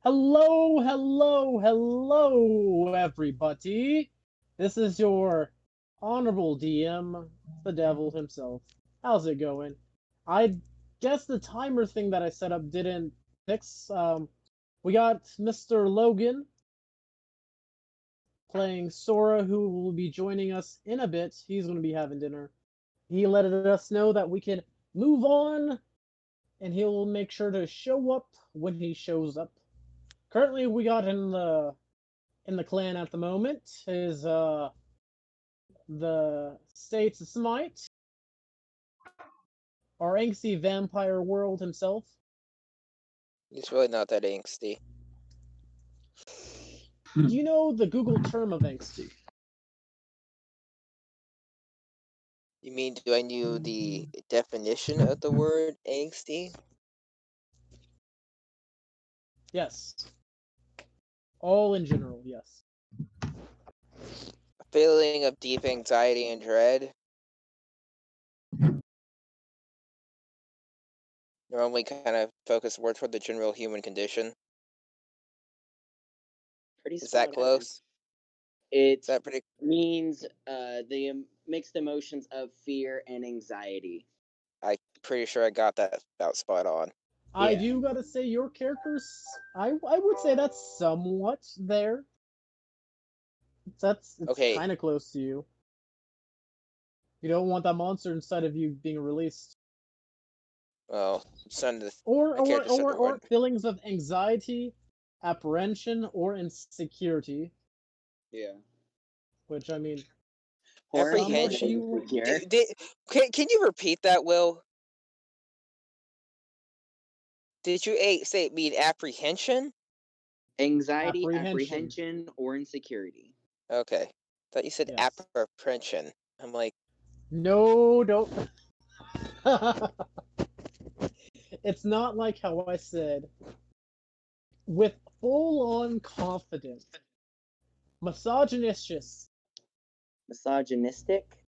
Hello, hello, hello, everybody. This is your honorable DM, the devil himself. How's it going? I guess the timer thing that I set up didn't fix. We got Mr. Logan playing Sora, who will be joining us in a bit. He's going to be having dinner. He let us know that we can move on, and he'll make sure to show up when he shows up. Currently, we got in the clan at the moment is the States of Smite, our angsty vampire world himself. He's really not that angsty. Do you know the Google term of angsty? You mean, do I know the definition of the word angsty? Yes. All in general, yes. A feeling of deep anxiety and dread. Normally kind of focus more toward the general human condition. Pretty Is that spot on. close? It Is that pretty? means the mixed emotions of fear and anxiety. I'm pretty sure I got that about spot on. I Yeah. do gotta say your characters. I would say that's somewhat there. It's Okay. kind of close to you. You don't want that monster inside of you being released. Well, some of the Or feelings of anxiety, apprehension, or insecurity. Yeah. Which I mean, apprehension. Here. Can you repeat that, Will? Did you say it mean apprehension? Anxiety, apprehension, or insecurity. Okay. Thought you said Yes. apprehension. I'm like, no, don't. It's not like how I said. With full-on confidence. Misogynistic. Misogynistic?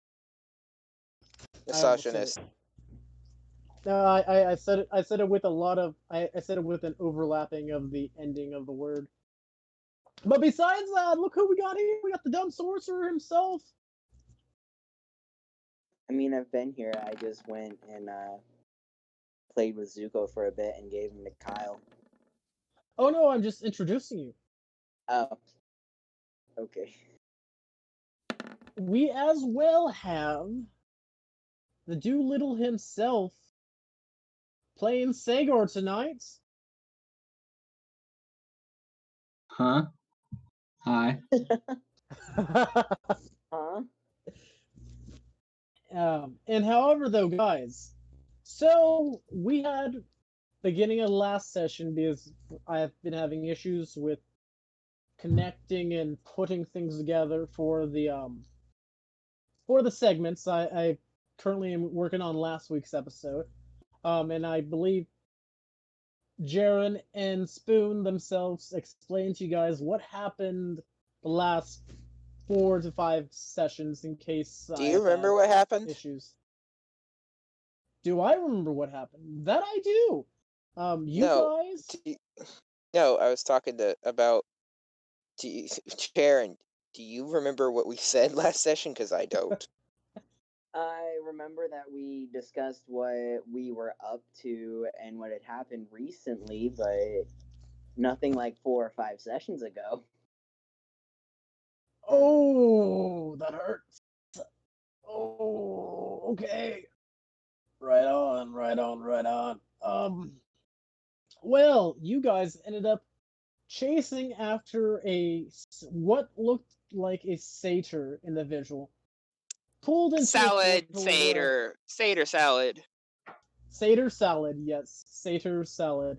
misogynist. No, I said it. I said it with a lot of. I said it with an overlapping of the ending of the word. But besides that, look who we got here. We got the dumb sorcerer himself. I mean, I've been here. I just went and played with Zuko for a bit and gave him to Kyle. Oh no, I'm just introducing you. Oh. Okay. We as well have the Doolittle himself playing Sagar tonight. Huh? Hi. Huh? And however, though, guys, so we had beginning of last session because I've been having issues with connecting and putting things together for the segments. I currently am working on last week's episode, and I believe Jaren and Spoon themselves explained to you guys what happened the last 4 to 5 sessions in case Do you remember what happened? Issues. Do I remember what happened? That I do. You No. guys. No, I was talking about. Sharon, do you remember what we said last session? Because I don't. I remember that we discussed what we were up to and what had happened recently, but nothing like 4 or 5 sessions ago. Oh, that hurts. Oh, okay. Right on, right on, right on. Well, you guys ended up chasing after what looked like a satyr individual. Pulled into salad, satyr salad. Satyr salad, yes, satyr salad.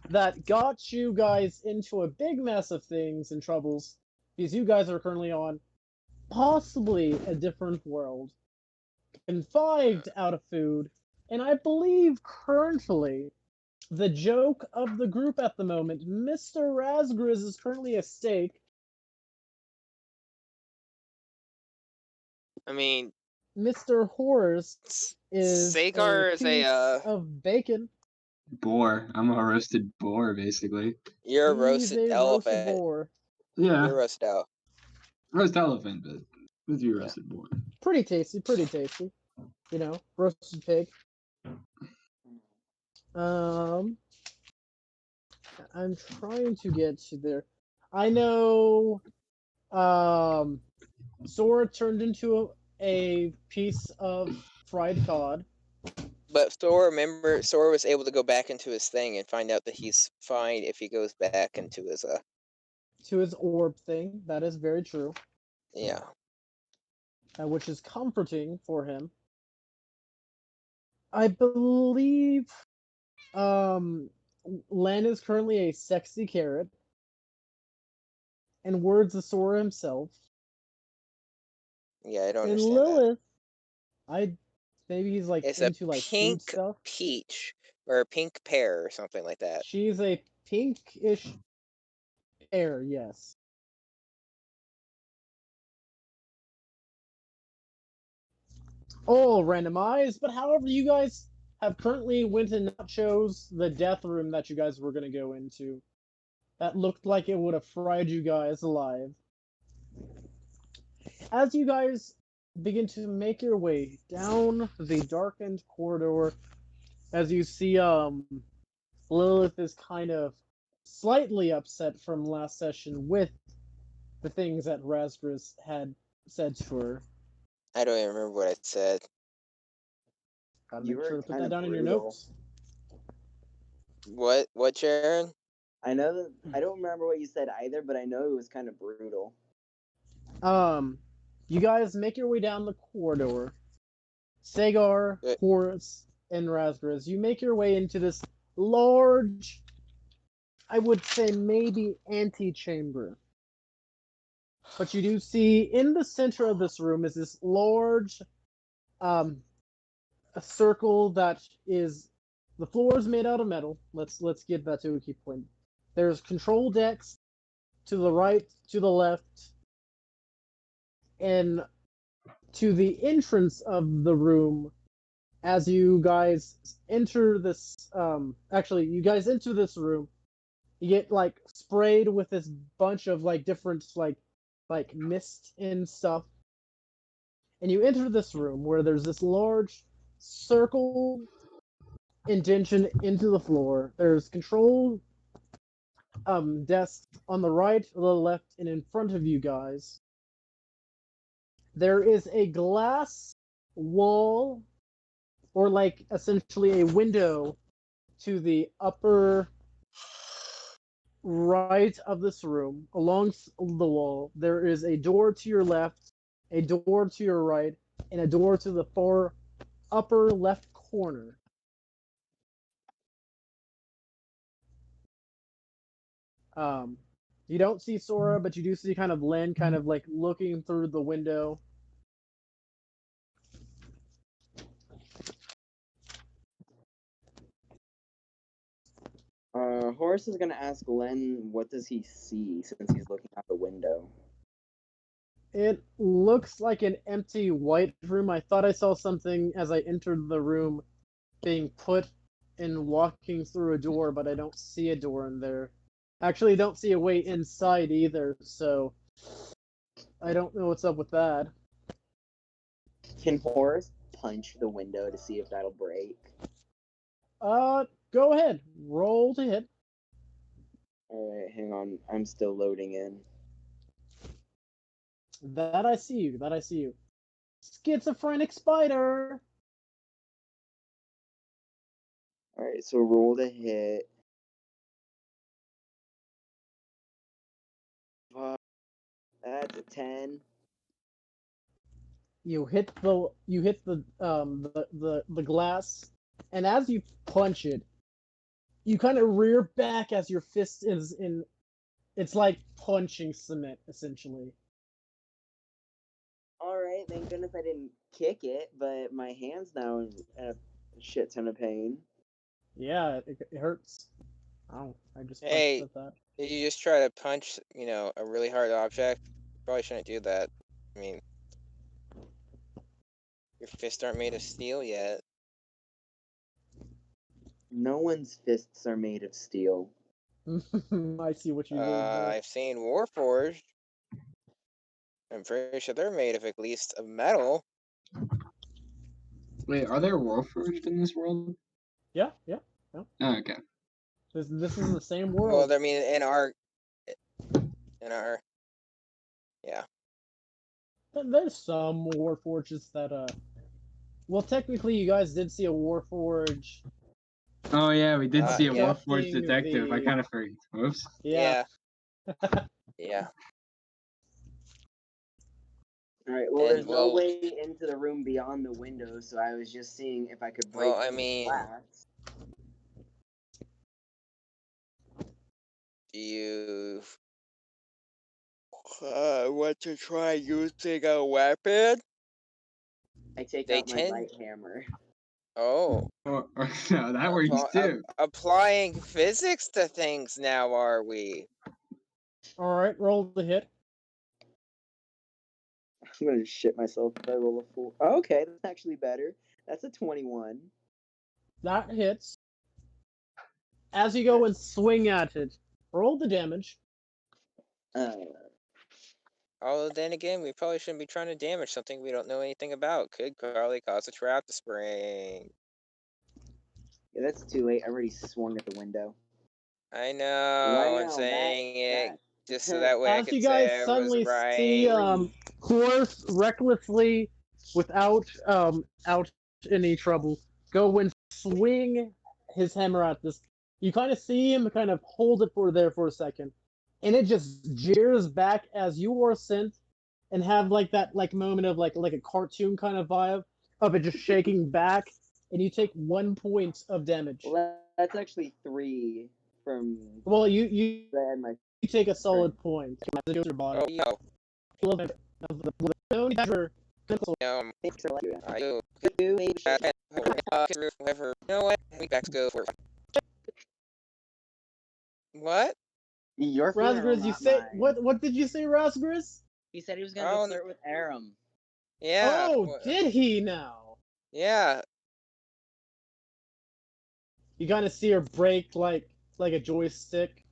That got you guys into a big mess of things and troubles because you guys are currently on possibly a different world, confined out of food, and I believe currently the joke of the group at the moment, Mr. Razgriz is currently a steak. I mean, Mr. Horace is Sagar a piece of bacon. Boar. I'm a roasted boar, basically. You're a He's roasted a roasted elephant. boar. Yeah, You're a roasted elephant. roast elephant, but with you Yeah. roasted boar. Pretty tasty, pretty tasty. You know, roasted pig. Um, I'm trying to get to there. I know. Sora turned into a piece of fried cod. But Sora was able to go back into his thing and find out that he's fine if he goes back into his To his orb thing. That is very true. yeah. Which is comforting for him. I believe Len is currently a sexy carrot. In words of Sora himself. Yeah, I don't And understand that. Lilith, maybe he's like It's into a like food pink stuff. peach or a pink pear or something like that. She's a pinkish pear, yes. All randomized, but however, you guys have currently went and not chose the death room that you guys were going to go into. That looked like it would have fried you guys alive. As you guys begin to make your way down the darkened corridor, as you see, Lilith is kind of slightly upset from last session with the things that Razgris had said to her. I don't even remember what I said. Gotta You make were sure to put that kinda down in your brutal. notes. What, Sharon? I know that I don't remember what you said either, but I know it was kind of brutal. You guys make your way down the corridor. Sagar, Good. Horus, and Razgris. You make your way into this large, I would say maybe antechamber. But you do see in the center of this room is this large, a circle that is, the floor is made out of metal. Let's get that to a key point. There's control decks to the right, to the left, and to the entrance of the room. As you guys enter this, actually, you guys enter this room, you get like sprayed with this bunch of like different like mist and stuff, and you enter this room where there's this large circle indentation into the floor. There's control desks on the right, the left, and in front of you guys. There is a glass wall, or like essentially a window to the upper right of this room. Along the wall, there is a door to your left, a door to your right, and a door to the far upper left corner. You don't see Sora, but you do see kind of Len kind of like looking through the window. Horace is gonna ask Len what does he see since he's looking out the window. It looks like an empty white room. I thought I saw something as I entered the room being put and walking through a door, but I don't see a door in there. Actually, don't see a way inside either, so I don't know what's up with that. Can Horace punch the window to see if that'll break? Go ahead. Roll to hit. Alright, hang on. I'm still loading in. That I see you. That I see you. Schizophrenic spider. Alright, so roll to hit. That's a 10. You hit the glass, and as you punch it, you kind of rear back as your fist is in. It's like punching cement, essentially. Alright, thank goodness I didn't kick it, but my hand's now in a shit ton of pain. Yeah, it hurts. Ow! I just Hey. punched at that. Did you just try to punch, a really hard object? Probably shouldn't do that. I mean, your fists aren't made of steel yet. No one's fists are made of steel. I see what you did there. I've seen Warforged. I'm pretty sure they're made of at least of metal. Wait, are there Warforged in this world? Yeah. Oh, okay. This is the same Well, world. I mean, in our, yeah. There's some Warforges that well, technically, you guys did see a Warforge. Oh yeah, we did see a Yeah. Warforged detective. I the- kind of forgot. Whoops. Yeah. Yeah. All right. Well, And, there's well- no way into the room beyond the window, so I was just seeing if I could break Well, I the mean- glass. Do you want to try using a weapon? I take They out my tend- light hammer. Oh, Or no, that works too. applying physics to things now, are we? All right, roll the hit. I'm gonna shit myself if I roll a 4. Oh, okay, that's actually better. That's a 21. That hits. As you go and swing at it, roll the damage. Although then again, we probably shouldn't be trying to damage something we don't know anything about. Could probably cause a trap to spring. Yeah, that's too late. I already swung at the window. I know. Right I'm now, saying it that. just so that way I As could you say guys I was suddenly right. see Horus recklessly, without out any trouble, go and swing his hammer at this. You kind of see him kind of hold it for a second, and it just jeers back as you are sent, and have like that like moment of like a cartoon kind of vibe of it just shaking back, and you take 1 point of damage. Well, that's actually 3 from. Well, you And my take a solid point. As it goes to your body. Oh, yo. thanks for letting me. I do. Do maybe Whoever. You know what? We got to go for it. What? your funeral, Rasgris, you not say mine. what did you say, Rasgris? He said he was gonna Oh, go flirt with Aram. Yeah. Oh, wha- did he now? Yeah. You kind of see her break like a joystick.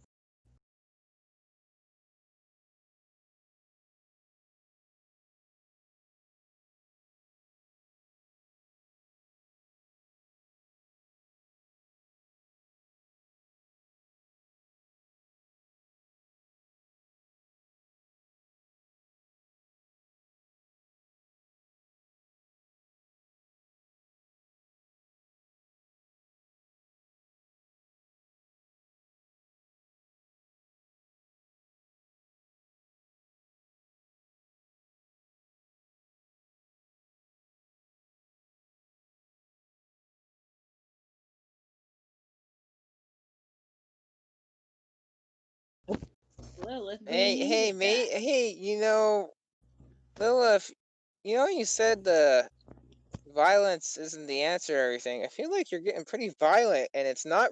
Lilith, we Hey, needed mate. that. Hey, Lilith, you said the violence isn't the answer to everything. I feel like you're getting pretty violent, and it's not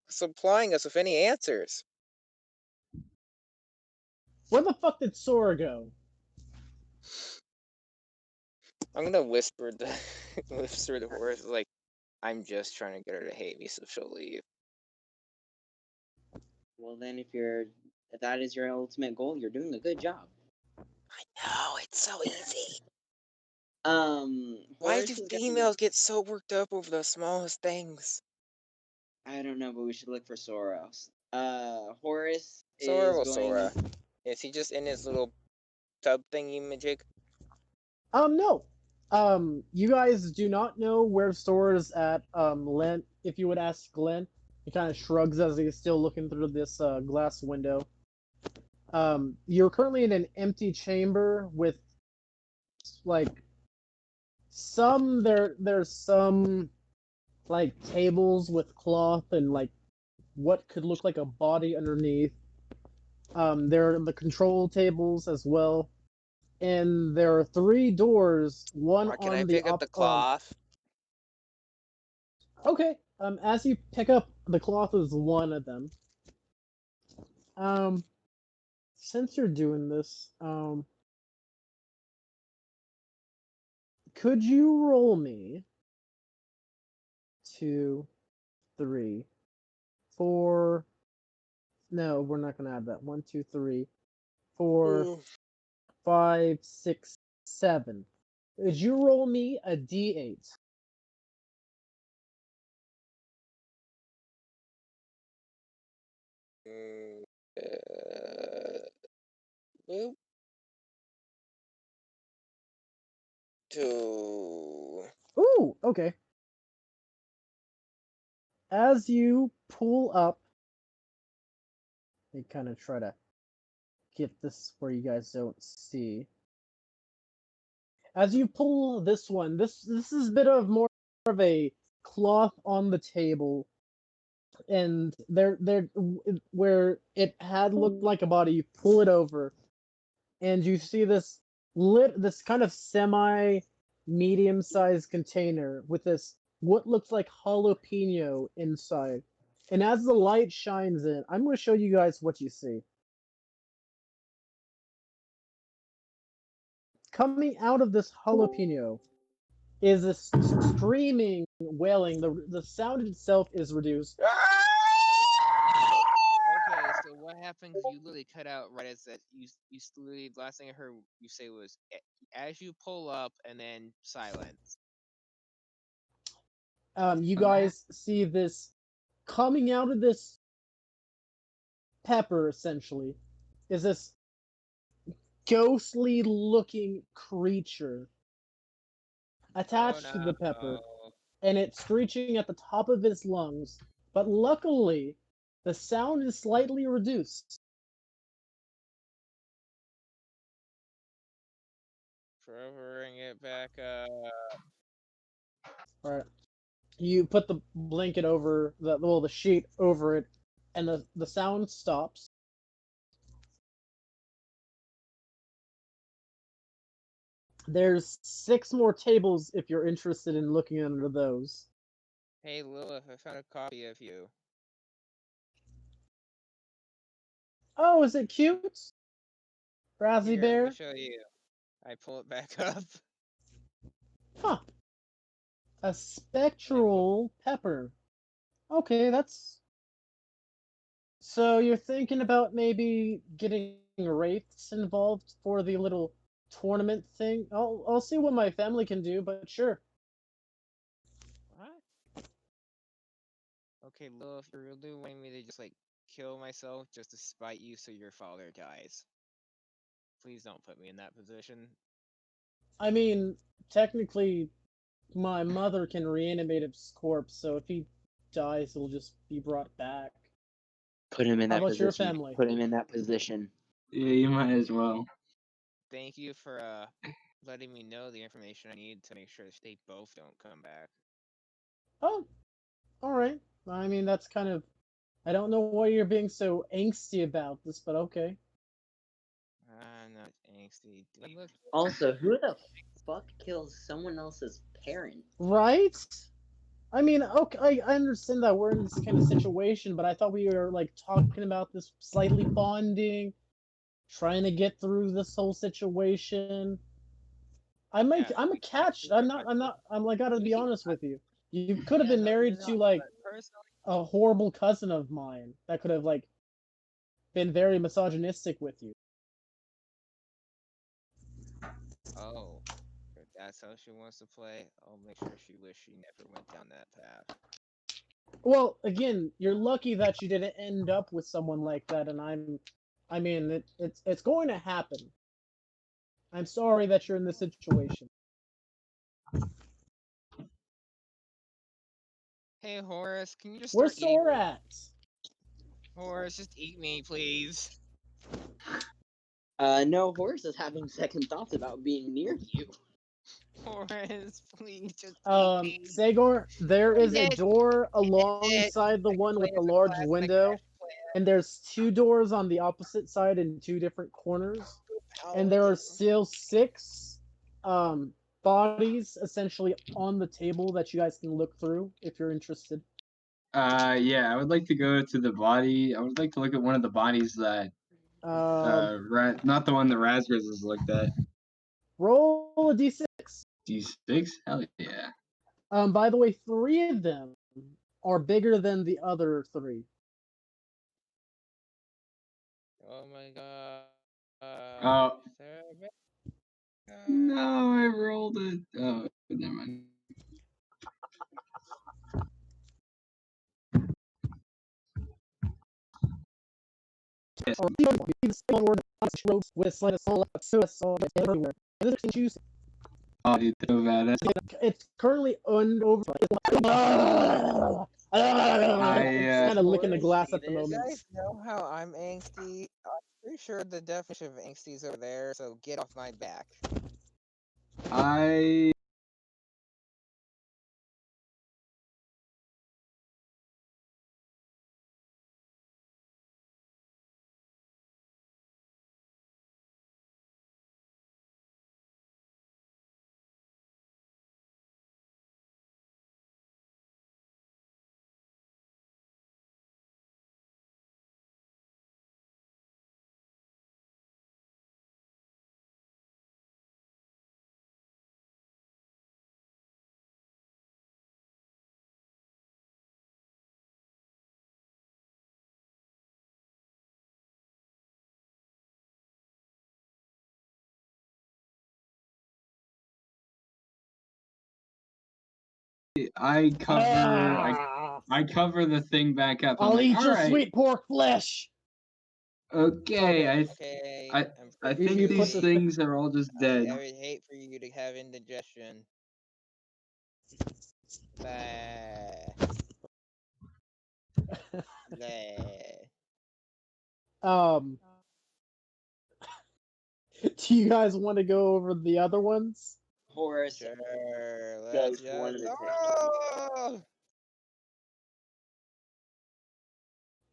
supplying us with any answers. Where the fuck did Sora go? I'm gonna whisper the whisper the words like, I'm just trying to get her to hate me so she'll leave. Well, then, if that is your ultimate goal, you're doing a good job. I know, it's so easy. Why Horace do is gonna- females get so worked up over the smallest things? I don't know, but we should look for Soros. Horace Sora is will going. Sora. Is he just in his little tub thingy majig? No. You guys do not know where Sora's at. Len, if you would ask Glenn, he kind of shrugs as he's still looking through this glass window. You're currently in an empty chamber with like there's some like tables with cloth and like what could look like a body underneath. There are the control tables as well, and there are 3 doors. One Or can on I the pick up the cloth? Okay. As you pick up the cloth is one of them. Since you're doing this, could you roll me to 3, 4. No, we're not gonna add that. 1, 2, 3, 4, Ooh. 5, 6, 7. Would you roll me a D8? Boop. 2. Ooh, okay. As you pull up, they kind of try to get this where you guys don't see. As you pull this one, this is a bit of more of a cloth on the table, and there where it had looked like a body, you pull it over, and you see this this kind of semi medium sized container with this what looks like jalapeno inside. And as the light shines in, I'm going to show you guys what you see. Coming out of this jalapeno is this screaming, wailing. The sound itself is reduced. Okay, so what happens? You literally cut out right as that. You literally last thing I heard you say was as you pull up and then silence. You guys see this coming out of this pepper, essentially, is this ghostly looking creature attached to the pepper, and it's screeching at the top of its lungs. But luckily, the sound is slightly reduced. Covering it back up. All right. You put the blanket over the sheet over it, and the sound stops. There's 6 more tables if you're interested in looking under those. Hey Lilith, I found a copy of you. Oh, is it cute? Razzie Here, Bear? let me show you. I pull it back up. Huh. A spectral pepper. Okay, that's... So you're thinking about maybe getting wraiths involved for the little tournament thing? I'll see what my family can do, but sure. What? Okay, Lilith, you're really wanting me to just like kill myself just to spite you so your father dies. Please don't put me in that position. I mean, technically, my mother can reanimate his corpse, so if he dies, he'll just be brought back. Put him in How that about your position. family? Put him in that position. Yeah, you might as well. Thank you for letting me know the information I need to make sure they both don't come back. Oh, alright. I mean, that's kind of... I don't know why you're being so angsty about this, but okay. I'm not angsty. Look, Also, who the fuck kills someone else's parent? Right? I mean, okay, I understand that we're in this kind of situation, but I thought we were, like, talking about this slightly bonding, trying to get through this whole situation. I'm a catch. I gotta be honest with you. You could have been married to, like, personally, a horrible cousin of mine that could have, like, been very misogynistic with you. oh, if that's how she wants to play, I'll make sure she wishes she never went down that path. Well, again, you're lucky that you didn't end up with someone like that, and I mean, it's going to happen. I'm sorry that you're in this situation. Hey Horace, can you just Where's start eating Sora me? at? Horace, just eat me, please. No, Horace is having second thoughts about being near you. Horace, please just eat me. Sagor, there is a Yes. door alongside the one with the large window, and there's 2 doors on the opposite side in 2 different corners, and there are still 6 bodies essentially on the table that you guys can look through if you're interested. Yeah, I would like to go to the body. I would like to look at one of the bodies that, not the one that Raspberries has looked at. Roll a d6. D6? Hell yeah. By the way, 3 of them are bigger than the other 3. Oh my god. Oh, Sarah, no, I rolled it. Oh, never mind. Yes. Or the same word strokes with slight everywhere. And this choose. Oh, dude, so bad. It's currently over. It's kind of licking the glass at the you moment. guys know how I'm angsty? I'm pretty sure the definition of angsty is over there, so get off my back. I cover the thing back up. I'm I'll like, eat all your right, sweet pork flesh. okay. Okay, I I'm You think put these the things are all just dead. I would hate for you to have indigestion. Bah. Bah. Do you guys want to go over the other ones? Horace Sure, goes let's to one of just. the tables. Oh!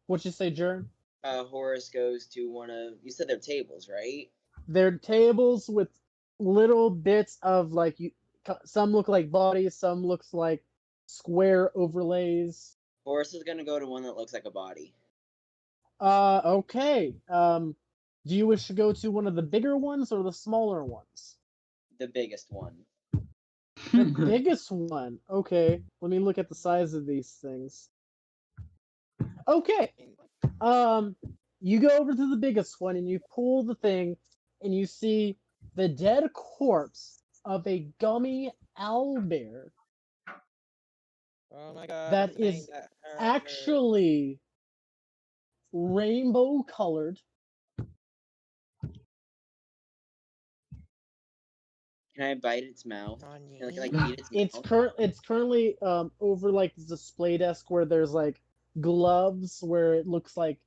What'd you say, Jern? Horace goes to one of, you said they're tables, right? They're tables with little bits of like some look like bodies, some looks like square overlays. Horace is gonna go to one that looks like a body. Okay. Do you wish to go to one of the bigger ones or the smaller ones? The biggest one. The biggest one. Okay. Let me look at the size of these things. Okay. You go over to the biggest one and you pull the thing and you see the dead corpse of a gummy owlbear Oh my god. that is actually rainbow colored. Can I bite its mouth? Can I, like eat its mouth? It's currently over like the display desk where there's like gloves where it looks like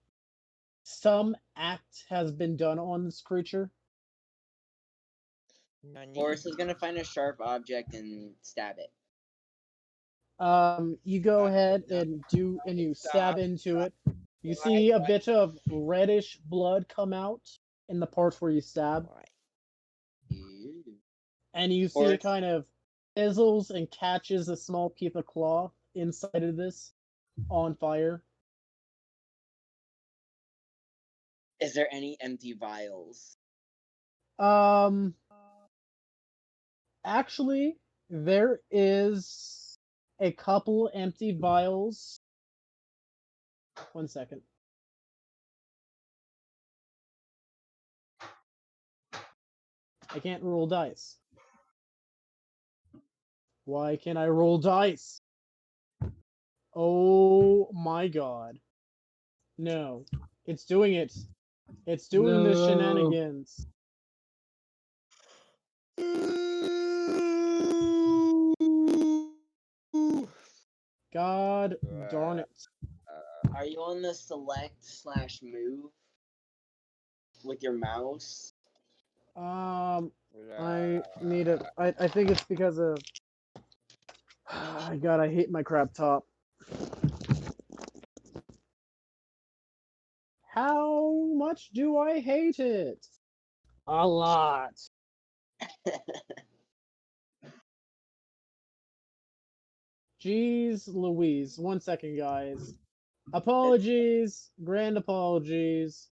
some act has been done on this creature. Horace is gonna find a sharp object and stab it. You go ahead and you stab into it. You see a bit of reddish blood come out in the parts where you stab. And you see it kind of fizzles and catches a small piece of cloth inside of this on fire. Is there any empty vials? Actually, there is a couple empty vials. 1 second. I can't roll dice. Why can't I roll dice? Oh my god. No. It's doing it. It's doing the shenanigans. God darn it. Are you on the select/move with your mouse? I need it. I think it's because of. God, I hate my crap top. How much do I hate it? A lot. Jeez Louise. 1 second, guys. Apologies. Grand apologies.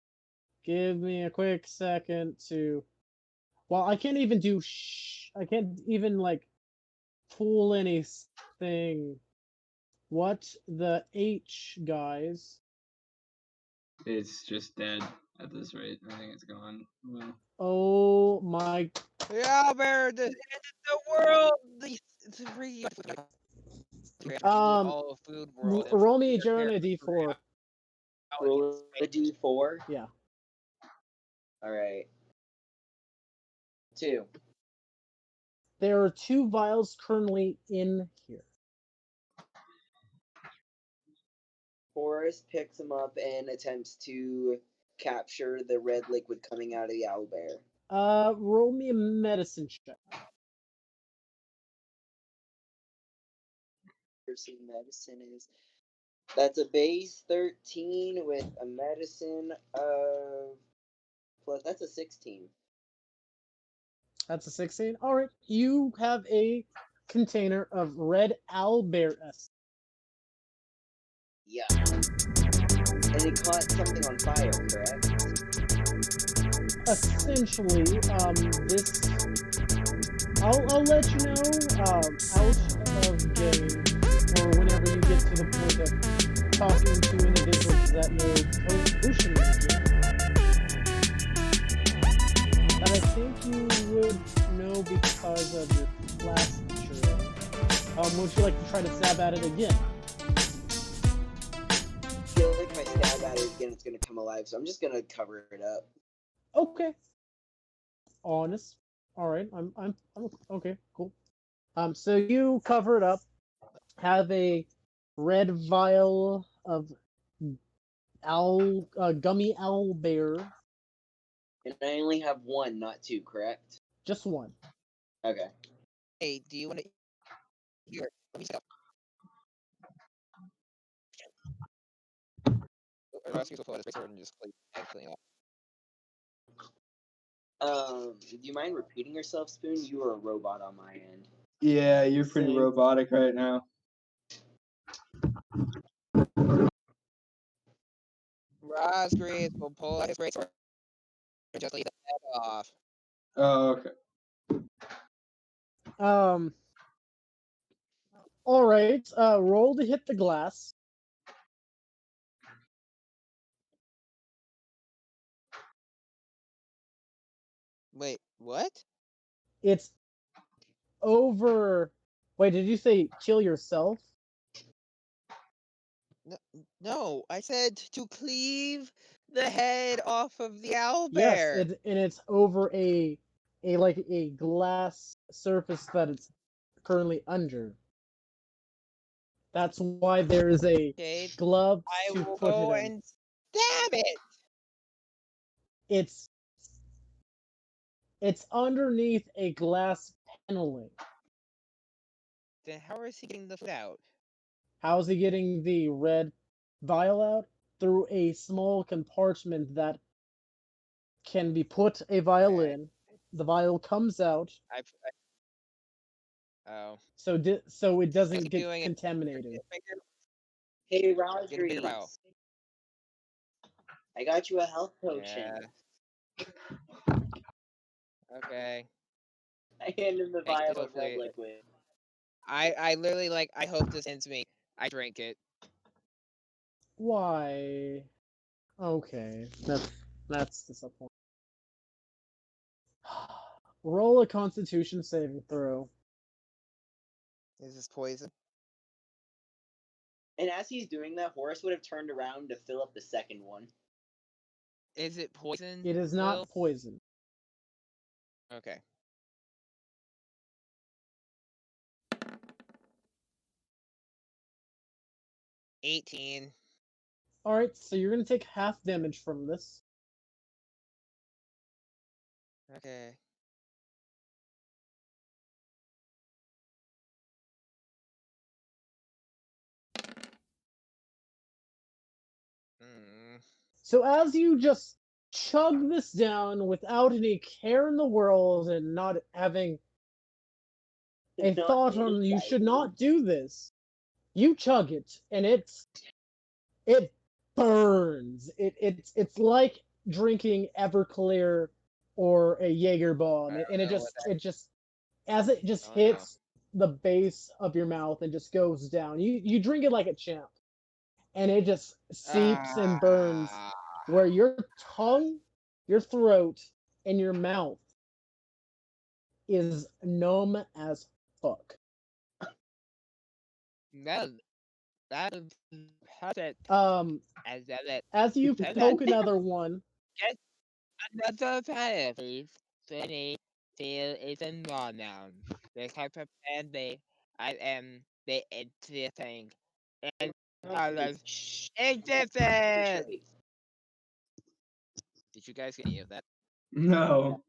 Give me a quick second to. Well, I can't even do I can't even, like, pull anything What the H, guys? It's just dead at this rate. I think it's gone. Well, Oh my. The owlbear ended the world. The three. All food world. Roll me a Jonah D4. Roll a D4. Yeah. All right. 2. There are 2 vials currently in here. Horace picks him up and attempts to capture the red liquid coming out of the owlbear. Roll me a medicine check. Medicine is. That's a base 13 with a medicine of. Plus, that's a 16. That's a 16. All right. You have a container of red owlbear essence. Yeah. And it caught something on fire, correct? Essentially, this. I'll let you know out of game, or whenever you get to the point of talking to individuals that know potion making. And I think you would know because of your last training. Would you like to try to stab at it again? I feel like if I stab at it again, it's gonna come alive, so I'm just gonna cover it up. Okay. Honest. All right. I'm okay. Cool. So you cover it up. Have a red vial of gummy owlbear. And I only have 1, not 2, correct? Just 1. Okay. Hey, do you want to? Here, let me stop. Do you mind repeating yourself, Spoon? You are a robot on my end. yeah, you're pretty Same. robotic right now. Raspberries will pull his great sword and just leave the head off. Oh, okay. All right. Roll to hit the glass. Wait, what? It's over. Wait, did you say kill yourself? No, I said to cleave the head off of the owlbear. Yes, and it's over a like a glass surface that it's currently under. That's why there is a Okay, glove I to will put go it in. and stab it. It's underneath a glass paneling. Then how is he getting the food out? How's he getting the red vial out? Through a small compartment that can be put a vial Okay. in. The vial comes out, Oh. so it doesn't Keep get doing it. contaminated. Hey, Get a bigger Rodriguez. vial. I got you a health potion. Yeah. Okay. I hand him the Thank you, vial of red hopefully- liquid. I literally I hope this ends me. I drink it. Why? Okay, that's disappointing. Roll a Constitution saving throw. Is this poison? And as he's doing that, Horace would have turned around to fill up the second one. Is it poison? It is not Will? poison. Okay. $18. All right, so you're gonna take half damage from this. Okay. Hmm. So as you just chug this down without any care in the world and not having a Not thought on you should not do this, you chug it and it burns. It's like drinking Everclear or a Jaeger bomb, I don't and it know just what as it just Oh, no. hits the base of your mouth and just goes down. You drink it like a champ, and it just seeps and burns where your tongue, your throat, and your mouth is numb as fuck. No, that is perfect. I love it. As you Perfect. poke another one, Another planet, please. Funny, feel even more now. Because apparently I am the interesting and colors Shh. existence. Trey. Did you guys get any of that? No.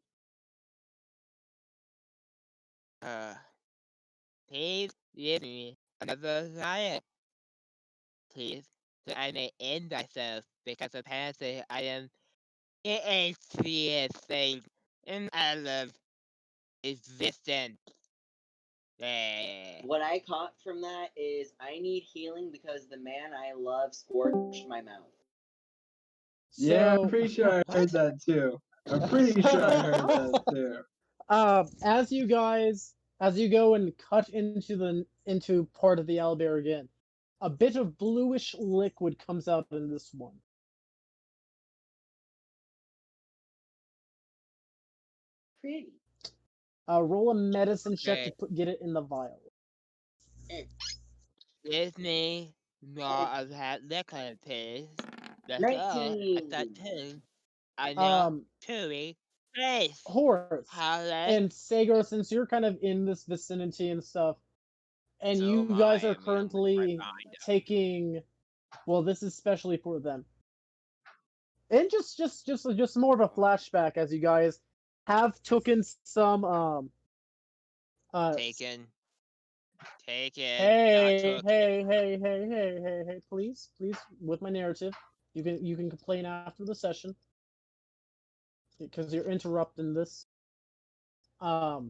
Please give me another planet, please, so I may end myself because apparently I am the interesting and I love existence. What I caught from that is I need healing because the man I love scorched my mouth. Yeah, I'm so pretty sure I heard that too. I'm pretty sure I heard that too. as you go and cut into part of the owlbear again, a bit of bluish liquid comes out in this one. Pretty. Roll a medicine check Okay. to get it in the vial. Give me more of that liquor, please. That's all. I got 19. two. I know. Um, Truly. Please. Horace Holland. and Sagar, since you're kind of in this vicinity and stuff, and So you am guys I. are I mean, I'm like right currently behind him. taking, well, this is especially for them. And just more of a flashback as you guys have taken some Taken. Taken. Hey, Not taken. hey, please, with my narrative. You can complain after the session. Because you're interrupting this. As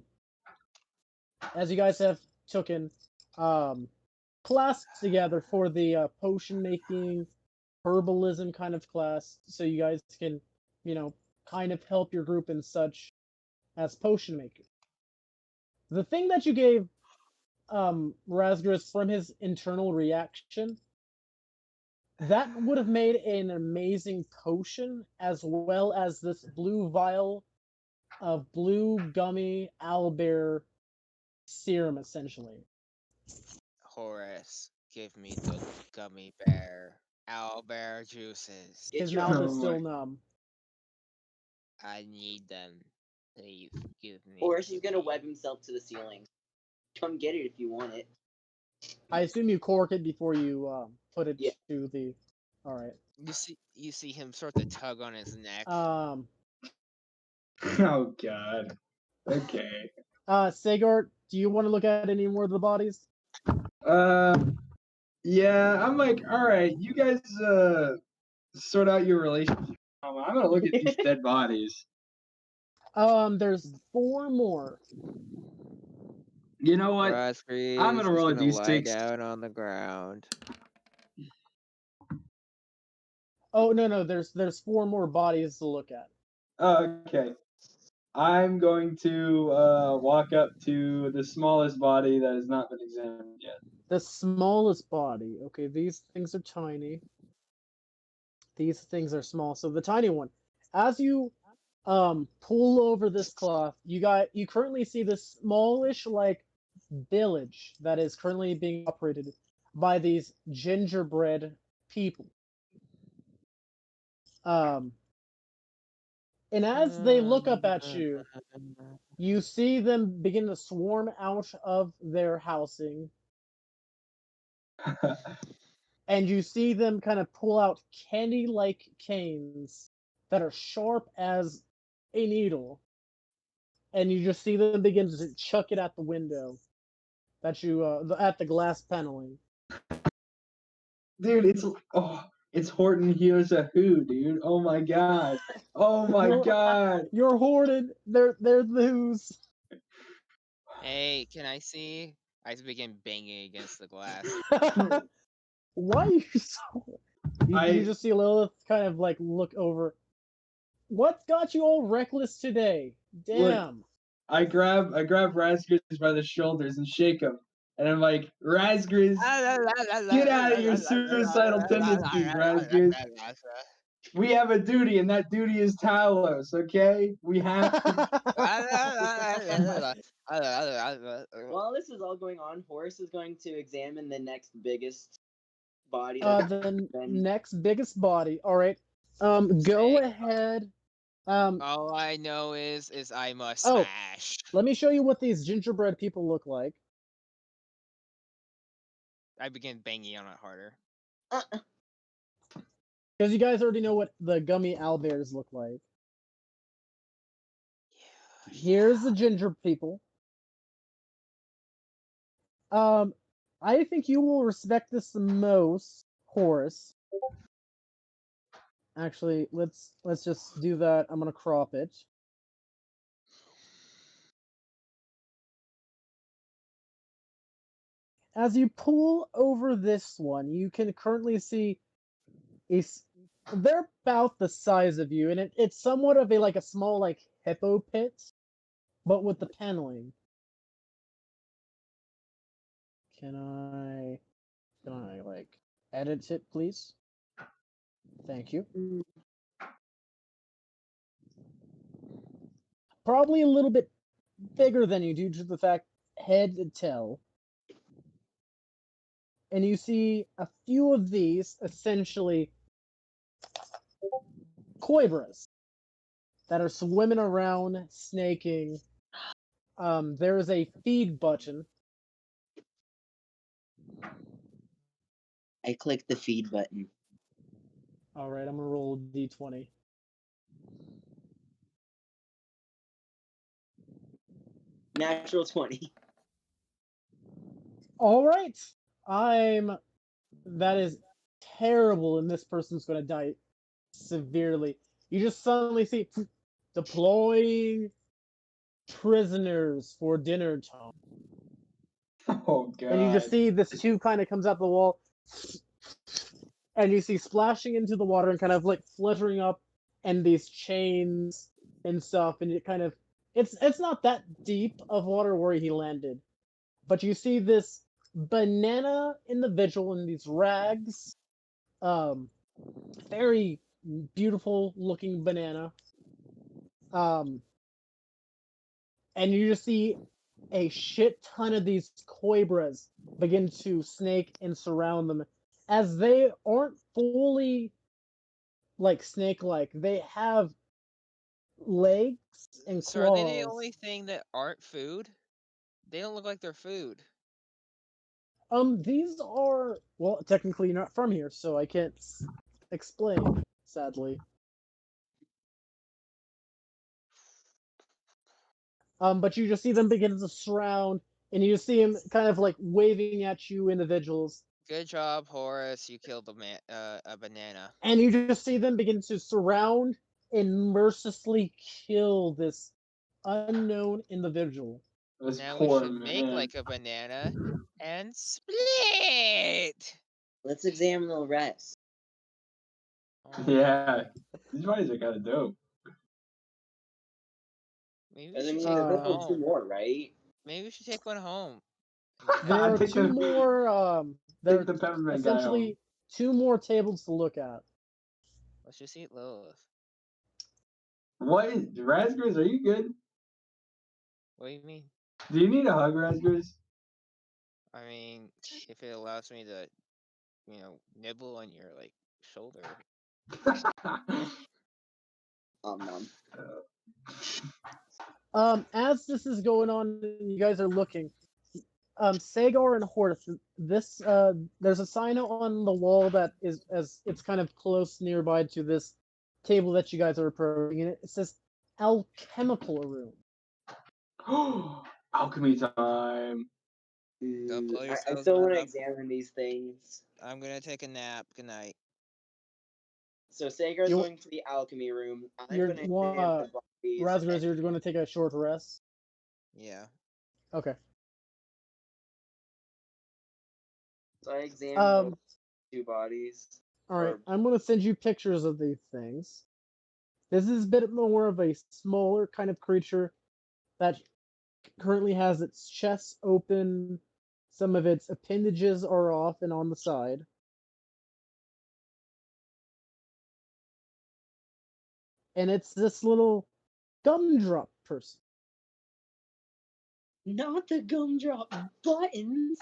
you guys have taken class together for the potion making, herbalism kind of class, so you guys can, kind of help your group and such as potion maker. The thing that you gave Razgris from his internal reaction, that would have made an amazing potion, as well as this blue vial of blue gummy owlbear serum, essentially. Horace, give me the gummy bear. Owlbear juices. Get His your mouth Oh is still my. numb. I need them. Please give me. Or he's gonna web himself to the ceiling. Come get it if you want it. I assume you cork it before you put it Yeah. to the. All right. You see him sort of tug on his neck. Oh god. Okay. Sagar, do you want to look at any more of the bodies? Yeah, I'm like, all right, you guys sort out your relationship. I'm gonna look at these dead bodies. There's 4 more. You know what? Raspberry I'm gonna roll a lie d6. down on the ground. Oh no, there's 4 more bodies to look at. Okay. I'm going to walk up to the smallest body that has not been examined yet. The smallest body. Okay, these things are tiny. These things are small. So the tiny one, as you pull over this cloth, you currently see this smallish like village that is currently being operated by these gingerbread people. And as they look up at you, you see them begin to swarm out of their housing. And you see them kind of pull out candy-like canes that are sharp as a needle. And you just see them begin to chuck it at the window that at the glass paneling. Dude, it's Horton Hears a Who, dude. Oh my god. Oh my god. You're hoarded. They're the Who's. Hey, can I see? I begin banging against the glass. Why are you so? You just see Lilith kind of like look over. What got you all reckless today? Damn. I grab Razgriz by the shoulders and shake him, and I'm like, Razgriz, get out of your suicidal tendencies, Razgriz. We have a duty, and that duty is Talos. Okay, we have to. While this is all going on, Horace is going to examine the next biggest body. That's the been... next biggest body. All right. Go ahead. All I know is I must Oh. smash. Let me show you what these gingerbread people look like. I begin banging on it harder. Because you guys already know what the gummy owlbears look like. Here's the ginger people. I think you will respect this the most, Horace. Actually, let's just do that. I'm gonna crop it. As you pull over this one, you can currently see they're about the size of you, and it's somewhat of a small hippo pit, but with the paneling. Can I edit it, please? Thank you. Probably a little bit bigger than you due to the fact head to tail. And you see a few of these, essentially Koibras, that are swimming around, snaking. There is a feed button. I click the feed button. All right, I'm gonna roll d20. Natural 20. All right, that is terrible, and this person's gonna die severely. You just suddenly see deploying prisoners for dinner time. Oh god. And you just see this tube kind of comes out the wall, and you see splashing into the water and kind of fluttering up, and these chains and stuff, and it kind of it's not that deep of water where he landed, but you see this banana individual in these rags, very beautiful looking banana, and you just see a shit ton of these Koibras begin to snake and surround them, as they aren't fully snake-like. They have legs and claws. So are they the only thing that aren't food? They don't look like they're food. These are, well, technically you're not from here, so I can't explain, sadly. But you just see them begin to surround, and you see him kind of waving at you individuals. Good job, Horace. You killed a banana. And you just see them begin to surround and mercilessly kill this unknown individual. This Now poor we should make man. like a banana and split. Let's examine the rest. Yeah, these bodies are kind of dope. Maybe we Because I should mean, take there's one only two home. more, right? Maybe we should take one home. There are Take two the- more. There Take the are peppermint guy home. essentially two more tables to look at. Let's just eat Lilith. What is Razgriz? Are you good? What do you mean? Do you need a hug, Razgriz? I mean, if it allows me to, nibble on your shoulder. As this is going on, you guys are looking. Sagar and Horace, this there's a sign on the wall that is it's kind of close nearby to this table that you guys are approaching, and it says alchemical room. Alchemy time. Don't blow I yourselves still want to up. examine these things. I'm gonna take a nap. Good night. So Sagar's You- going to the alchemy room. I'm You're going to examine the bodies. Razgriz, you're going to take a short rest. Yeah. Okay. So I examined those two bodies. All right, I'm going to send you pictures of these things. This is a bit more of a smaller kind of creature that currently has its chest open. Some of its appendages are off and on the side. And it's this little gumdrop person. Not the gumdrop buttons.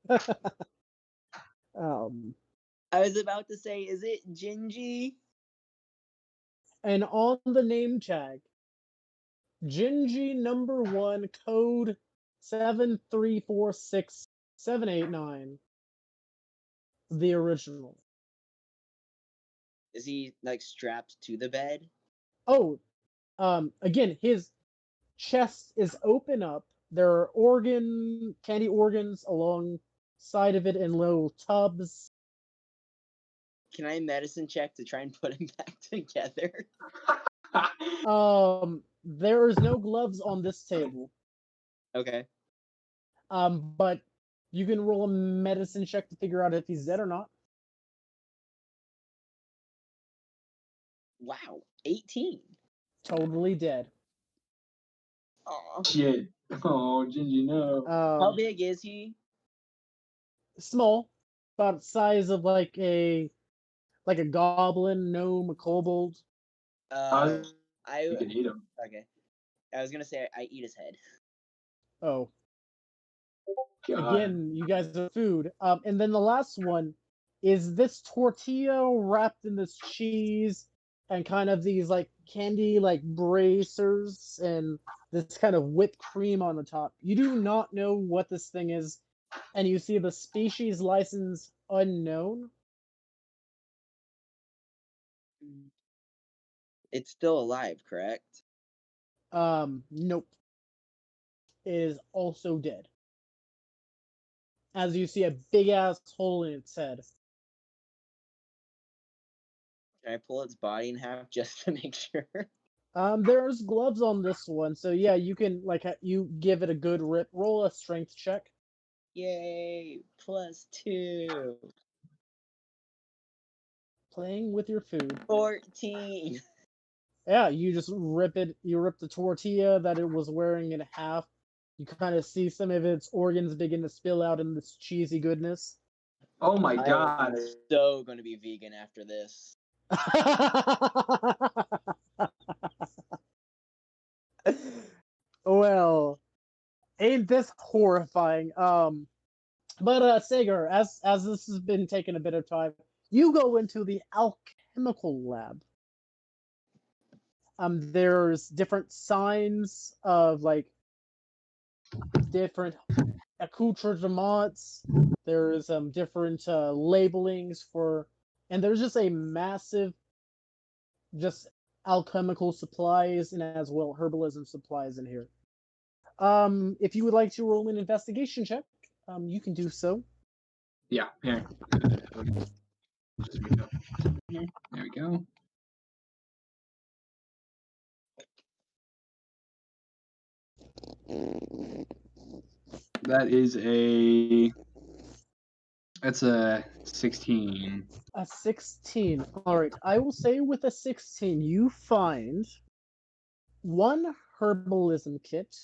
I was about to say, is it Gingy? And on the name tag, Gingy number 1, code 7346789. The original. Is he like strapped to the bed? Oh, again, his chest is open up. There are candy organs alongside of it in little tubs. Can I medicine check to try and put him back together? There is no gloves on this table. Okay. But you can roll a medicine check to figure out if he's dead or not. Wow, 18. Totally dead. Aw. Shit. Oh, Gingy, no. How big is he? Small, about the size of like a goblin, gnome, a kobold. I You can eat him. okay. I was gonna say I eat his head. Oh, God. again, you guys are food. And then the last one is this tortilla wrapped in this cheese and kind of these like candy like bracers and this kind of whipped cream on the top. You do not know what this thing is, and you see the species license unknown. It's still alive, correct? Nope. It is also dead. As you see a big ass hole in its head. Can I pull its body in half just to make sure? There's gloves on this one, so yeah, you can you give it a good rip. Roll a strength check. Yay! +2. Playing with your food. 14. Yeah, you just rip it. You rip the tortilla that it was wearing in half. You kind of see some of its organs begin to spill out in this cheesy goodness. Oh my I God. am so gonna be vegan after this. Well, ain't this horrifying? But Sagar, as this has been taking a bit of time, you go into the alchemical lab. There's different signs of like different accoutrements. There's different labelings for, and there's just a massive, just alchemical supplies and as well herbalism supplies in here. If you would like to roll an investigation check, you can do so. Yeah, here. There we go. That's a 16. A 16. Alright, I will say with a 16, you find one herbalism kit,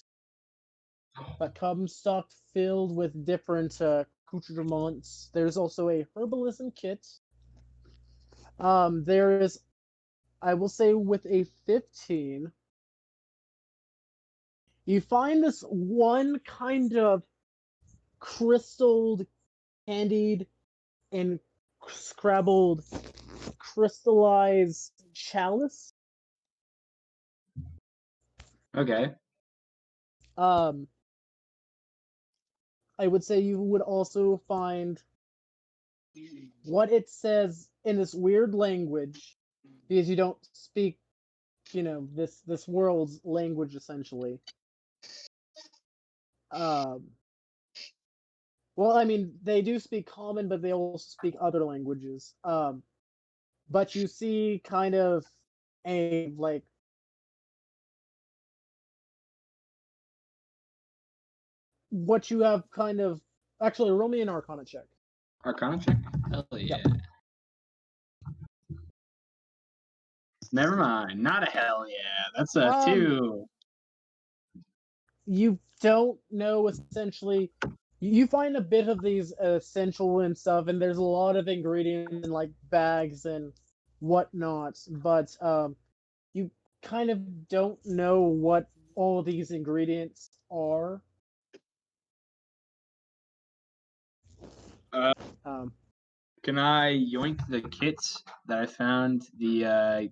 a stock filled with different accoutrements. There's also a herbalism kit. There is, I will say with a 15, you find this one kind of crystalled, candied, and scrabbled, crystallized chalice. Okay. I would say you would also find what it says in this weird language, because you don't speak, this world's language essentially. Well, I mean, they do speak common, but they also speak other languages. But you see kind of a like what you have kind of actually roll me an Arcana check. Arcana check? Hell yeah. Never mind. Not a hell yeah. That's a 2. You don't know essentially. You find a bit of these essential and stuff, and there's a lot of ingredients in like bags and whatnot, but you kind of don't know what all these ingredients are. Um, Can I yoink the kits that I found, the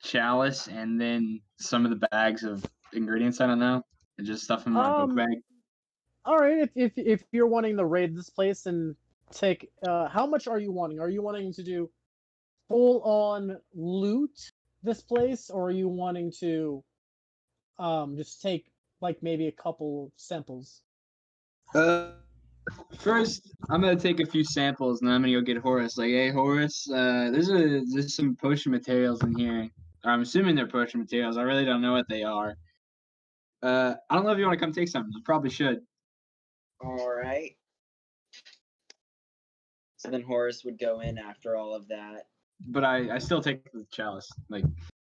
chalice, and then some of the bags of ingredients I don't know, and just stuff them in my book bag? All right, if you're wanting to raid this place and take, how much are you wanting? Are you wanting to do full on loot this place, or are you wanting to just take like maybe a couple samples? First, I'm gonna take a few samples, and then I'm gonna go get Horace. Like, hey, Horace, there's some potion materials in here. I'm assuming they're potion materials. I really don't know what they are. I don't know if you want to come take some. You probably should. All right. So then Horace would go in after all of that. But I still take the chalice. Like,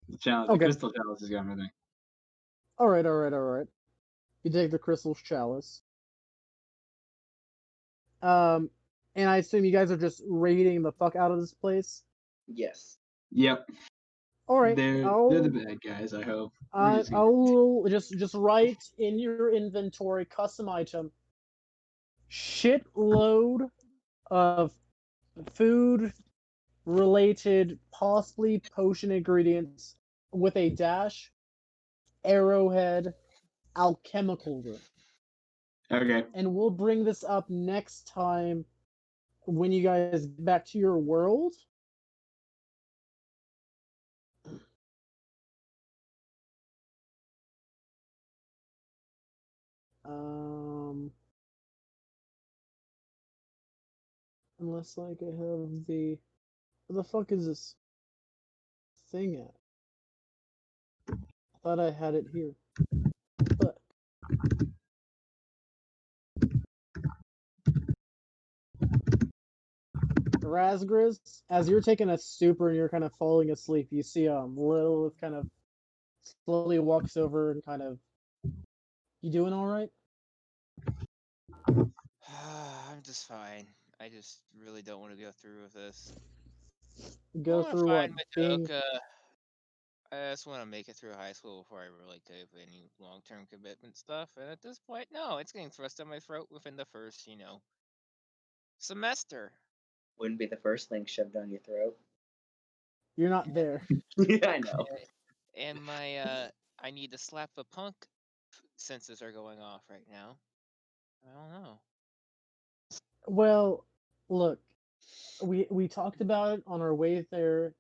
the chalice, Okay. the crystal chalice is going with me. All right. You take the crystal chalice. And I assume you guys are just raiding the fuck out of this place. Yes. Yep. All right. They're the bad guys. I hope. I'll just write in your inventory custom item. Shitload of food related, possibly potion ingredients with a dash, arrowhead, alchemical room. Okay. And we'll bring this up next time when you guys get back to your world. Unless like I have the, where the fuck is this thing at? I thought I had it here. But Razgriz, as you're taking a stupor and you're kind of falling asleep, you see Lilith kind of slowly walks over and kind of, you doing all right? I'm just fine. I just really don't want to go through with this. Go through what? Being... I just want to make it through high school before I really go for any long-term commitment stuff. And at this point, no, it's getting thrust down my throat within the first, semester. Wouldn't be the first thing shoved down your throat. You're not there. Yeah, I know. And my, I need to slap a punk senses are going off right now. I don't know. Well, look, we talked about it on our way there.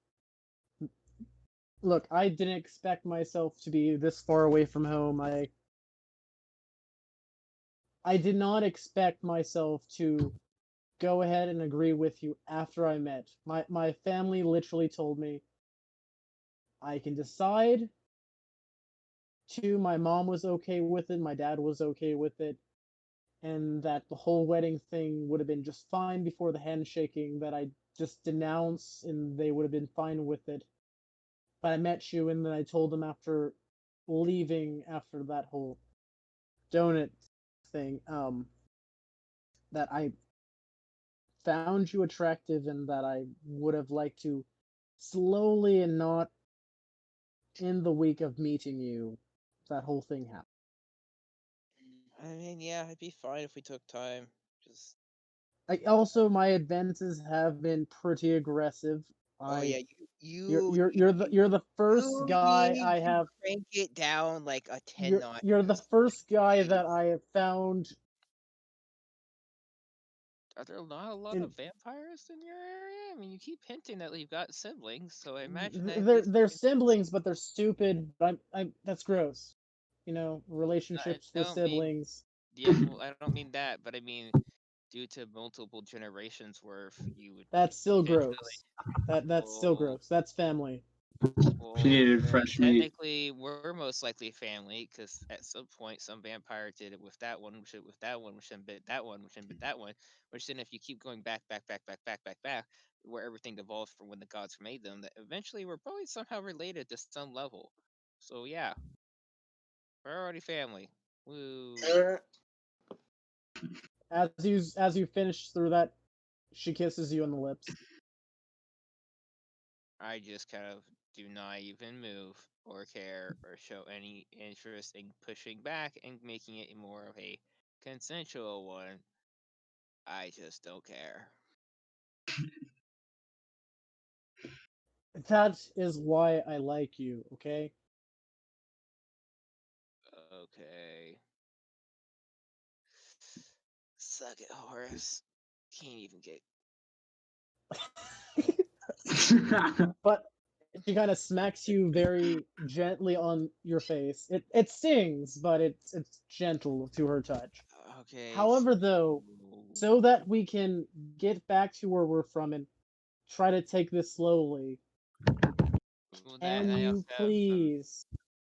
Look, I didn't expect myself to be this far away from home. I did not expect myself to go ahead and agree with you after I met. My family literally told me I can decide to, my mom was okay with it, my dad was okay with it, and that the whole wedding thing would have been just fine before the handshaking, that I just denounce and they would have been fine with it. But I met you, and then I told them after leaving, after that whole donut thing, that I found you attractive and that I would have liked to slowly and not in the week of meeting you, that whole thing happened. I mean, yeah, it'd be fine if we took time. Just. Also, my advances have been pretty aggressive. Yeah, you're the first guy I have. Crank it down like a 10 notch. You're the first guy that I have found. Are there not a lot of vampires in your area? I mean, you keep hinting that you've got siblings, so I imagine that they're siblings, but they're stupid. But that's gross. Relationships with siblings. Yeah, well, I don't mean that, but I mean due to multiple generations worth, you would. That's still gross. That's still gross. That's family. Well, She needed then fresh meat. technically, we're most likely family because at some point, some vampire did it with that one, which it with that one, which then bit that one, which then bit that one. Which then, if you keep going back, where everything evolved from when the gods made them, that eventually we're probably somehow related to some level. So yeah, we're already family. Woo! As you finish through that, she kisses you on the lips. I just kind of do not even move or care or show any interest in pushing back and making it more of a consensual one. I just don't care. That is why I like you, okay? Okay. Suck it, Horace. Can't even get. But she kind of smacks you very gently on your face. It stings, but it's gentle to her touch. Okay. However, though, so that we can get back to where we're from and try to take this slowly, Well, can I you also have some please?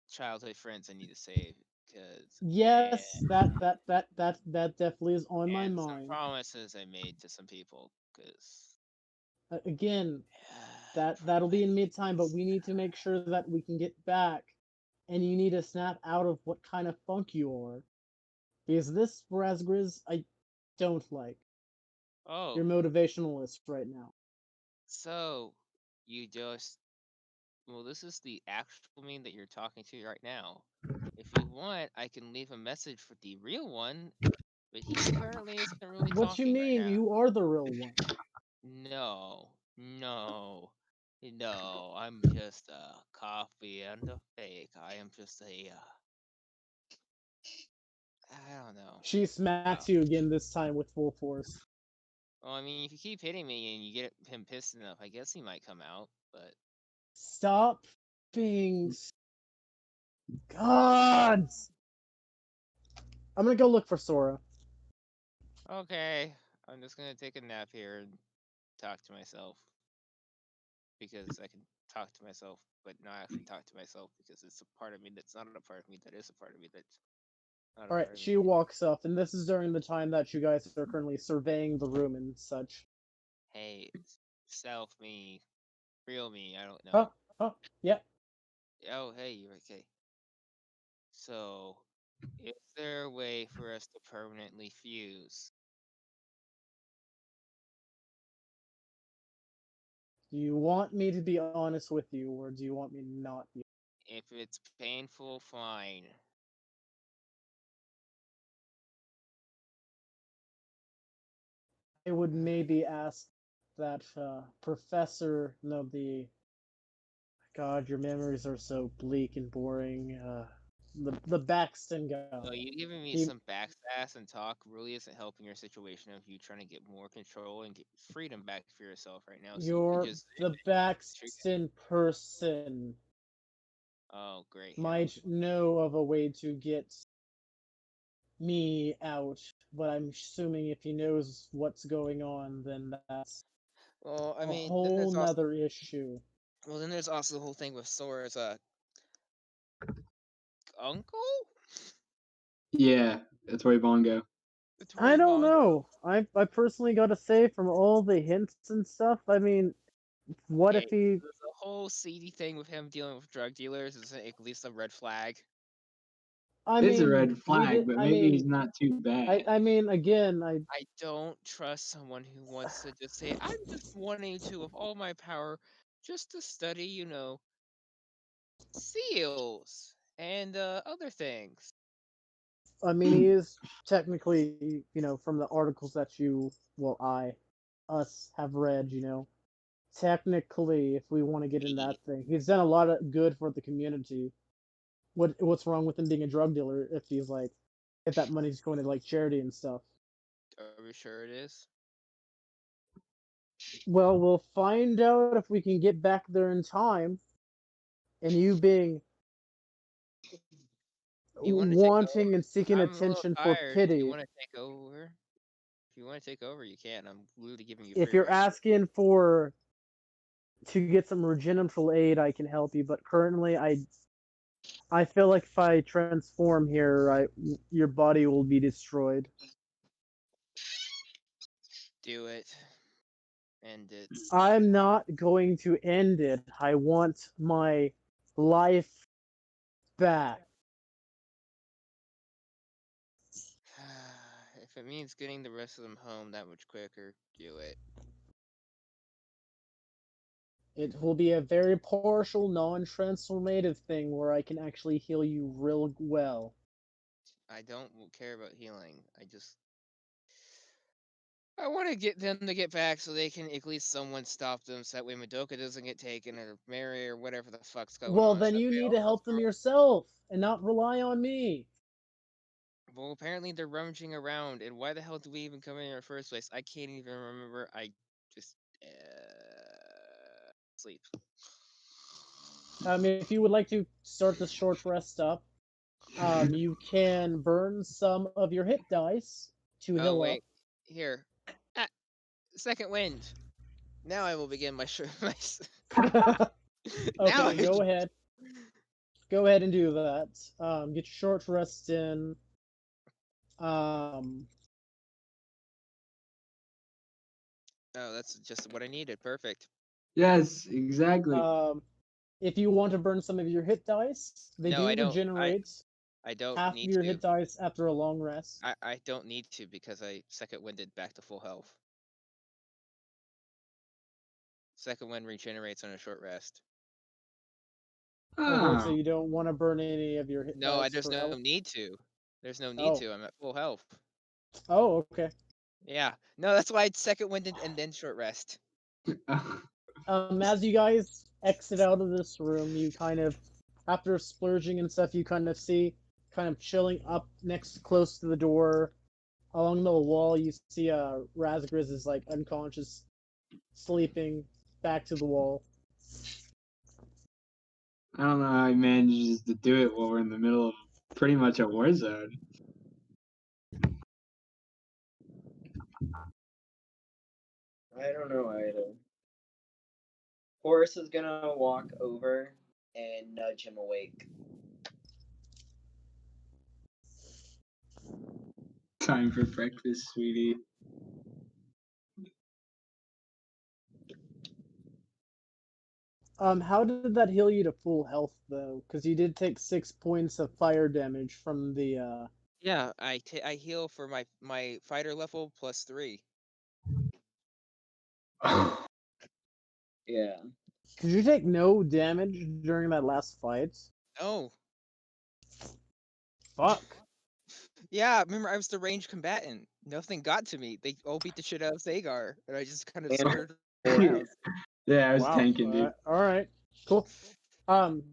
childhood friends I need to save because Yes, that definitely is on my and some mind. promises I made to some people because Again, that'll be in mid time, but we need to make sure that we can get back, and you need to snap out of what kind of funk you are, because this Razgriz I don't like. You're Oh, motivationalist right now. so you just well, this is the actual me that you're talking to right now. If you want, I can leave a message for the real one, but he apparently isn't really What you talking right mean? now. You are the real one. No, no, no. I'm just a copy and a fake. I am just a. I don't know. She smacks you again, this time with full force. Well, I mean, if you keep hitting me and you get him pissed enough, I guess he might come out. But Stop being gods. I'm gonna go look for Sora. okay, I'm just gonna take a nap here and talk to myself because I can talk to myself, but not actually talk to myself because it's a part of me that's not a part of me that is a part of me that's not a Alright, part of me. she walks up, and this is during the time that you guys are currently surveying the room and such. Hey, self me, real me. I don't Oh, know. oh, yeah. Oh, hey, you're okay. So, is there a way for us to permanently fuse? Do you want me to be honest with you, or do you want me to not be? If it's painful, fine. I would maybe ask that professor, no, the God, your memories are so bleak and boring. The Baxton guy. So you giving me He, some backsass and talk really isn't helping your situation of you trying to get more control and get freedom back for yourself right now. So you could you're just the Baxton person oh great hell. might know of a way to get me out, but I'm assuming if he knows what's going on, then that's Well, I a mean, then whole there's also nother issue. the whole thing with Sora's uncle. Yeah, that's where Yvonne go. I don't know. I personally gotta say, from all the hints and stuff, I mean, what if Okay, he? the whole seedy thing with him dealing with drug dealers is at least a red flag. I It's a mean, red we flag, did. but I maybe he's mean, not too bad. I mean, again, I don't trust someone who wants to just say, I'm just wanting to, with all my power, just to study, seals and other things. I mean, he is technically, from the articles that us have read, technically, if we want to get in that thing, he's done a lot of good for the community. What's wrong with him being a drug dealer if that money's going to like charity and stuff? Are we sure it is? Well, we'll find out if we can get back there in time. And you being You want to take over? wanting and seeking I'm a little attention for tired. If you pity. want to take over, you can. I'm literally giving you free If you're reign. asking for to get some regimental aid, I can help you. But currently, I feel like if I transform here, your body will be destroyed. Do it. End it. I'm not going to end it. I want my life back. If it means getting the rest of them home that much quicker, do it. It will be a very partial, non-transformative thing where I can actually heal you real well. I don't care about healing. I want to get them to get back so they can at least someone stop them so that way Madoka doesn't get taken or Mary or whatever the fuck's going Well, on. then so you we need all to go help them through- yourself and not rely on me. Well, apparently they're rummaging around, and why the hell did we even come in the first place? I can't even remember. I just sleep. If you would like to start the short rest up, you can burn some of your hit dice to Oh heal wait, here. Ah, second wind. Now I will begin my my. up. Now Okay, go ahead. Go ahead and do that. Get your short rest in. Oh, that's just what I needed. Perfect. Yes, exactly. If you want to burn some of your hit dice, they No, do I don't. regenerate I don't half of need your to. hit dice after a long rest. I don't need to because I second winded back to full health. Second wind regenerates on a short rest. Okay, so Ah, you don't want to burn any of your hit No, dice there's for no health? need to. There's no need Oh. to. I'm at full health. Oh, okay. Yeah. No, that's why I second winded and then short rest. As you guys exit out of this room, you kind of, after splurging and stuff, you kind of see, kind of chilling up next, close to the door, along the wall, you see Razgriz is like unconscious, sleeping, back to the wall. I don't know how he manages to do it while we're in the middle of pretty much a war zone. I don't know either. Horace is gonna walk over and nudge him awake. Time for breakfast, sweetie. How did that heal you to full health though? Because you did take 6 points of fire damage from the. Yeah, I heal for my fighter level +3. Yeah. Did you take no damage during that last fight? Oh. Fuck. Yeah, remember I was the ranged combatant. Nothing got to me. They all beat the shit out of Zagar, and I just kind of And- skirted around. Yeah, I was Wow. tanking, dude. All right. Cool.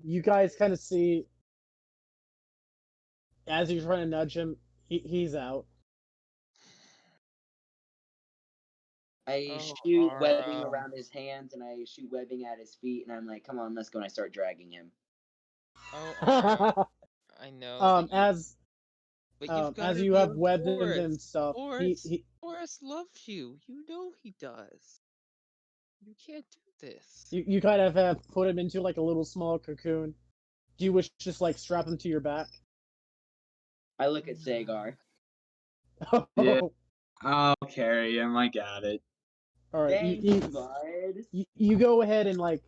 You guys kind of see as you're trying to nudge him, he's out. I Oh, shoot webbing Mara. around his hands and I shoot webbing at his feet, and I'm like, "Come on, let's go!" And I start dragging him. Oh, Aura, I know. But you've got as to you be have a webbed him Forrest. and stuff, Forrest loves you. You know he does. You can't do this. you kind of have put him into like a little small cocoon. Do you wish to just like strap him to your back? I look at Zagar. Yeah. I'll carry him. I got it. All right. Thank you, bud. You go ahead and like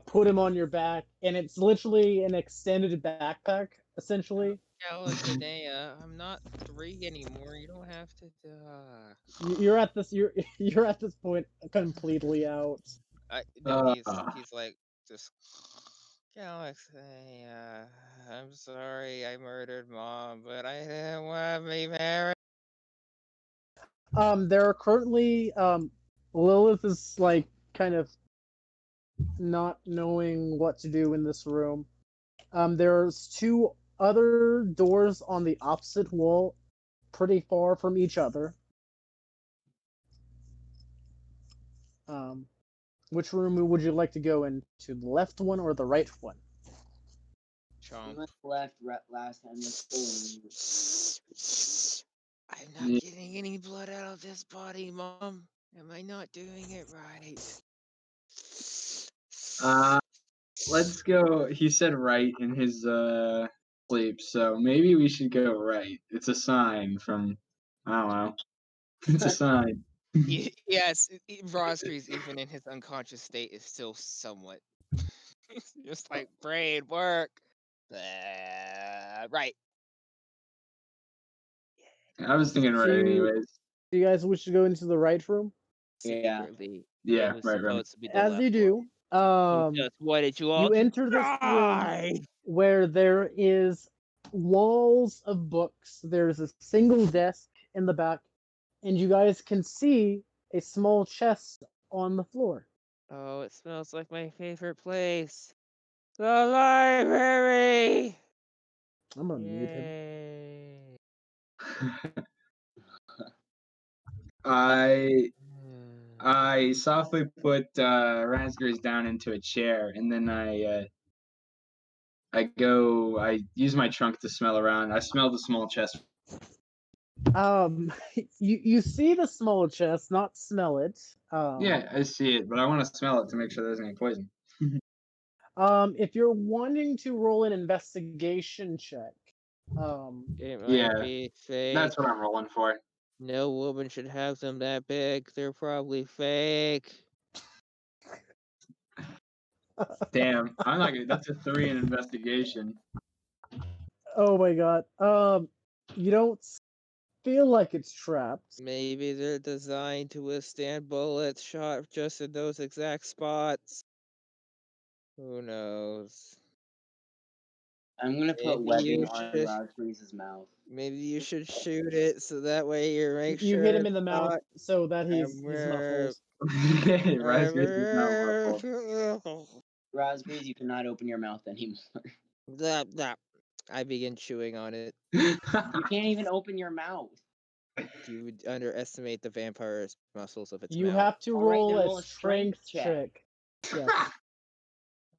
put him on your back, and it's literally an extended backpack, essentially. Caladanea, I'm not 3 anymore. You don't have to die. You're at this you're at this point completely out. No, he's like just Galaxia. I'm sorry I murdered Mom, but I didn't want to be married. There are currently Lilith is like kind of not knowing what to do in this room. There's 2 other doors on the opposite wall, pretty far from each other. Which room would you like to go into? The left one or the right one? We Chomp. went left last time. I'm not getting any blood out of this body, Mom. Am I not doing it right? Let's go. He said right in his sleep, so maybe we should go right. It's a sign from, I don't know. It's a sign. Yes, Rosgreaves, even in his unconscious state, is still somewhat just like brain work. Right. I was thinking right anyways. Do you guys wish to go into the right room? Yeah. Secretly, Yeah, it was right. supposed to be the As left you do, one. You just wanted you all you to enter this room die. where there is walls of books. There's a single desk in the back, and you guys can see a small chest on the floor. Oh, it smells like my favorite place. The library! I'm gonna mute him. Yay. I softly put raspberries down into a chair, and then I use my trunk to smell around. I smell the small chest. You see the small chest, not smell it. Yeah, I see it, but I want to smell it to make sure there's any poison. If you're wanting to roll an investigation check, It might Yeah, be fake. that's what I'm rolling for. No woman should have them that big. They're probably fake. Damn, I'm not gonna. That's a 3 in investigation. oh my god, you don't feel like it's trapped. Maybe they're designed to withstand bullets shot just in those exact spots. Who knows? I'm gonna put Maybe you webbing on should- Rosgreaves' mouth. Maybe you should shoot it so that way you make You sure hit him it's in the mouth not so that he's armor- muffled. Raspberries is not muffled. Rosgreaves, you cannot open your mouth anymore. Blah, blah. I begin chewing on it. You can't even open your mouth. You would underestimate the vampire's muscles of its You mouth. have to All right, roll then a roll a strength strength check. Yes.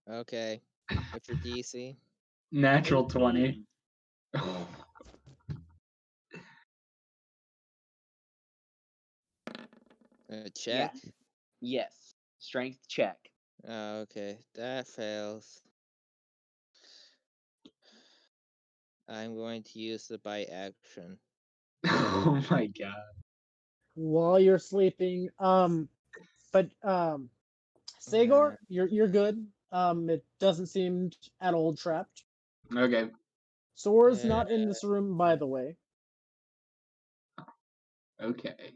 Okay. What's your DC? Natural 20. 18. Check? Yes. Strength check. Oh, okay. That fails. I'm going to use the bite action. Oh my god. While you're sleeping, but Sagar, you're good. It doesn't seem at all trapped. Okay. Sora's not in this room, by the way. Okay.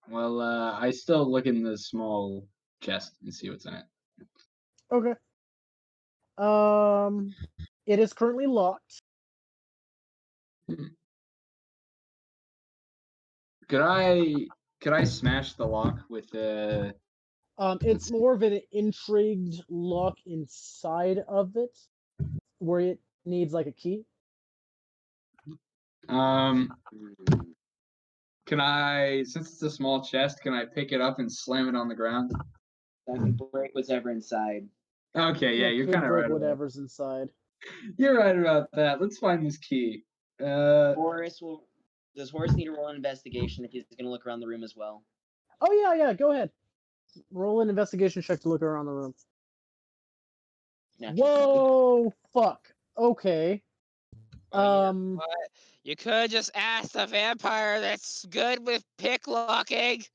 Well, I still look in the small chest and see what's in it. Okay. It is currently locked. Could I smash the lock with the? It's more of an intrigued lock inside of it, where it needs like a key. Can I, since it's a small chest, can I pick it up and slam it on the ground? That can break whatever inside. Okay, yeah, you're could kind of break right. Whatever's inside. You're right about that. Let's find this key. Does Horace need to roll an investigation if he's going to look around the room as well? Oh yeah, go ahead. Roll an investigation check to look around the room. Whoa, fuck. Okay. You could just ask the vampire that's good with picklocking.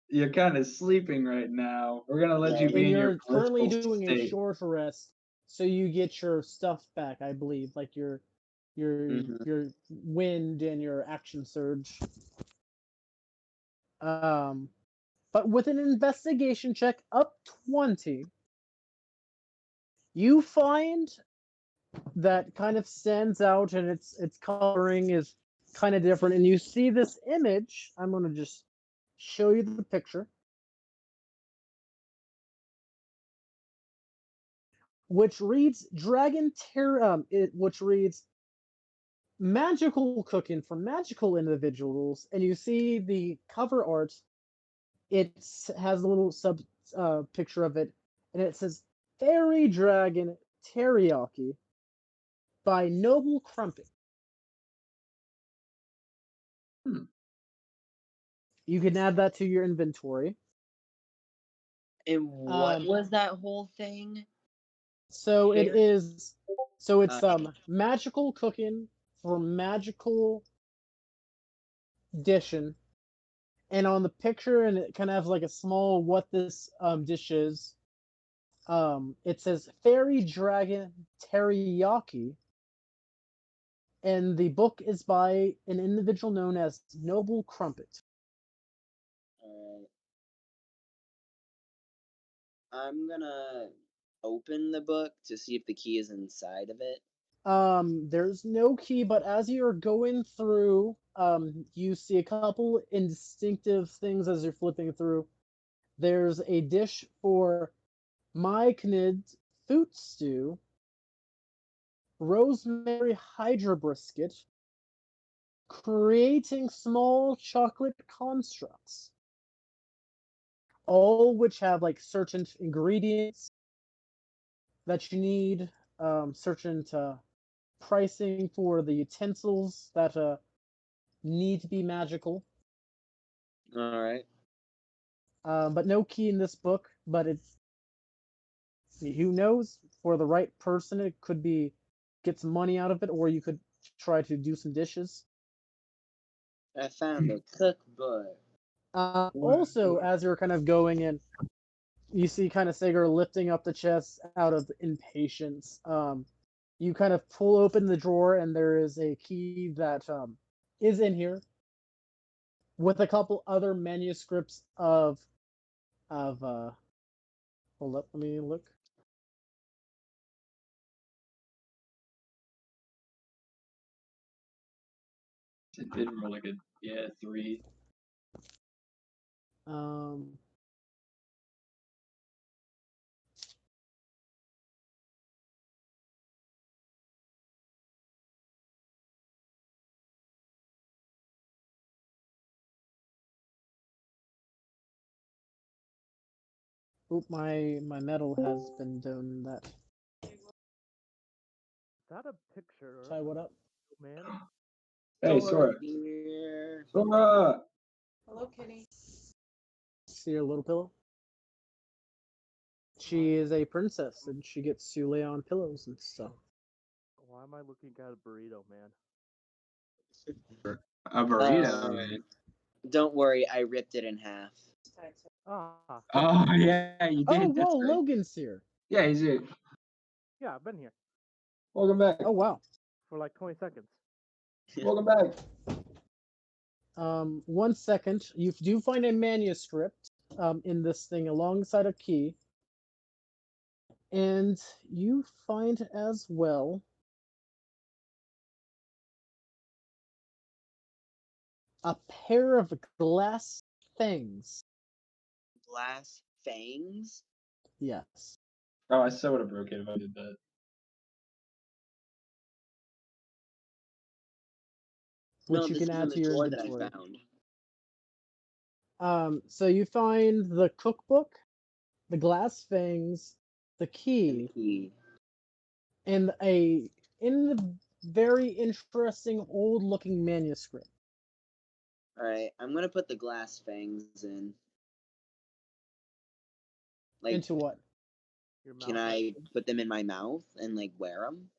You're kind of sleeping right now. We're gonna let you be and in your you're currently blissful doing a state. short rest, so you get your stuff back, I believe, like your wind and your action surge. But with an investigation check up 20, you find that kind of stands out, and its coloring is kind of different. And you see this image. I'm gonna just show you the picture, which reads which reads magical cooking for magical individuals. And you see the cover art. It has a little sub picture of it, and it says Fairy Dragon Teriyaki by Noble Crumpet. You can add that to your inventory. And what Um, was that whole thing? So it Share? is. So it's Okay. magical cooking for magical dishing, and on the picture, and it kind of has like a small what this dish is. It says fairy dragon teriyaki, and the book is by an individual known as Noble Crumpet. Alright. I'm gonna open the book to see if the key is inside of it. There's no key, but as you're going through, you see a couple instinctive things as you're flipping through. There's a dish for Myconid Foot Stew, Rosemary Hydra Brisket, creating small chocolate constructs, all which have like certain ingredients that you need, certain pricing for the utensils that need to be magical. Alright. But no key in this book. But it's who knows, for the right person, it could be get some money out of it, or you could try to do some dishes. I found a cookbook. Also, as you're kind of going in, you see kind of Sagar lifting up the chest out of impatience. You kind of pull open the drawer, and there is a key that is in here with a couple other manuscripts of hold up, let me look. It did really good. Yeah, 3. Um, Oop, my metal has been doing that. Is that a picture? Ty, what up? Man. Hey, Sora. Here. Sora! Hello, Kitty. See your little pillow? She is a princess, and she gets to lay on pillows and stuff. Why am I looking at a burrito, man? A burrito. Don't worry, I ripped it in half. Ah, Oh, yeah, you did. Oh, That's whoa, right. Logan's here. Yeah, he's here. yeah, I've been here Welcome back. Oh, wow. for like 20 seconds. Welcome back. 1 second. You do find a manuscript in this thing alongside a key. And you find as well a pair of glass fangs. Glass fangs? Yes. Oh, I still would have broke it if I did that. Which No, you this can is add in to the your drawer that I inventory. found. So you find the cookbook, the glass fangs, the And the key, key. and a very interesting old-looking manuscript. Alright, I'm gonna put the glass fangs in. Like, Into what? Your can mouth. I put them in my mouth and like wear them?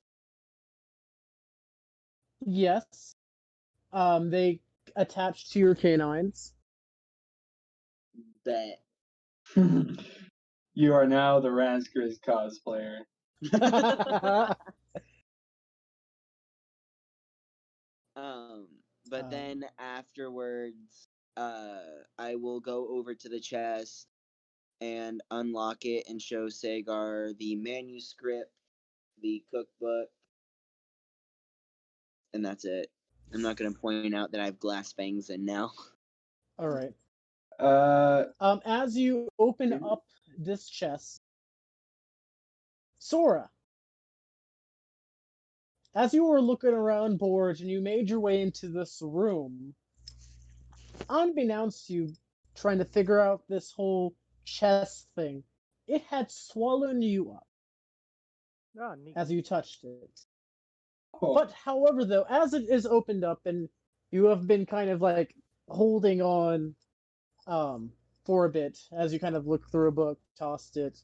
Yes. They attach to your canines. Bet. You are now the Razgriz cosplayer. But then afterwards, I will go over to the chest and unlock it and show Sagar the manuscript, the cookbook, and that's it. I'm not gonna point out that I have glass fangs in now. All right. As you open up this chest, Sora, as you were looking around bored and you made your way into this room, unbeknownst to you, trying to figure out this whole chest thing, it had swallowed you up Ah, neat. as you touched it. Oh, But however, though, as it is opened up and you have been kind of like holding on for a bit as you kind of look through a book, tossed it,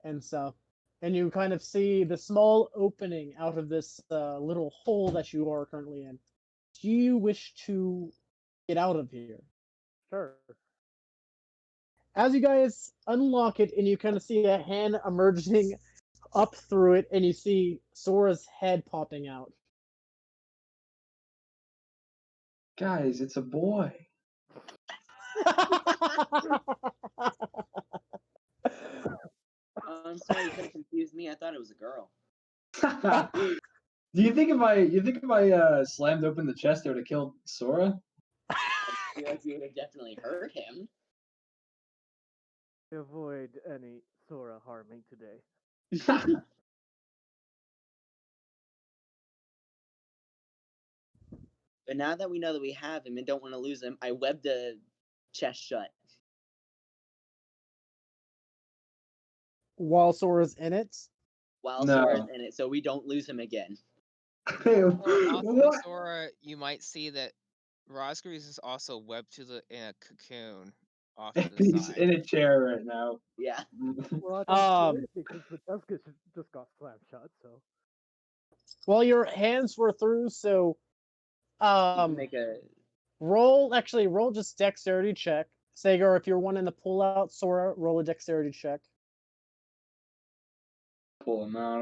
and stuff. And you kind of see the small opening out of this little hole that you are currently in. Do you wish to get out of here? Sure. As you guys unlock it and you kind of see a hand emerging up through it, and you see Sora's head popping out. Guys, it's a boy. I'm sorry, you could have confused me. I thought it was a girl. Do you think if I slammed open the chest, it would have killed Sora? I feel like you would have definitely hurt him. Avoid any Sora harming today. But now that we know that we have him and don't want to lose him, I webbed the chest shut. While Sora's in it. While No. Sora's in it, so we don't lose him again. Also, What? Sora, you might see that Rosgreaves is also webbed in a cocoon off to the He's side. in a chair right now. Yeah. Well, I Um, don't because the desk just got slammed shut, so. Well, your hands were through, so You can make a. roll just dexterity check. Sagar, if you're wanting to pull out Sora, roll a dexterity check. Pull him out.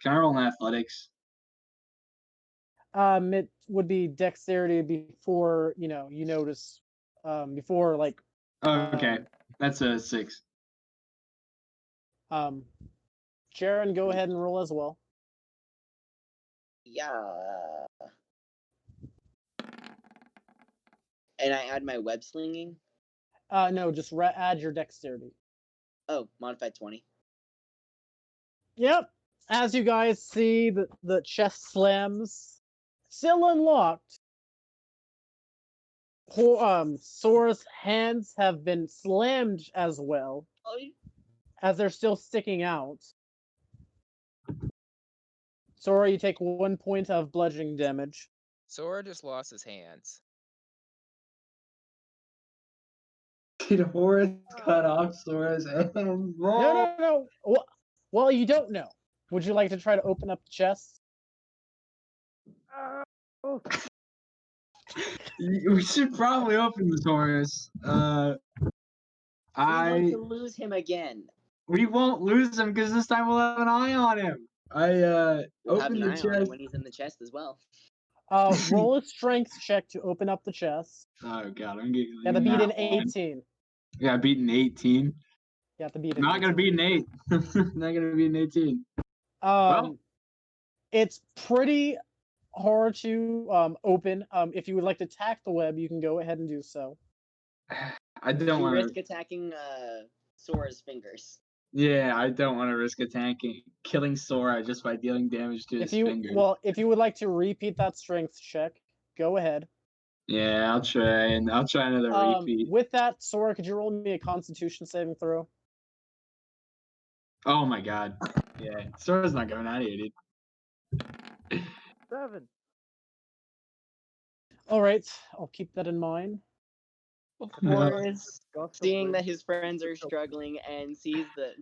Can I roll an athletics? It would be dexterity before you notice. Before like. Oh, okay. That's a 6. Jaren, go ahead and roll as well. Yeah. And I add my web slinging. No, just add your dexterity. Oh, modified 20. Yep. As you guys see, the chest slams, still unlocked. Sora's hands have been slammed as well, Oh, as they're still sticking out. Sora, you take 1 point of bludgeoning damage. Sora just lost his hands. Did Horace cut off Sora's hands? No. Well, you don't know. Would you like to try to open up the chest? Oh, We should probably open this, Horace. we want to lose him again. We won't lose him because this time we'll have an eye on him. We'll have Open an the eye on him chest. when he's in the chest as well. Roll a strength check to open up the chest. Oh god, I'm getting. You have to beat an 18. Yeah, I beat an 18. You have to beat an Not gonna 18. beat an 8. Not gonna beat an 18. Well. It's pretty hard to open. If you would like to attack the web, you can go ahead and do so. I don't You want risk to. attacking Sora's fingers. Yeah, I don't want to risk killing Sora just by dealing damage to his fingers. If you would like to repeat that strength check, go ahead. Yeah, I'll try another repeat. With that, Sora, could you roll me a Constitution saving throw? Oh my god. Yeah, Sora's not going out here, dude. 7. All right, I'll keep that in mind. Horace, Gust of seeing wind. that his friends are struggling and sees that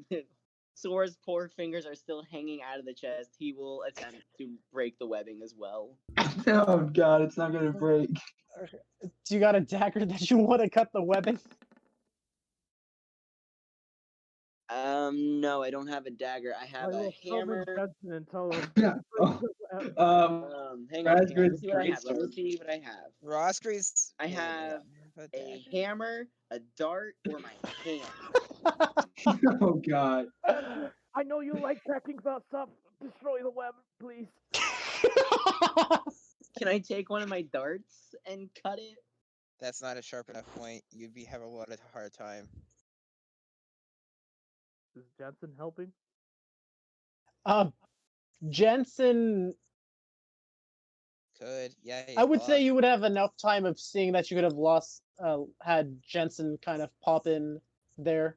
Sora's poor fingers are still hanging out of the chest, he will attempt to break the webbing as well. Oh god, it's not gonna break. Do you got a dagger that you want to cut the webbing? No, I don't have a dagger. I have a hammer. Jensen and tell him. Hang on. Let me see what I have. Sword. Let's see what I have. Rosgreaves. I have a hammer, a dart, or my hand. Oh god. I know you like talking about stuff. Destroy the web, please. Can I take one of my darts and cut it? That's not a sharp enough point. You'd have a lot of hard time. Is Jensen helping? Jensen, Could, yeah. I would say you would have enough time of seeing that you could have had Jensen kind of pop in there.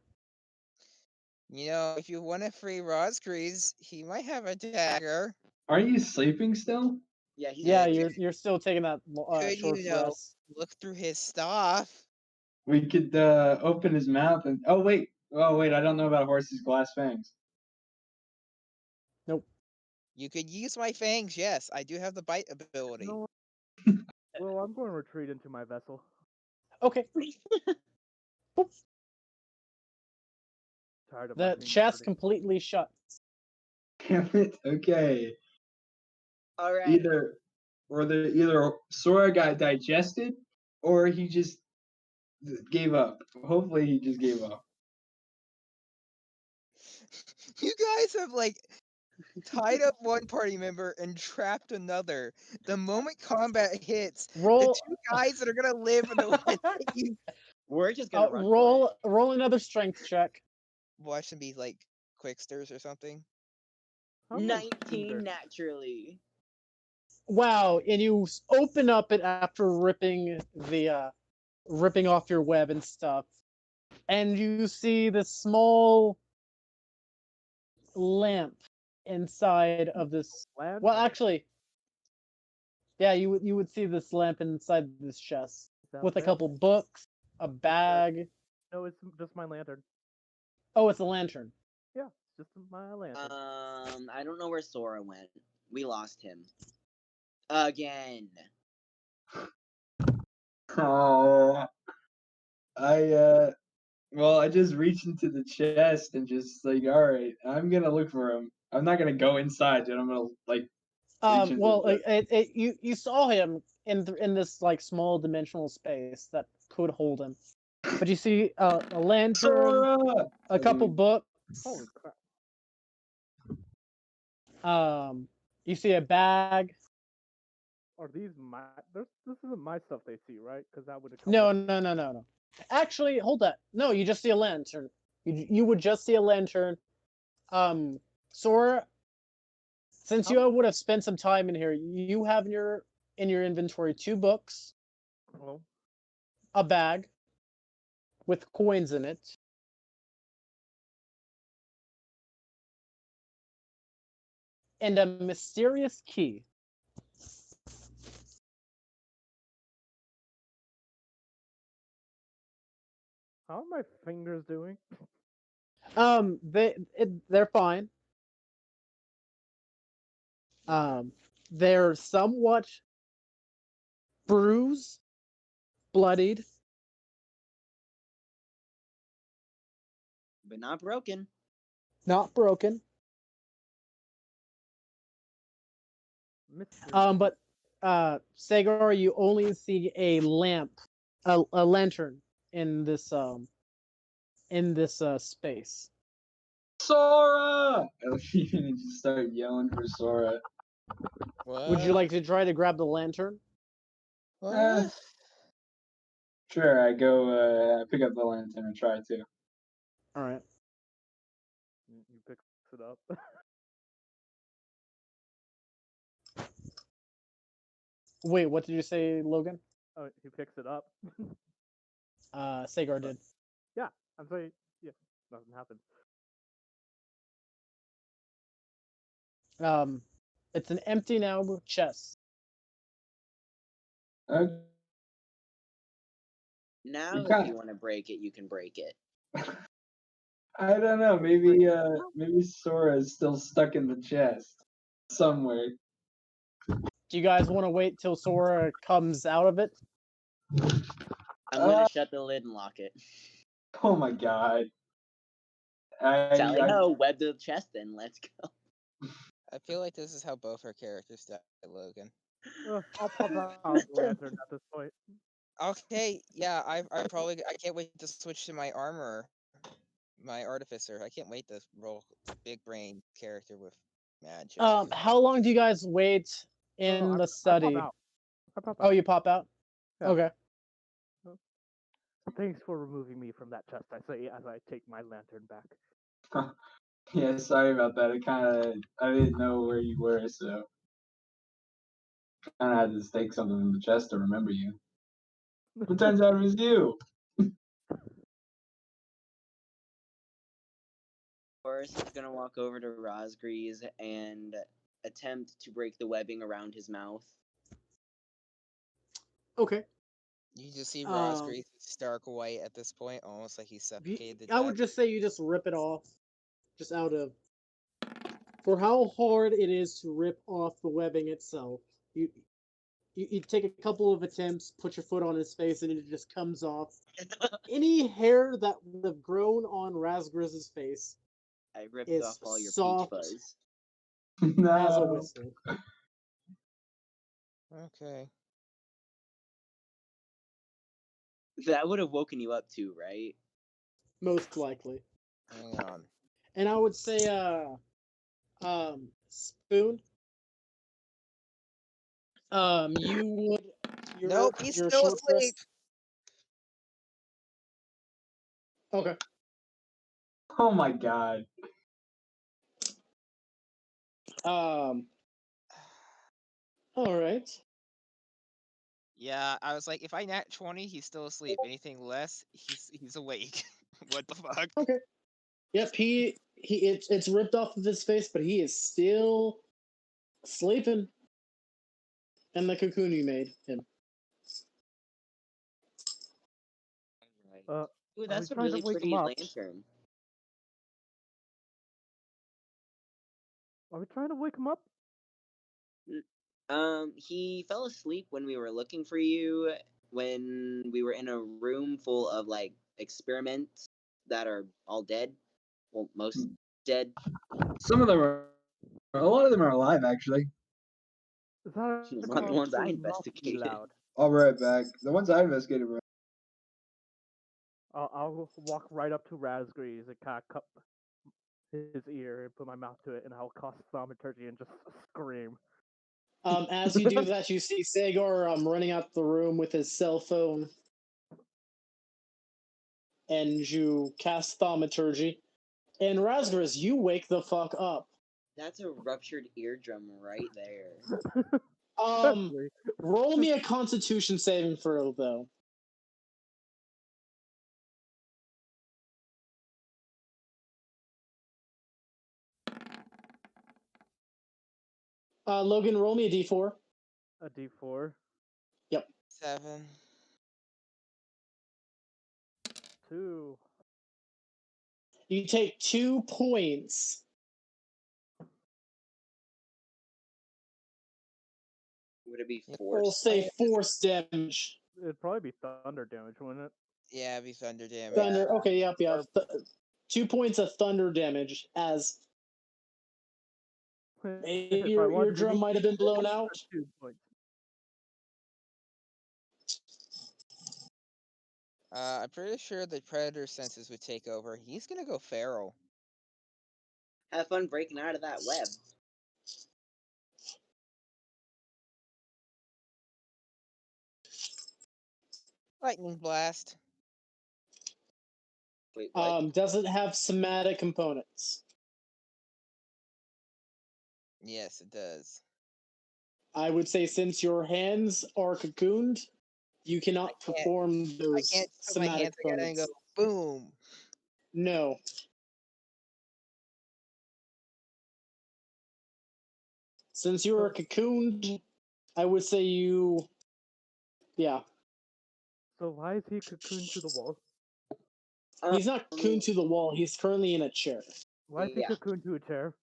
If you want to free Rosgreaves, he might have a dagger. Are you sleeping still? Yeah, he's Yeah, dead. you're still taking that Could short you rest. look through his stuff? We could open his mouth and oh wait, I don't know about horse's glass fangs. Nope. You could use my fangs, yes. I do have the bite ability. No. Well, I'm going to retreat into my vessel. Okay. Tired of The my fingers chest hurting. completely shuts. Damn it. Okay. All right. Either Sora got digested or he just gave up. Hopefully he just gave up. You guys have like tied up one party member and trapped another. The moment combat hits, Roll. the two guys that are gonna live are the ones that you We're just gonna run for roll another strength check. watch them be like quicksters or something. How it. many 19 fingers? naturally. Wow, and you open up it after ripping off your web and stuff, and you see this small lamp inside of this. Land? Well, actually, yeah, you would see this lamp inside this chest Is that with a there? couple books, a bag. No, it's just my lantern. Oh, it's a lantern. Yeah, it's just my lantern. I don't know where Sora went. We lost him. Again. Oh, I just reached into the chest and just like, all right, I'm gonna look for him. I'm not gonna go inside, and I'm gonna like. reach into Well, the- you saw him in this like small dimensional space that could hold him, but you see a lantern, Sora! a couple books. Holy crap. You see a bag. Are these my... This isn't my stuff they see, right? Because that would have... No. Actually, hold that. No, you just see a lantern. You would just see a lantern. Sora, since you would have spent some time in here, you have in your inventory 2 books, Oh. a bag with coins in it, and a mysterious key. How are my fingers doing? They're fine. They're somewhat bruised, bloodied. But not broken. Not broken. Mystery. But Sagar, you only see a lamp, a lantern in this space. Sora! I even just start yelling for Sora. What? Would you like to try to grab the lantern? What? Sure, I go pick up the lantern and try to. All right. You picks it up. Wait, what did you say, Logan? Oh, he picks it up. Sagar did. Yeah, I'm saying, yeah, nothing happened. It's an empty now chest. Okay. Now, You if got- you want to break it, you can break it. I don't know. Maybe Sora is still stuck in the chest somewhere. Do you guys want to wait till Sora comes out of it? I'm gonna shut the lid and lock it. Oh my god. Tally ho, web the chest then, let's go. I feel like this is how both our characters die, Logan. I'll pop out the lantern at this point. Okay, yeah, I can't wait to switch to my armor, my artificer. I can't wait to roll big brain character with magic. How long do you guys wait in the study? I pop out. Oh, you pop out? Yeah. Okay. Thanks for removing me from that chest, I say as I take my lantern back. Yeah, sorry about that. I didn't know where you were, so kind of had to stake something in the chest to remember you. It turns out it was you. Forrest is gonna walk over to Rosgrees and attempt to break the webbing around his mouth. Okay. You just see Um, Rosgreaves stark white at this point, almost like he's suffocated to I death. would just say you just rip it off, just out of for how hard it is to rip off the webbing itself. You take a couple of attempts, put your foot on his face, and it just comes off. Any hair that would have grown on Razgriz's face I ripped is off all your peach soft fuzz. as a No. whistle. Okay. That would have woken you up too, right? Most likely. Hang on. And I would say, Spoon. You would. Nope, he's your still short asleep. rest- Okay. Oh my god. All right. Yeah, I was like, if I nat 20, he's still asleep. Anything less, he's awake. What the fuck? Okay. Yep. It's ripped off of his face, but he is still sleeping in the cocoon you made him. Uh, Ooh, Are that's we a trying to really wake him pretty up? lantern. are we trying to wake him up? He fell asleep when we were looking for you, when we were in a room full of like experiments that are all dead. Well, most dead. Some of them are. A lot of them are alive, actually. Is that The a ones call for I you not to be investigated. loud? I'll be right back. The ones I investigated were. I'll walk right up to Razgreaves and kind of cup his ear and put my mouth to it, and I'll cast thaumaturgy and just scream. As you do that, you see Sagar running out the room with his cell phone, and you cast thaumaturgy. And Razgris, you wake the fuck up. That's a ruptured eardrum right there. Especially- Roll me a Constitution saving throw, though. Logan, roll me a d4. a D4. 7. 2. You take 2 points. Would it be Yeah. We'll force? say force damage. It'd probably be thunder damage, wouldn't it? Yeah, it'd be thunder damage. Thunder. Okay, yep. Or- 2 points of thunder damage as maybe If I your wanted to eardrum be might have been blown that's out. 2 points. I'm pretty sure the predator senses would take over. He's gonna go feral. Have fun breaking out of that web. Lightning blast. Wait, what? Does it have somatic components? Yes, it does. I would say since your hands are cocooned, you cannot can't- perform I those can't put my somatic hands together and components. go boom. No. Since you are cocooned, I would say you. Yeah. So why is he cocooned to the wall? He's not cocooned to the wall. He's currently in a chair. Why is he Yeah. cocooned to a chair?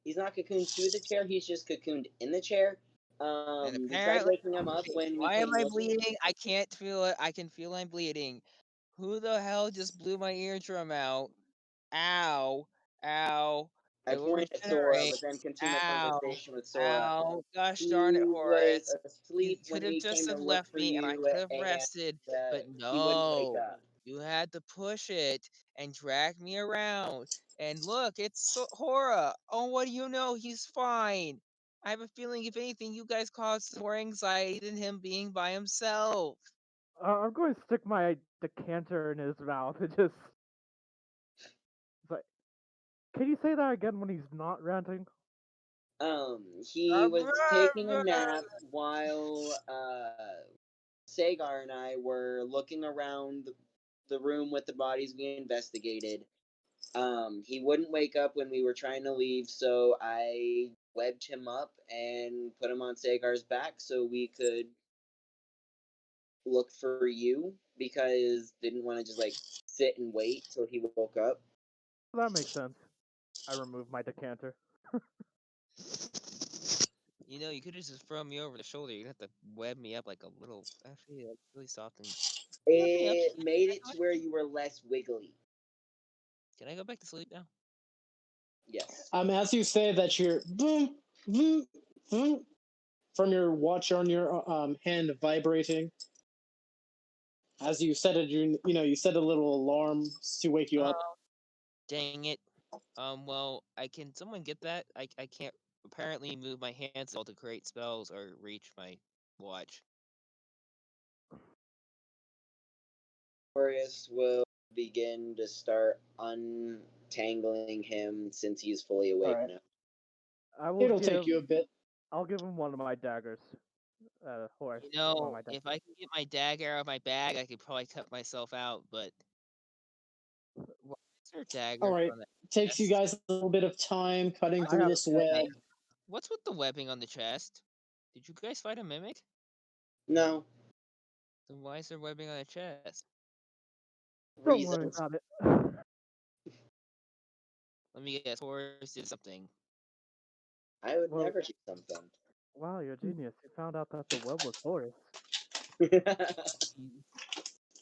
He's not cocooned to the chair. He's just cocooned in the chair. And We tried apparently, waking him up when we why came am I looking. bleeding? I can't feel it. I can feel I'm bleeding. Who the hell just blew my eardrum out? Ow. Ow. I It will pointed at Sora, regenerate. but then continued my Ow. conversation with Sora. Ow. Gosh He darn it, was Horace. You asleep could when have we just came to have look left for me and I you, could have and rested. But he wouldn't wake no. up. You had to push it and drag me around. And look, it's Hora. Oh, what do you know? He's fine. I have a feeling, if anything, you guys caused more anxiety than him being by himself. I'm going to stick my decanter in his mouth and just. It's like, can you say that again when he's not ranting? He was taking a nap while Sagar and I were looking around the room with the bodies we investigated. He wouldn't wake up when we were trying to leave, so I webbed him up and put him on Sagar's back so we could look for you because didn't want to just like sit and wait till he woke up. That makes sense. I remove my decanter. You know, you could have just thrown me over the shoulder. You'd have to web me up like a little, actually, like really soft and. Web me up. It made it to where you were less wiggly. Can I go back to sleep now? Yes. As you say that, you're boom, boom, boom, from your watch on your hand vibrating. As you set it, you set a little alarm to wake you up. Dang it. Well, can someone get that? I can't apparently move my hands at all to create spells or reach my watch. Boreas will begin to start untangling him since he's fully awake Alright. now. I will It'll give. take you a bit. I'll give him one of my daggers. Horse. You know, if I can get my dagger out of my bag, I could probably cut myself out, but why is there dagger Alright. on the Takes you chest? guys a little bit of time cutting I through have this a web. What's with the webbing on the chest? Did you guys fight a mimic? No. Then why is there webbing on the chest? Don't worry Reasons. about it. Let me guess, Horus did something. I would Well- never do something. Wow, you're a genius. You found out that the web was Horus.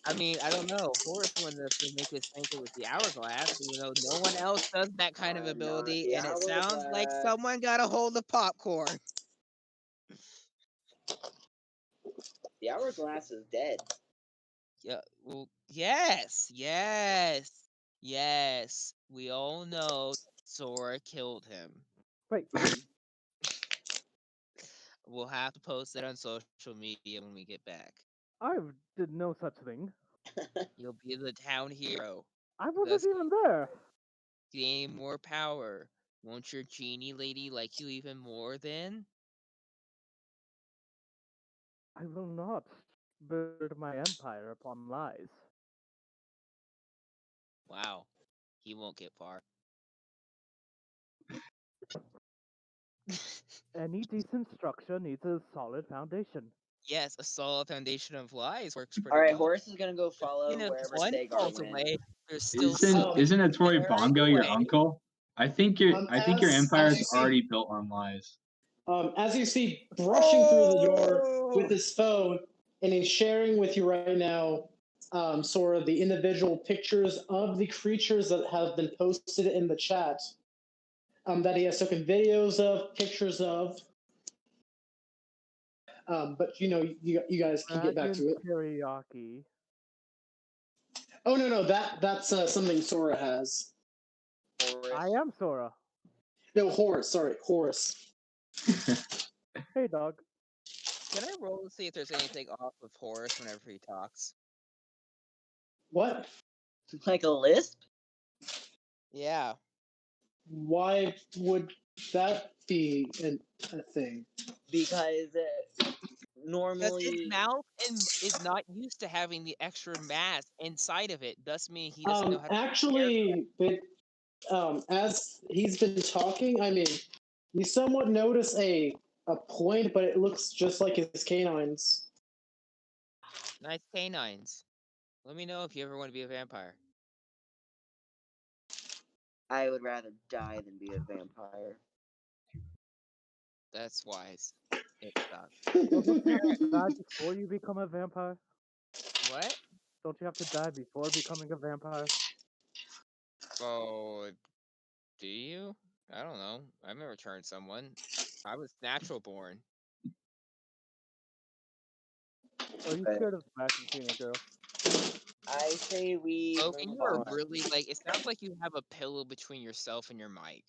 I mean, I don't know. Horus wanted us to make this anchor with the hourglass. No one else does that kind of I'm not ability, the and it sounds like hourglass. someone got a hold of popcorn. The hourglass is dead. Yeah, well, yes. We all know Sora killed him. Wait, We'll have to post it on social media when we get back. I did no such thing. You'll be the town hero. I wasn't Thus- even there. Gain more power. Won't your genie lady like you even more then? I will not build my empire upon lies. Wow. He won't get far. Any decent structure needs a solid foundation. Yes, a solid foundation of lies works pretty Alright, well. Horace is gonna go follow Even if wherever one Sagar falls went. away, there's still Isn't- something Isn't Atory carrying Bongo your away. uncle? I think your as empire you is see- already built on lies. As you see, brushing through the door Oh! with his phone, and he's sharing with you right now, Sora, the individual pictures of the creatures that have been posted in the chat. That he has taken videos of, pictures of. But you guys can get back to it. Teriyaki. Oh no, that's something Sora has. Horace. I am Sora. No, Horus. Sorry, Horus. Hey, dog. Can I roll to see if there's anything off with Horus whenever he talks? What? Like a lisp? Yeah. Why would that be a thing? Because Because normally his mouth is not used to having the extra mass inside of it, thus meaning he doesn't know how to Actually, as he's been talking, I mean, you somewhat notice a point, but it looks just like his canines. Nice canines. Let me know if you ever want to be a vampire. I would rather die than be a vampire. That's wise. It sucks. Well, don't you have to die before you become a vampire? What? Don't you have to die before becoming a vampire? Oh, do you? I don't know. I've never turned someone. I was natural born. Are you Okay. scared of smacking Tina, girl? I say we Logan, move you are on. really it sounds like you have a pillow between yourself and your mic.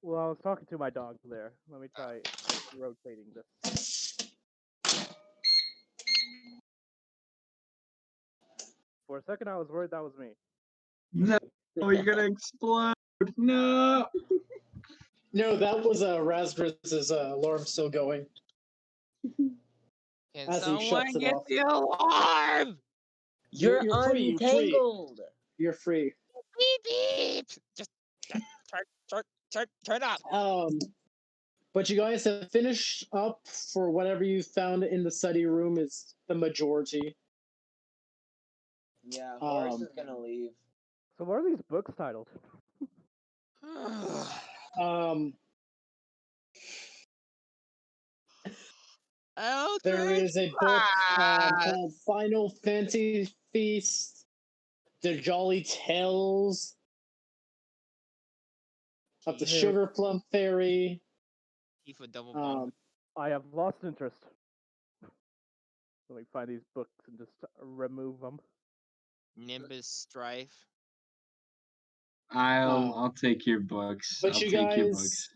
Well, I was talking to my dog there. Let me try rotating this. For a second, I was worried that was me. No, you're gonna explode. No. No, that was Razgriz's alarm still going. Can As he someone shuts it get off. the alarm? You're You're free, you're free. untangled. You're free. Beep beep. Just turn up. But you guys have finished up for whatever you found in the study room is the majority. Yeah, Horace is Um, gonna leave. So what are these books titled? Um, there Eldritch is a book Blast! called Final Fantasy Feast, The Jolly Tales of the Hey. Sugar Plum Fairy. Chief of Double Bump. Um, I have lost interest. Let me find these books and just remove them. Nimbus Strife. I'll take your books. but I'll you take your guys, books.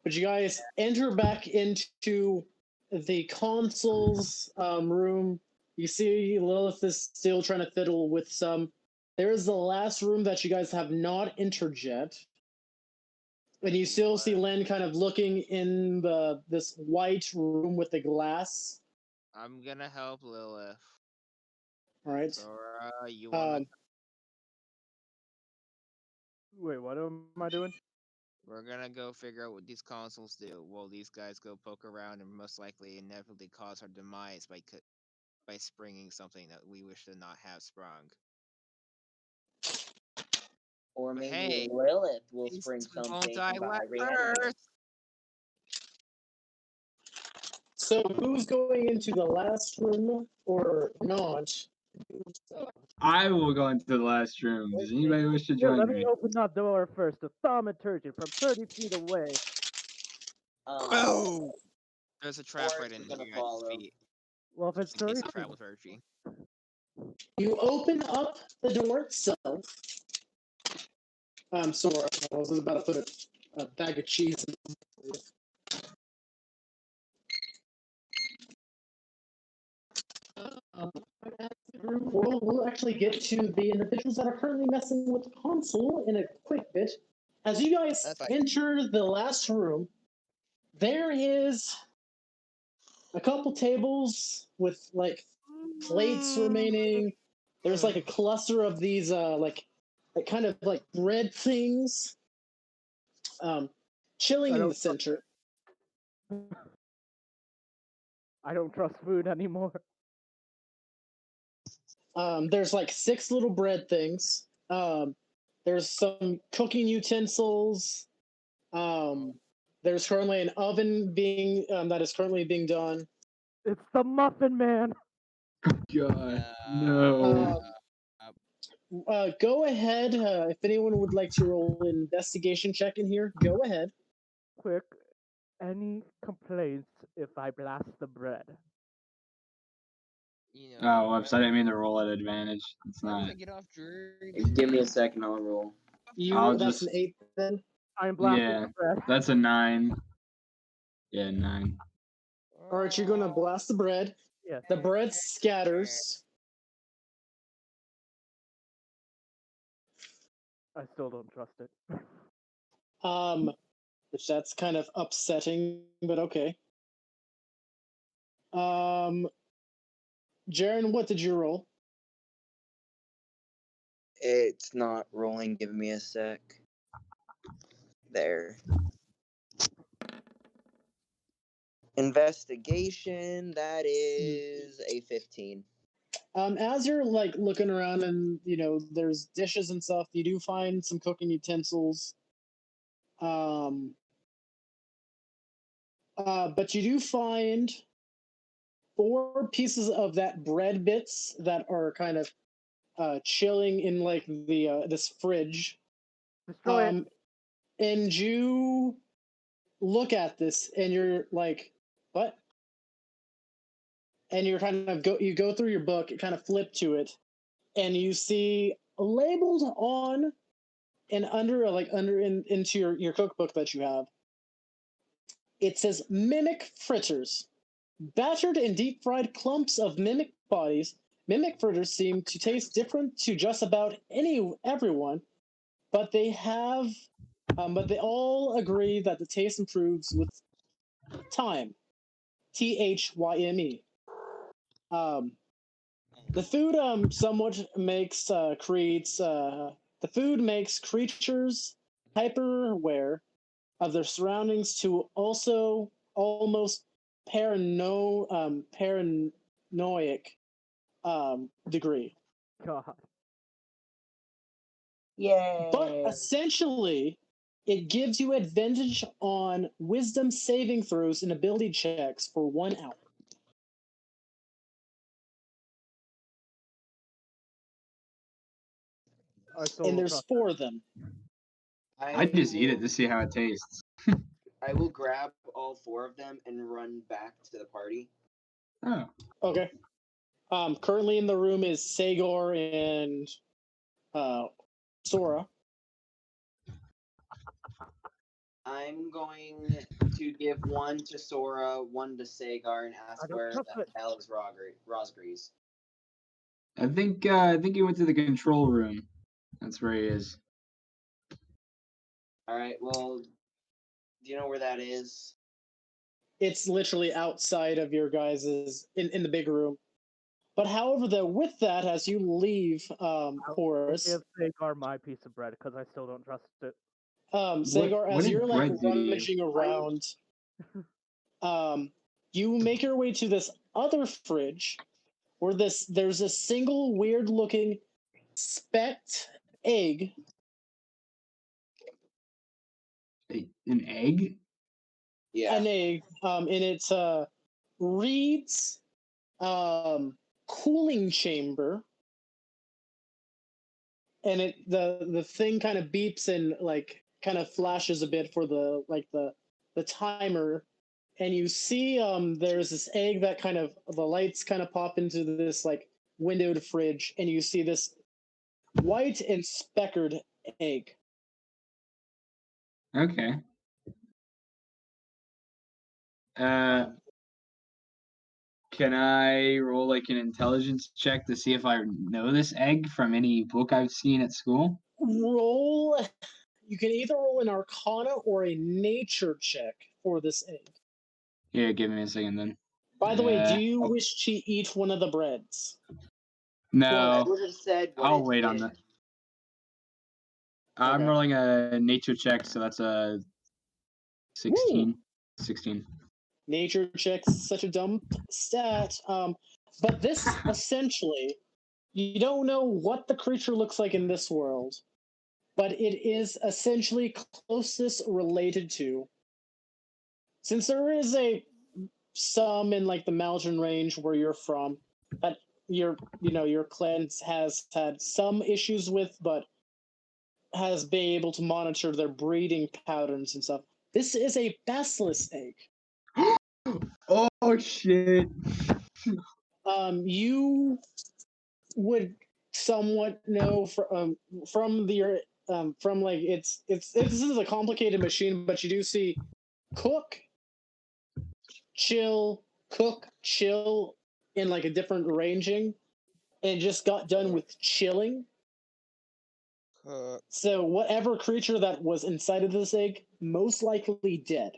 but you guys enter back into the consoles room. You see Lilith is still trying to fiddle with some. There is the last room that you guys have not entered yet. And you still see Len kind of looking in this white room with the glass. I'm gonna help Lilith. All right. Sora, you wanna? Wait, what am I doing? We're gonna go figure out what these consoles do. While these guys go poke around and most likely inevitably cause our demise by springing something that we wish to not have sprung. Or But maybe hey, Lilith will at least spring we won't something die by wet reanimating. first. So who's going into the last room or not? I will go into the last room. Does anybody wish to Yeah, join let me? me open that door first. A thaumaturgy from 30 feet away. Boom! There's a trap Horace right in is gonna your guys' follow. feet. Well, if it's In case 30 of feet, thaumaturgy. You open up the door itself. Sora, I was about to put a bag of cheese in. We'll actually get to the individuals that are currently messing with the console in a quick bit. As you guys That's fine. enter the last room, there is a couple tables with like plates remaining. There's like a cluster of these like kind of like bread things chilling in the center. I don't trust food anymore. There's like 6 little bread things. There's some cooking utensils. There's currently an oven being that is currently being done. It's the Muffin Man. God, no. Go ahead. If anyone would like to roll an investigation check in here, go ahead. Quick, any complaints if I blast the bread? You know, Oh, whoops! I didn't mean to roll at advantage. It's how did not. I get off jury? Give me a second, I'll roll. That's an 8 then. I'm blasting Yeah, the bread. that's a 9. Yeah, 9. All right, you're gonna blast the bread. Yes. The bread scatters. I still don't trust it. Which that's kind of upsetting, but okay. Jaren, what did you roll? It's not rolling. Give me a sec. There. Investigation. That is a 15. As you're like looking around and there's dishes and stuff, you do find some cooking utensils. But you do find 4 pieces of that bread bits that are kind of chilling in like the this fridge. Destroy it. And you look at this and you're like, what? And you're kind of you go through your book, kind of flip to it, and you see labeled on and under into your cookbook that you have. It says mimic fritters. Battered and deep fried clumps of mimic bodies. Mimic fritters seem to taste different to just about everyone, but they all agree that the taste improves with time. THYME. The food somewhat creates the food makes creatures hyper aware of their surroundings to also almost paranoid degree. God. Yay! But essentially, it gives you advantage on wisdom saving throws and ability checks for 1 hour. I still And don't there's trust 4 of them. I just eat it will- to see how it tastes. I will grab all 4 of them and run back to the party. Oh. Okay. Currently in the room is Sagor and Sora. I'm going to give 1 to Sora, 1 to Sagar, and I ask don't where trust the it. hell is Rosgrees. I think he went to the control room. That's where he is. All right. Well, do you know where that is? It's literally outside of your guys's in the big room. But however, though, with that, as you leave, Horace, Give Sagar my piece of bread because I still don't trust it. Sagar, what as you're like bread did he eat? rummaging around, you make your way to this other fridge where there's a single weird looking specked egg. An egg? Yeah. An egg, and it's reads cooling chamber, and the thing kind of beeps and like kind of flashes a bit for the timer, and you see there's this egg that kind of the lights kind of pop into this like windowed fridge, and you see this white and speckered egg. Okay. Can I roll like an intelligence check to see if I know this egg from any book I've seen at school? Roll. You can either roll an Arcana or a Nature check for this egg. Yeah, give me a second then. By the way, do you wish to eat one of the breads? I No, would have said what I'll it wait on did. that. I'm Okay. rolling a nature check, so that's a 16. Woo. 16. Nature check's such a dumb stat. But this essentially, you don't know what the creature looks like in this world, but it is essentially closest related to. Since there is some in like the mountain range where you're from that your clan has had some issues with, but has been able to monitor their breeding patterns and stuff. This is a basilisk egg. Oh shit! You would somewhat know from like this is a complicated machine, but you do see cook, chill, in like a different ranging, and just got done with chilling. So whatever creature that was inside of this egg, most likely dead.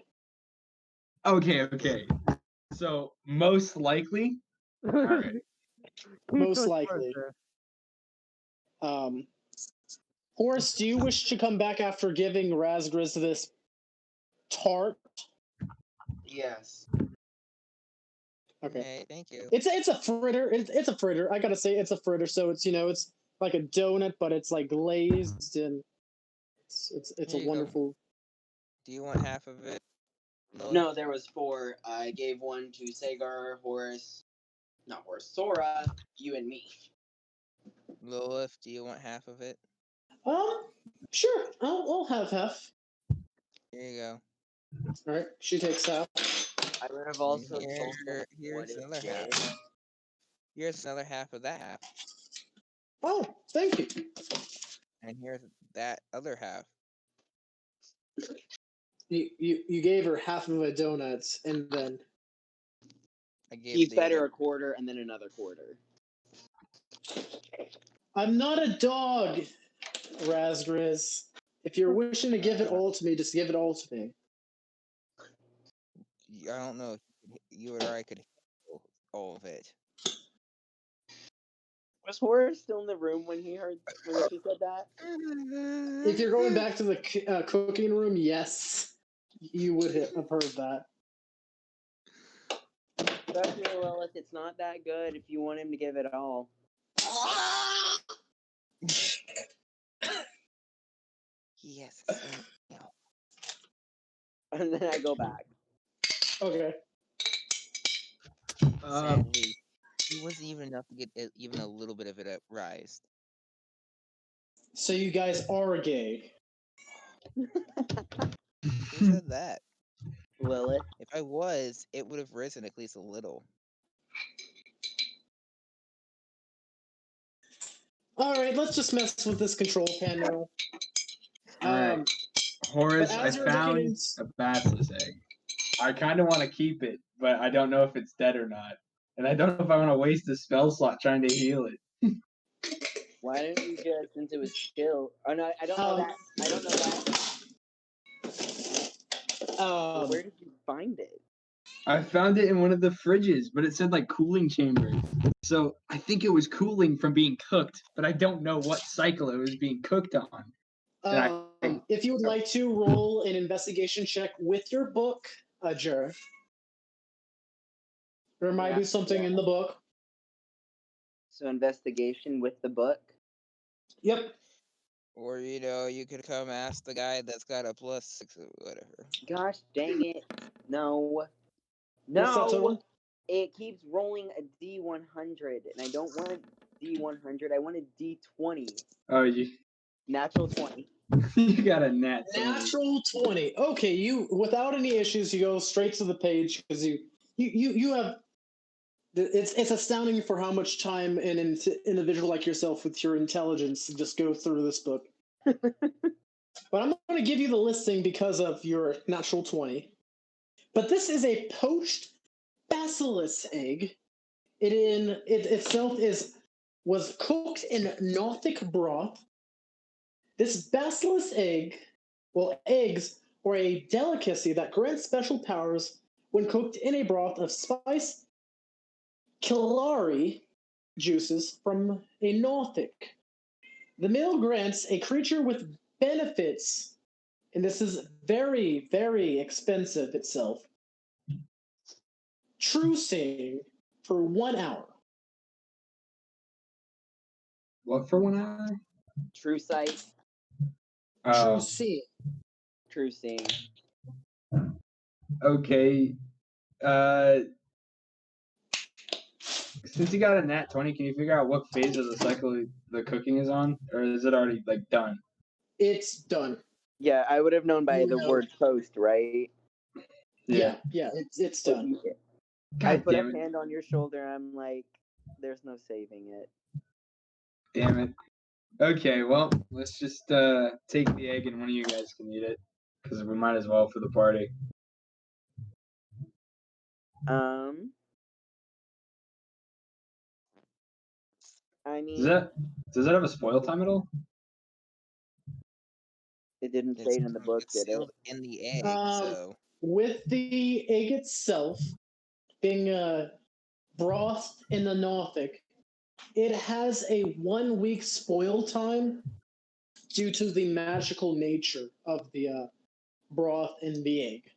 Okay. So most likely. All right. Most likely. Horace, do you wish to come back after giving Razgriz this tart? Yes. Okay. Hey, thank you. It's a fritter. It's a fritter. I gotta say, it's a fritter. So it's it's like a donut, but it's like glazed and it's Here a you go. wonderful. Do you want half of it? No, there was 4. I gave 1 to Sagar, Sora, you and me. Lilith, do you want half of it? Sure. I'll have half. Here you go. All right. She takes half. I would have also Here- told them here's what it another did. half. Here's another half of that half. Oh, thank you. And here's that other half. You gave her half of a donut, and then I gave He the fed her other. a quarter and then another quarter. I'm not a dog, Razgriz. If you're wishing to give it all to me, just give it all to me. I don't know. You or I could handle all of it. Was Horace still in the room when she said that? If you're going back to the cooking room, yes. you would have heard that. Trust me, Lilith, it's not that good if you want him to give it all. Yes. And then I go back. Okay. Sadly, it wasn't even enough to get even a little bit of it raised. So you guys are gay. Who said that? Lilith. If I was, it would have risen at least a little. All right, let's just mess with this control panel. Alright. Horace, but I as you're looking found in- a basilisk egg. I kind of want to keep it, but I don't know if it's dead or not. And I don't know if I want to waste a spell slot trying to heal it. Why didn't you just, since it was chill? Oh no, I don't know that. I don't know that. Where did you find it? I found it in one of the fridges, but it said like cooling chamber. So I think it was cooling from being cooked, but I don't know what cycle it was being cooked on. If you would like to roll an investigation check with your book, Jer. There might be something in the book. So investigation with the book? Yep. Or, you could come ask the guy that's got a +6 or whatever. Gosh dang it. No. What's that total? It keeps rolling a D100, and I don't want D100. I want a D20. Oh, you Natural 20. you got a nat 20. Natural 20. Okay, you without any issues, you go straight to the page because you have. It's astounding for how much time an individual like yourself with your intelligence to just go through this book. But I'm going to give you the listing because of your natural 20. But this is a poached basilisk egg. It itself was cooked in Nothic broth. This basilisk eggs are a delicacy that grants special powers when cooked in a broth of spice Kilari juices from a Nothic. The meal grants a creature with benefits, and this is very, very expensive itself. True seeing for 1 hour. What for 1 hour? True sight. True seeing. True seeing. Okay. Since you got a nat 20, can you figure out what phase of the cycle the cooking is on? Or is it already like done? It's done. Yeah, I would have known by the word post, right? Yeah, it's done. I put a hand on your shoulder. I'm like, there's no saving it. Damn it. Okay, well, let's just take the egg and one of you guys can eat it. Because we might as well for the party. I mean, does that have a spoil time at all? It didn't say it in the book, did it? In the egg, so. With the egg itself being brothed in the Nothic, it has a 1 week spoil time due to the magical nature of the broth in the egg.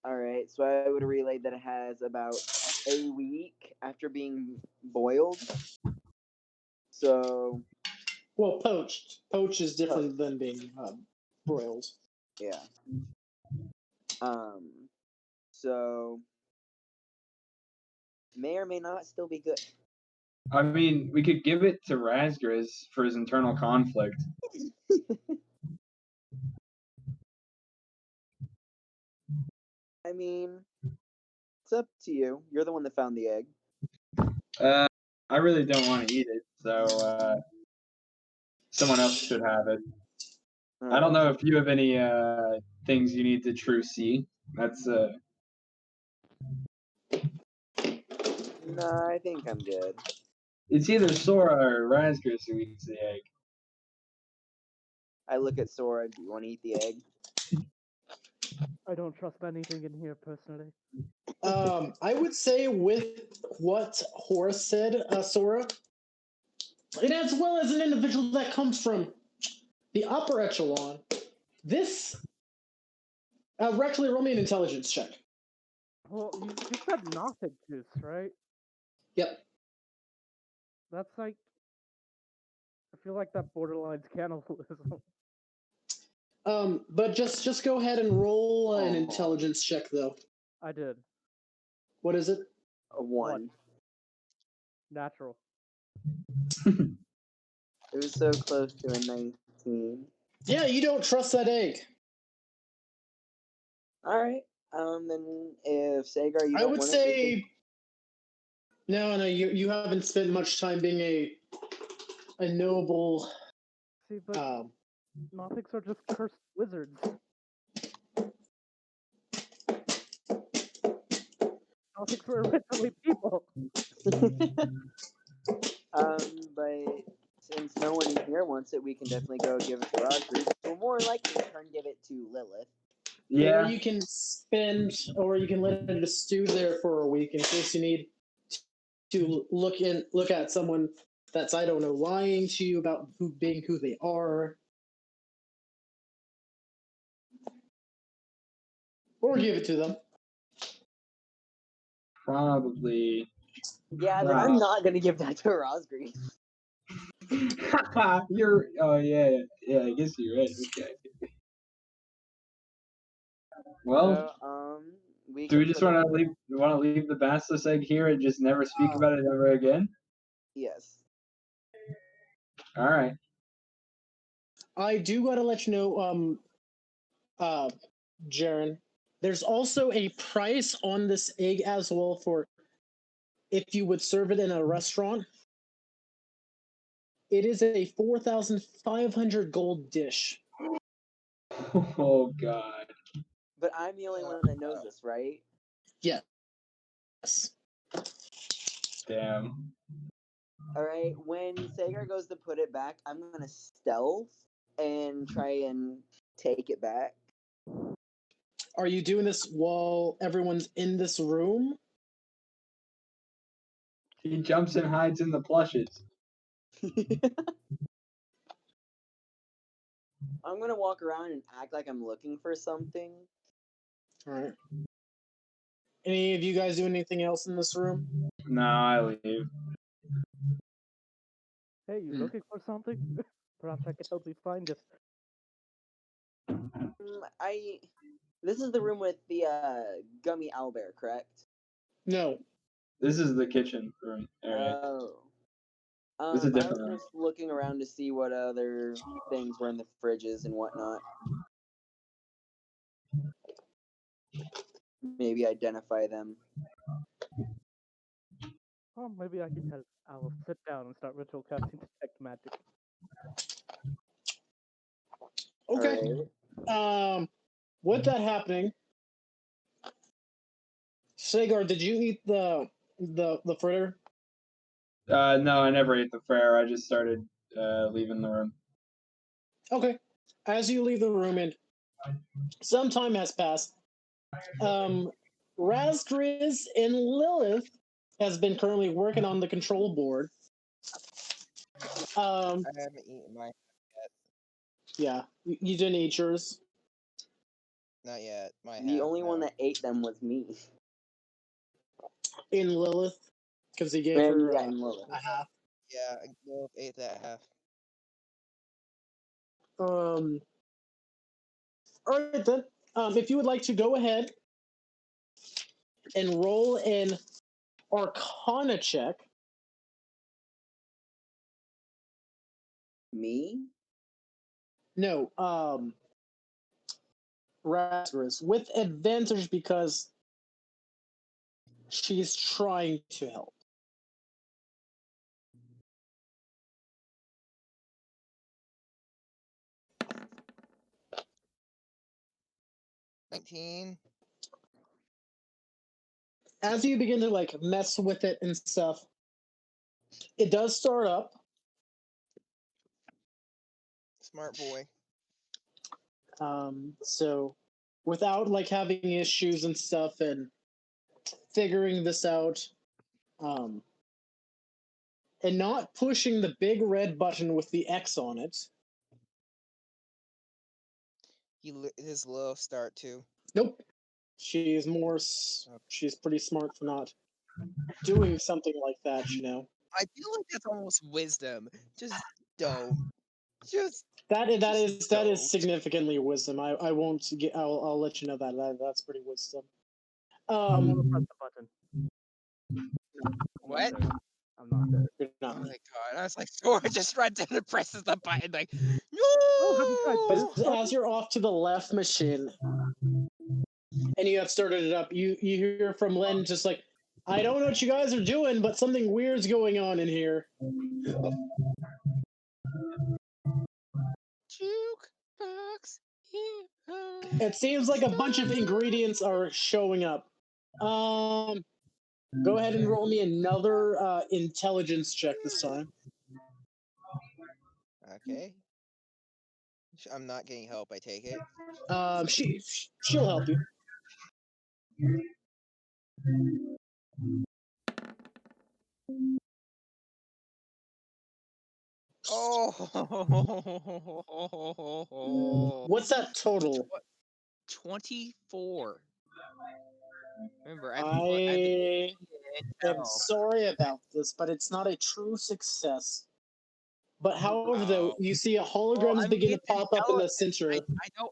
All right, so I would relay that it has about a week after being boiled. So, well, poached. Poached is different than being broiled. Yeah. So may or may not still be good. I mean, we could give it to Razgriz for his internal conflict. I mean, it's up to you. You're the one that found the egg. I really don't want to eat it, so someone else should have it. I don't know if you have any things you need to true see. That's No, I think I'm good. It's either Sora or Razgriz who eats the egg. I look at Sora. Do you want to eat the egg? I don't trust anything in here personally. I would say with what Horace said, Sora, and as well as an individual that comes from the upper echelon, this Actually, roll me an intelligence check. Well, you said Gnostic juice, right? Yep. That's like, I feel like that borderlines cannibalism. But just go ahead and roll an Aw. intelligence check, though. I did. What is it? A 1. Natural. It was so close to a 19. Yeah, you don't trust that egg. Alright. Then if Sagar, you I don't would want say no. You haven't spent much time being a noble. See, but Gnostics are just cursed wizards. Gnostics were originally people. But since no one in here wants it, we can definitely go give it to Rosgreaves. We'll more likely in turn give it to Lilith. Or you can or you can let it just stew there for a week in case you need to look at someone that's, I don't know, lying to you about being who they are. Or give it to them. Probably. Yeah, then I'm not gonna give that to Rosgreaves. You're. Oh yeah. I guess you're right. Okay. Well, So, do we just want to leave? We want to leave the Basilisk egg here and just never speak about it ever again? Yes. All right. I do gotta let you know, Jaren, there's also a price on this egg as well for if you would serve it in a restaurant. It is a 4,500 gold dish. Oh God. But I'm the only one that knows this, right? Yes. Damn. Alright, when Sagar goes to put it back, I'm gonna stealth and try and take it back. Are you doing this while everyone's in this room? He jumps and hides in the plushes. I'm gonna walk around and act like I'm looking for something. Alright. Any of you guys do anything else in this room? No, I leave. Hey, you looking for something? Perhaps I can help you find it. This is the room with the gummy owlbear, correct? No. This is the kitchen room area. Oh. This is a I different was room. just looking around to see what other things were in the fridges and whatnot. Maybe identify them. Oh, maybe I can help. I will sit down and start ritual casting detect magic. Okay. Alright. With that happening, Sagar, did you eat the fritter? No, I never ate the frere. I just started leaving the room. Okay. As you leave the room and some time has passed, Razgriz and Lilith has been currently working on the control board. I haven't eaten mine yet. Yeah, you didn't eat yours. Not yet. The only one that ate them was me. In Lilith, because he gave And her yeah, in Lilith. a half. Yeah, I both ate that half. All right then. If you would like to go ahead and roll an Arcana check. Me? No, Razgriz with advantage because she's trying to help. $19. As you begin to mess with it and stuff, it does start up. Smart boy. So without having issues and stuff and figuring this out, and not pushing the big red button with the X on it. His low start too. Nope. She's she's pretty smart for not doing something like that, you know. I feel like that's almost wisdom. Just don't. Just That is don't. significantly wisdom. I won't get. I'll let you know that's pretty wisdom. I'm gonna press the button. What? I'm not there. You're Oh not. my god! I was like, Sora just runs in and presses the button, like, Oh, have you tried no. this? But as you're off to the left machine, and you have started it up, you hear from Len just like, I don't know what you guys are doing, but something weird's going on in here. Jukebox hero. It seems like a bunch of ingredients are showing up. Go ahead and roll me another intelligence check this time. Okay. I'm not getting help. I take it. She'll help you. Oh. What's that total? 24. Remember, I am sorry about this, but it's not a true success. But however, though, you see holograms begin to pop up in the center. I don't.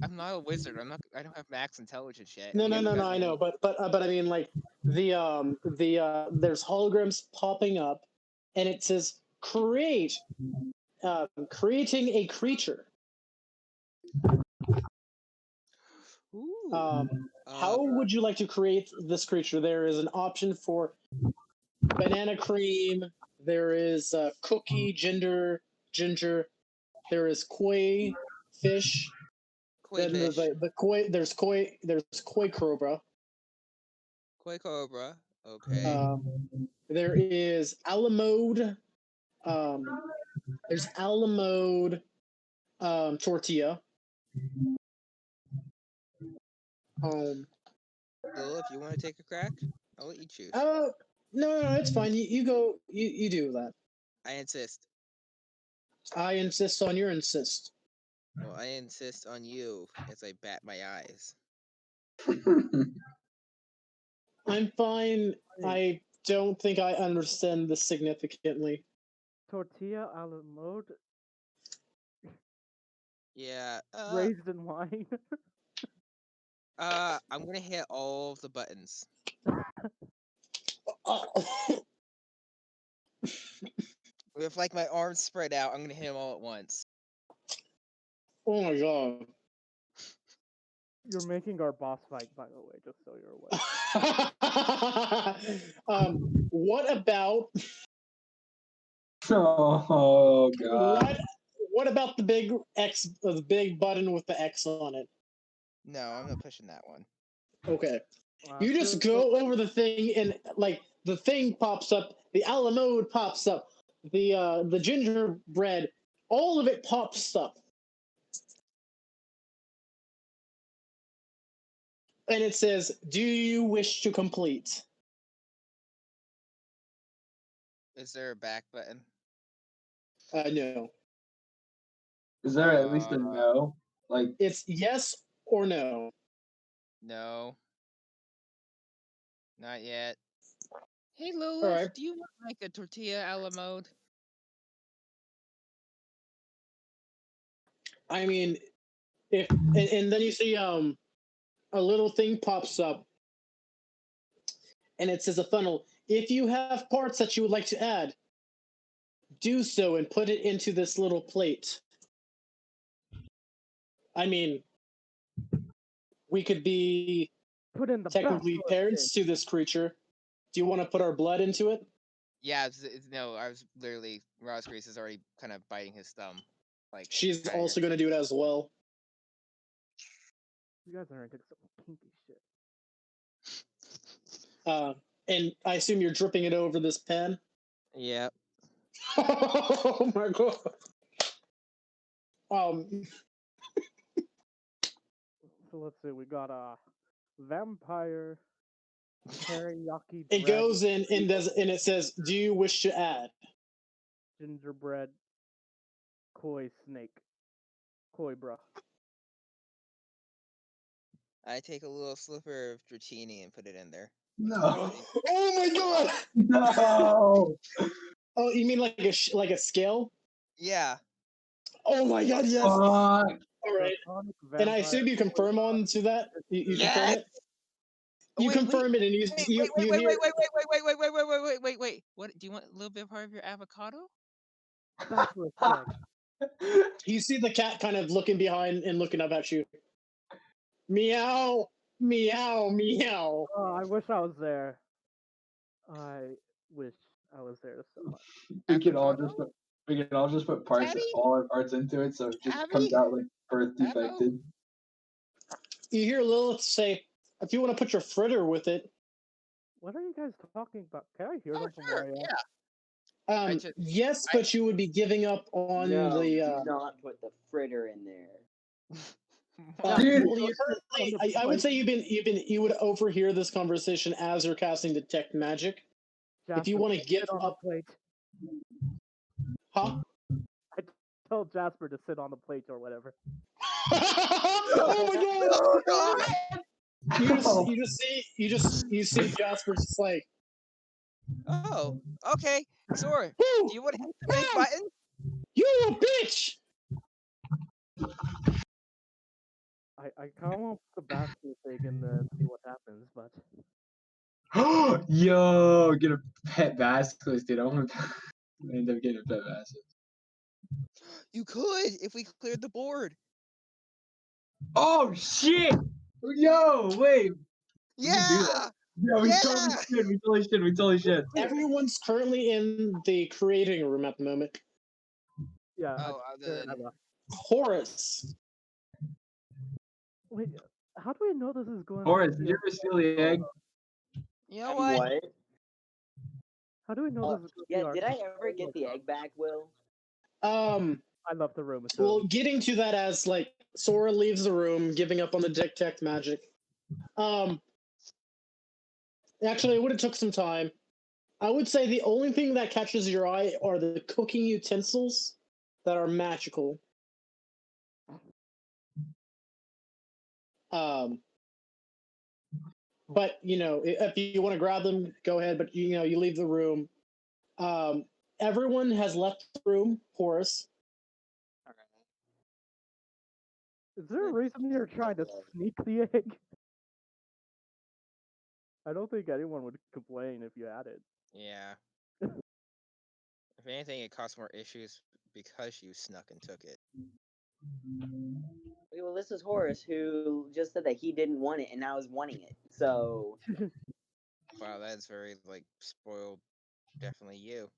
I'm not a wizard. I don't have max intelligence yet. No, You guys I know, but I mean, like there's holograms popping up, and it says creating a creature. Ooh. How would you like to create this creature? There is an option for banana cream. There is cookie, ginger. There is koi fish. Koi Then fish. the koi. There's koi cobra. Koi cobra. Okay. There is alamode. There's alamode tortilla. Bill, if you want to take a crack, I'll let you choose. No, it's fine. You go. You do that. I insist. I insist on your insist. Well, I insist on you as I bat my eyes. I'm fine. I don't think I understand this significantly. Tortilla a la mode, Yeah. raised in wine. I'm gonna hit all of the buttons. With like my arms spread out, I'm gonna hit them all at once. Oh my god. You're making our boss fight, by the way, just so you're aware. What about Oh god. what about the big X, the big button with the X on it? No, I'm not pushing that one. Okay. You just go over the thing and like the thing pops up, the alamode pops up, the gingerbread, all of it pops up. And it says, "Do you wish to complete?" Is there a back button? No. Is there at least a no? Like it's yes or no. No. Not yet. Hey Lilith, do you want like a tortilla a la mode? I mean, if and then you see a little thing pops up, and it says a funnel. If you have parts that you would like to add, do so and put it into this little plate. I mean, we could be put in the technically parents to this creature. Do you want to put our blood into it? Yeah, no, I was literally, Ross Grace is already kind of biting his thumb. Like she's also going to do it as well. You guys are into some kinky shit. And I assume you're dripping it over this pen? Yeah. Oh my god. So let's see, we got a vampire teriyaki. It goes in and it says, "Do you wish to add?" Gingerbread, koi snake, koi bra. I take a little slipper of Dratini and put it in there. No. Oh my god! No. Oh, you mean like a scale? Yeah. Oh my god, yes! Fuck. All right. Draconic And I vampire assume you confirm on to that? You confirm Yes! it? You Wait, confirm it and you Wait, you, wait, you wait, hear... wait. What do you want a little bit part of your avocado? Bachelor's egg. You see the cat kind of looking behind and looking up at you. Meow, meow, meow. Oh, I wish I was there. I wish I was there so much. We could all Avocado? just put parts Abby? all our parts into it, so it just comes Abby? out like birth Hello? defected. You hear Lilith say, if you want to put your fritter with it. What are you guys talking about? Can I hear Oh, them from sure, where I am? yeah. Yes, but you would be giving up on No, the... do not put the fritter in there. Dude. well, you heard, I would say you would overhear this conversation as you're casting detect magic. If you Jasper, want to sit give on up, the plate. huh? I told Jasper to sit on the plate or whatever. Oh my god! Oh, God! You see Jasper just like, Oh, okay. Sora, "Whew, do you want to hit the big no, button? you a bitch! I kind of want the basket egg and then see what happens, but Yo, get a pet basilisk, dude. I want to end up getting a pet basilisk. You could if we cleared the board. Oh shit! Yo, wait. We can do Yeah! that. Yeah, we totally Yeah! should. We totally should. Everyone's currently in the creating room at the moment. yeah. Oh, other than... Horace, Wait, how do we know this is going Horace, to did be you ever steal the egg? You know what? How do we know this is going to be Yeah, our did I ever get the egg back, Will? I love the room. So well, getting to that as like Sora leaves the room, giving up on the detect magic. Actually, it would have took some time. I would say the only thing that catches your eye are the cooking utensils that are magical. But you know, if you want to grab them, go ahead. But you know, you leave the room. Everyone has left the room. Horace. is there a reason you're trying to sneak the egg? I don't think anyone would complain if you had it. Yeah. If anything, it caused more issues because you snuck and took it. Well, this is Horace, who just said that he didn't want it and now is wanting it. So, Wow, that's very, like, spoiled. Definitely you.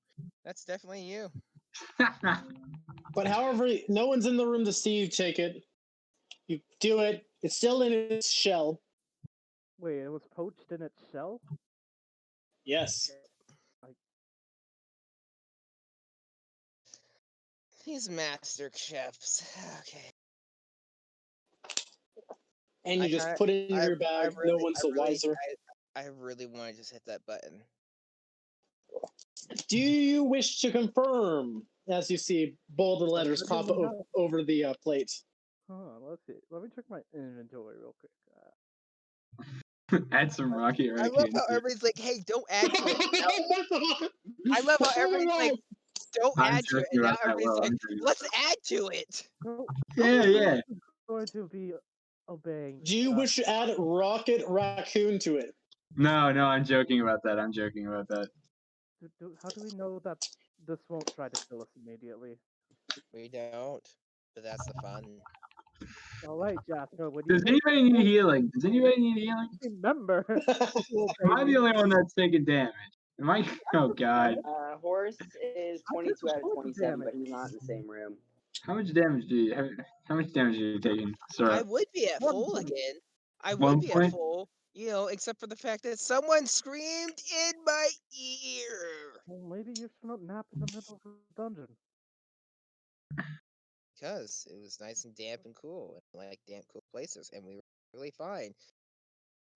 That's definitely you. But however, no one's in the room to see you take it. You do it. It's still in its shell. Wait, it was poached in its shell? Yes. These master chefs. Okay. And you just put it in your bag. No one's the wiser. I really want to just hit that button. Do you wish to confirm? As you see, bolded letters pop over the plate. Let's see. Let me check my inventory real quick. Add some Rocky I love how everybody's like, "Hey, don't add to it." I love how everybody's like, "Don't add to it," and now everybody's like, "Let's add to it." Yeah. Going to be obeying. Do you wish to add Rocket Raccoon to it? No, I'm joking about that. How do we know that this won't try to kill us immediately? We don't, but that's the fun. All right, Jasper. Does anybody need healing? Remember. Am I the only one that's taking damage? Am I? Oh God. Horace is 22 out of 27, but he's not in the same room. How much damage are you taking? Sorry. I would be at full again. I would be at full, you know, except for the fact that someone screamed in my ear. Well, maybe you should not nap in the middle of the dungeon. Because it was nice and damp and cool, and I like damp, cool places, and we were really fine.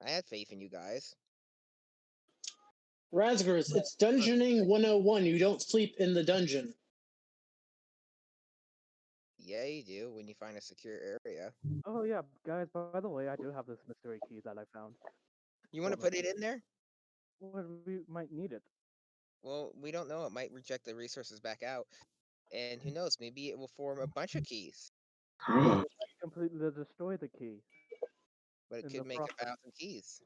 I had faith in you guys. Razgurs, it's Dungeoning 101. You don't sleep in the dungeon. Yeah, you do when you find a secure area. Oh yeah, guys. By the way, I do have this mystery key that I found. You want to put it in there? Well, we might need it. Well, we don't know. It might reject the resources back out. And who knows? Maybe it will form a bunch of keys. Completely destroy the key. But it In could the make process. 1,000 keys.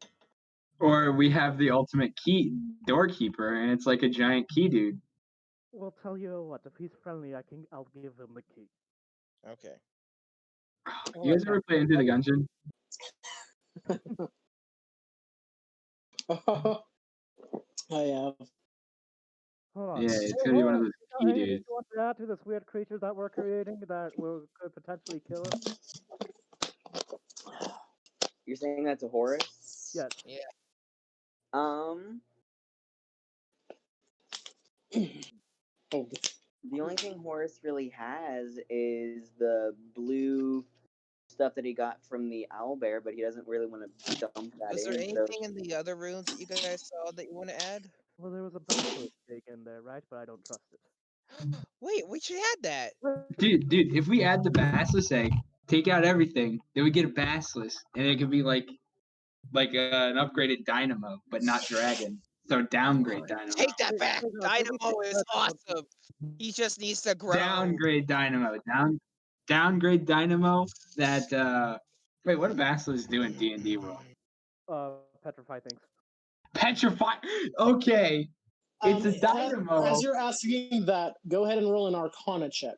Or we have the ultimate key doorkeeper, and it's like a giant key dude. Well, tell you what. If he's friendly, I'll give him the key. Okay. You guys ever play Into the Gungeon? I have. Hold on. Yeah, it's gonna be one of those key Anything dudes. you want to add to this weird creature that we're creating that could potentially kill us? You're saying that's a Horus? Yes. Yeah. Oh, The only thing Horus really has is the blue stuff that he got from the owlbear, but he doesn't really want to dump that Was there in. So anything in the other rooms that you guys saw that you want to add? Well, there was a basilisk egg in there, right? But I don't trust it. Wait, we should add that. Dude, if we add the basilisk egg, take out everything, then we get a basilisk, and it could be like an upgraded dynamo, but not dragon. So downgrade dynamo. Take that Wait, back. hang on, give me Dynamo a is second. awesome. He just needs to grow. Downgrade dynamo. Downgrade dynamo. That wait, what do basilisks do in D&D world? Petrify things. Petrify. Okay, it's a as, dynamo. as you're asking that, go ahead and roll an Arcana check.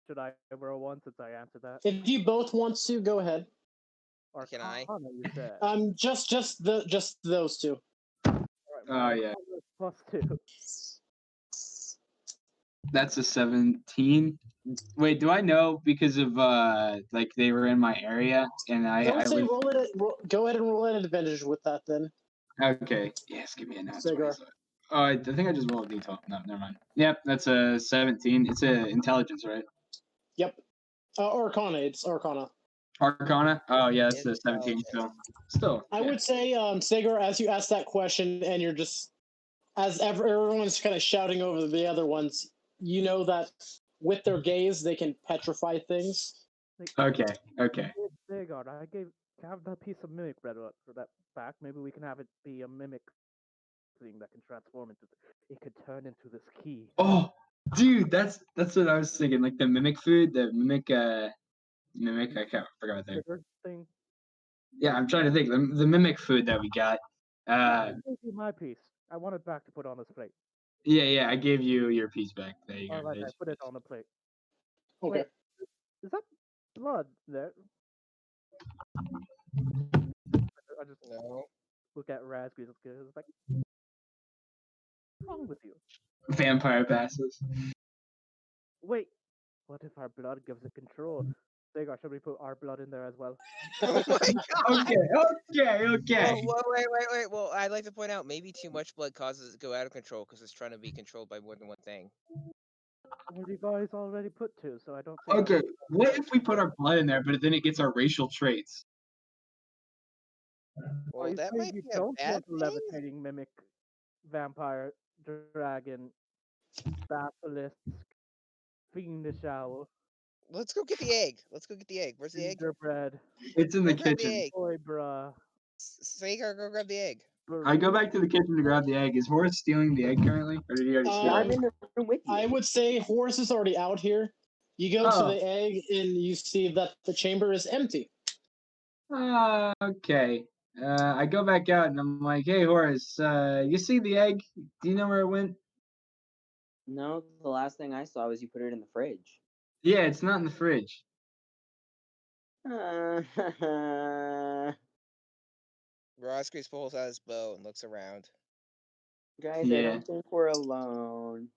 Should I roll one since I answered that? If you both want to, go ahead. Can I? Arcana, you said. Just those two. Alright, Oh my yeah, Arcana is +2. that's a 17. Wait, do I know because of like they were in my area and I would I say was go ahead and roll an advantage with that then. okay. Yes, give me a nat 20. Sagar. Oh, I think I just rolled a d12. No, never mind. Yep, that's a 17. It's a intelligence, right? Yep. Arcana. It's Arcana. Arcana? Oh yeah, it's a 17. So still. I would say, Sagar, as you ask that question, and you're just as everyone's kind of shouting over the other ones, you know that with their gaze they can petrify things. Okay. Sagard, have that piece of mimic bread for that back. Maybe we can have it be a mimic thing that can transform into. It could turn into this key. Oh, dude, that's what I was thinking. Like the mimic food, the mimic. I can't forget that. Thing. Yeah, I'm trying to think. The mimic food that we got. I gave you my piece. I want it back to put on this plate. Yeah, I gave you your piece back. There you go. Alright, I put it on the plate. Okay. Wait, is that blood there? I just No. look at Raspberries. It's like, what's wrong with you? Vampire passes. Wait, what if our blood gives it control? Sagar, should we put our blood in there as well? Oh my god. Okay. Well, wait. Well, I'd like to point out maybe too much blood causes it to go out of control because it's trying to be controlled by more than one thing. Well, you guys already put two, so I don't see. Okay, what if we put our blood in there, but then it gets our racial traits? Well, you that saying might you be a don't bad want a thing. levitating mimic, vampire, dragon, basilisk, fiendish owl, Let's go get the egg. Where's the egg? gingerbread, It's in the Go grab the kitchen. egg. boy, bruh. Sagar, go grab the egg. I go back to the kitchen to grab the egg. Is Horace stealing the egg currently, or did he already steal I'm it? in the room with you. I would say Horus is already out here. You go to Oh. the egg and you see that the chamber is empty. Okay. I go back out and I'm like, hey Horace, you see the egg? Do you know where it went? No, the last thing I saw was you put it in the fridge. Yeah, it's not in the fridge. Roscrease pulls out his bow and looks around. Guys, I Yeah. don't think we're alone.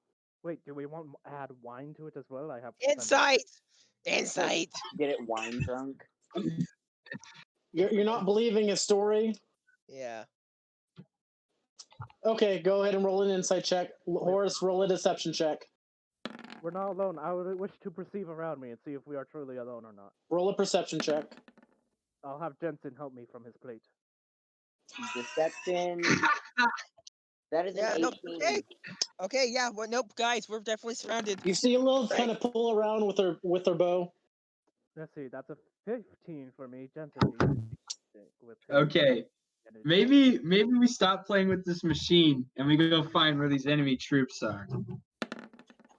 Wait, do we want to add wine to it as well? I have Insight. Get it wine drunk. You're not believing his story? Yeah. Okay, go ahead and roll an insight check. Horus, roll a deception check. We're not alone. I would wish to perceive around me and see if we are truly alone or not. Roll a perception check. I'll have Jensen help me from his plate. Deception. That is Yeah, an nope. 18. Okay. Okay, yeah. Well, nope, guys, we're definitely surrounded. You see Lilith kind of pull around with her bow. Let's see, that's a 15 for me. Jensen, do you think with his Okay. advantage? Maybe we stop playing with this machine and we go find where these enemy troops are.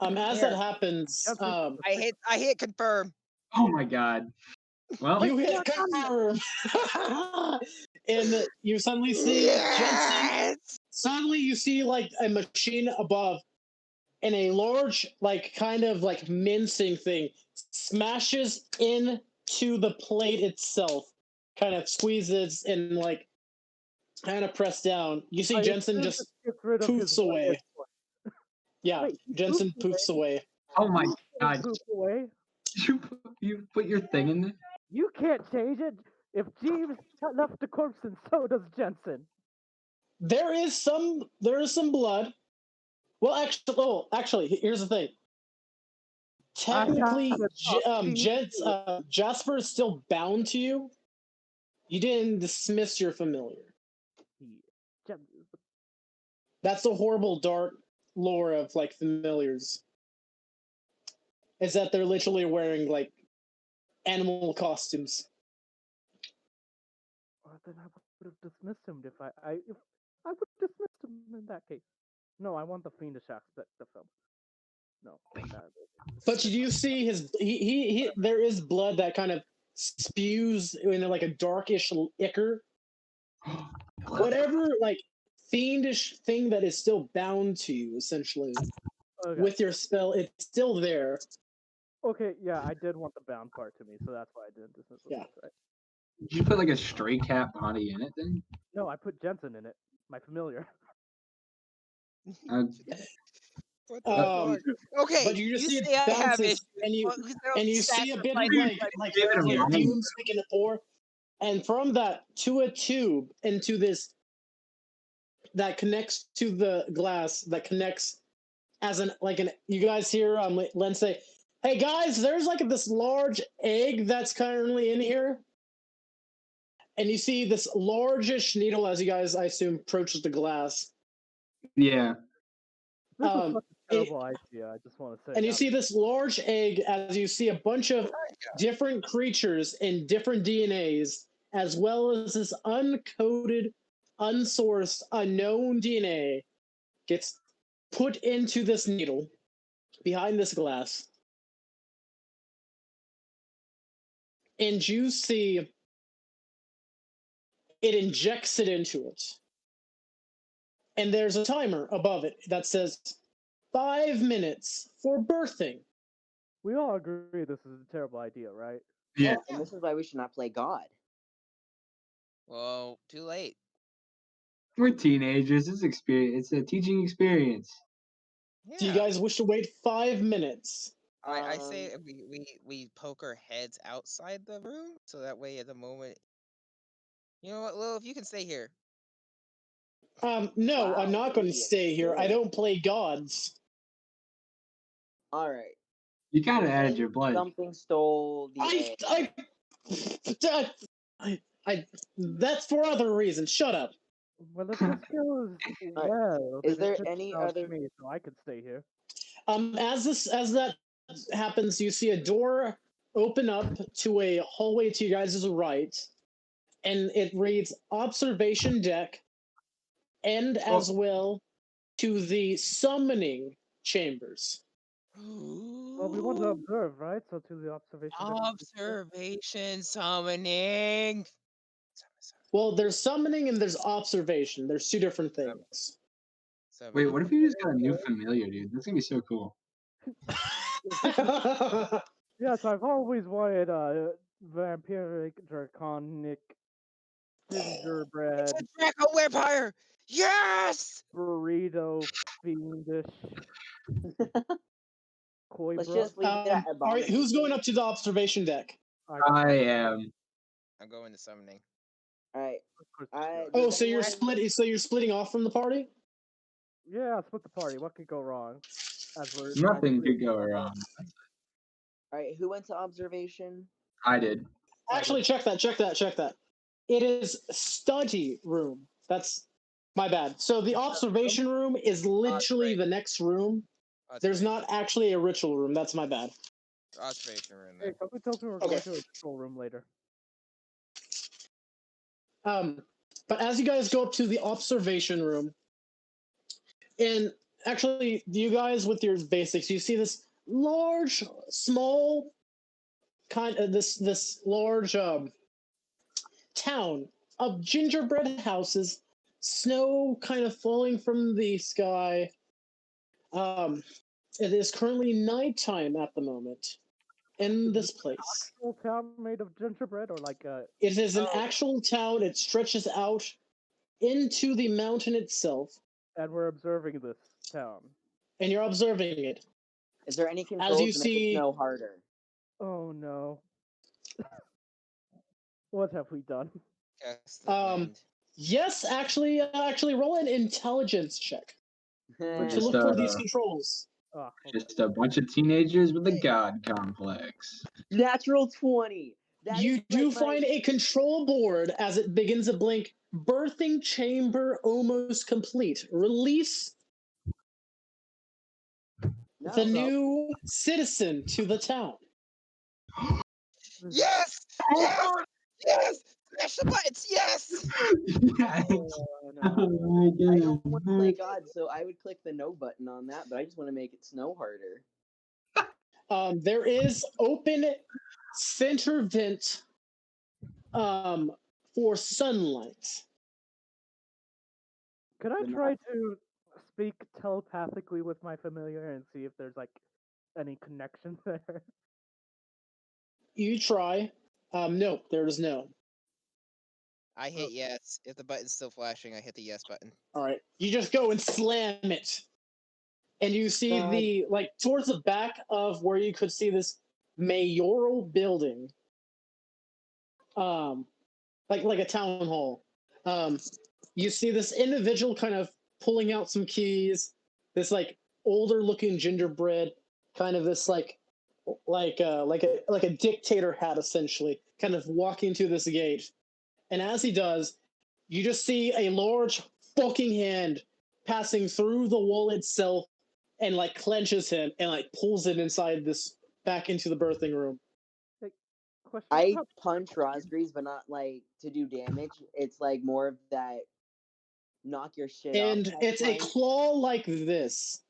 As Here. that happens, I hit confirm. Oh my god. Well, you hit confirm, and you suddenly see Jensen. Yes! Suddenly, you see like a machine above, and a large, like kind of like mincing thing smashes into the plate itself, kind of squeezes and like kind of press down. You see Jensen assume just this gets rid of his poofs one away. hit point. Yeah, Wait, he Jensen poofs poofs away. oh my god. Poof away. You put your thing in there? You can't change it. If Jeeves left the corpse, and so does Jensen. There is some blood. Well, actually, here's the thing. Technically, Jasper is still bound to you. You didn't dismiss your familiar. That's the horrible dark lore of like familiars. Is that they're literally wearing like animal costumes. Well, then I would have dismissed him if I would have dismissed him in that case. No, I want the fiendish aspect of him. No. But you do see his he there is blood that kind of spews in like a darkish ichor. Whatever like fiendish thing that is still bound to you, essentially. Okay. With your spell, it's still there. Okay, yeah, I did want the bound part to me, so that's why I didn't dismiss it. Yeah. Right. Did you put like a stray cat body in it then? No, I put Jensen in it, my familiar. What the fuck? Okay, but you just see it say I have bounces, issues. and you see a bit of like Give it a name. fumes making a pour, and from that to a tube into this that connects to the glass that connects as an you guys hear Len say, "Hey guys, there's like this large egg that's currently in here." And you see this largish needle as you guys, I assume, approaches the glass. Yeah. This is such a terrible idea, I just want to say. And you see this large egg as you see a bunch of different creatures in different DNAs, as well as this uncoded, unsourced, unknown DNA gets put into this needle behind this glass. And you see it injects it into it. And there's a timer above it that says 5 minutes for birthing. We all agree this is a terrible idea, right? Yeah. And this is why we should not play God. Well, too late. We're teenagers. It's a teaching experience. Yeah. Do you guys wish to wait 5 minutes? I say we poke our heads outside the room, so that way at the moment. You know what, Lil, if you can stay here. No, Wow, I'm not going to really stay here. I good. don't play gods. All right. You kind of added your blood. Something stole the egg. I that's for other reasons. Shut up. Well, if this goes Alright, well, is then it there should any sound to other- me, so I could stay here. As that happens, you see a door open up to a hallway to you guys' right, and it reads observation deck, and as well to the summoning chambers. Well, we want to observe, right? So to the observation. Observation summoning. Well, there's summoning and there's observation. There's two different things. Wait, what if you just got a new familiar, dude? That's gonna be so cool. Yes, I've always wanted a vampiric, draconic, gingerbread, It's a Draco vampire. Yes. burrito, fiendish, koi Let's bro. just leave it at all right, who's going up to the observation deck? I am. I'm going to summoning. All right. Oh, does so you're anyone- split. So you're splitting off from the party? Yeah, split the party. What could go wrong? As we're Nothing could go wrong. All right. Who went to observation? I did. Actually, check that. It is study room. That's My bad. So the observation room is literally the next room. There's not actually a ritual room. That's my bad. Observation room. Hey, Then. somebody tells me we're Okay. going to a control room later. But as you guys go up to the observation room, and actually, you guys with your basics, you see this large, small, kind of this large town of gingerbread houses, snow kind of falling from the sky. It is currently nighttime at the moment in this place. Whole town made of gingerbread, or like It is an actual town. It stretches out into the mountain itself, and we're observing this town. and you're observing it. Is there any controls you to make see- it snow harder? Oh no. What have we done? Cast the wind. Yes, actually, roll an intelligence check to Just, look for these controls. Ah, okay. Just a bunch of teenagers with a god complex. Natural 20. That You is do like my- find a control board as it begins to blink. Birthing chamber almost complete. Release the new citizen to the town. Yes! Yes! Yes! Smash the buttons! Yes! Oh, no. I don't want to play God, so I would click the no button on that, but I just want to make it snow harder. There is open center vent for sunlight. Could I But not- try to speak telepathically with my familiar and see if there's like any connection there? You try. No, there is no. I hit yes. If the button's still flashing, I hit the yes button. All right. You just go and slam it. And you see the, like, towards the back of where you could see this mayoral building. Like a town hall. You see this individual kind of pulling out some keys. This, like, older looking gingerbread, kind of this, like a dictator hat, essentially, kind of walking to this gate. And as he does, you just see a large fucking hand passing through the wall itself and like clenches him and like pulls him inside this back into the birthing room. Question. I punch Rosgreaves, but not like to do damage. It's like more of that knock your shit And off. it's a claw like this.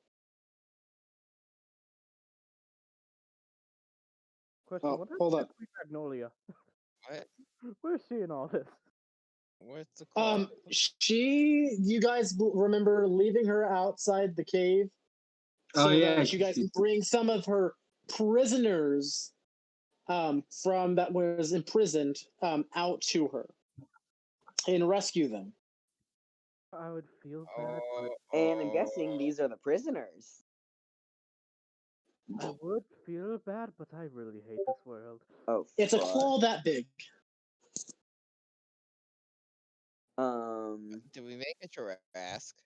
Question. Oh, What hold happened up. to Magnolia? What? Where's she in all this? What's the claw? You guys remember leaving her outside the cave? Oh, yeah, that you guys can bring some of her prisoners from that was imprisoned out to her and rescue them. I would feel bad, And I'm guessing these are the prisoners. but I would feel bad, but I really hate this world. Oh, It's a fuck. claw that big. Did we make a Jurassic?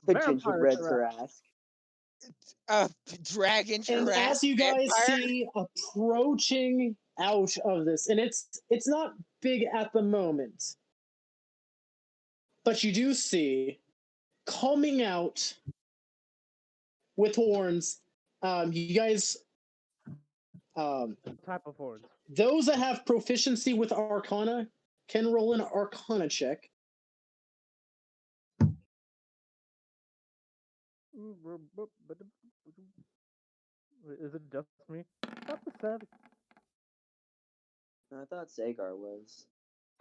The Vampire gingerbread Jurassic. Jurassic. Dragon And Jurassic. as you guys vampire? see approaching out of this, and it's not big at the moment, but you do see coming out with horns. You guys, Type of horns. those that have proficiency with Arcana can roll an Arcana check. Is it just me? That's a 7. I thought Sagar was.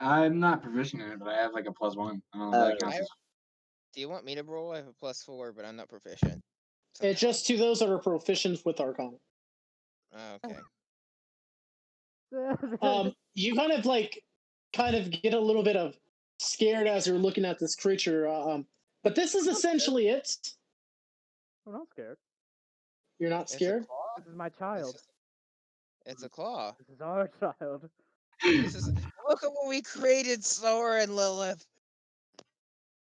I'm not proficient in it, but I have like a +1. I don't know if that counts as- Do you want me to roll? I have a +4, but I'm not proficient. It's just to those that are proficient with Arcana. Okay. You kind of get a little bit of scared as you're looking at this creature. But this is essentially it. I'm not scared. You're not scared? This is my child. It's a claw. This is our child. Look at what we created, Sora and Lilith.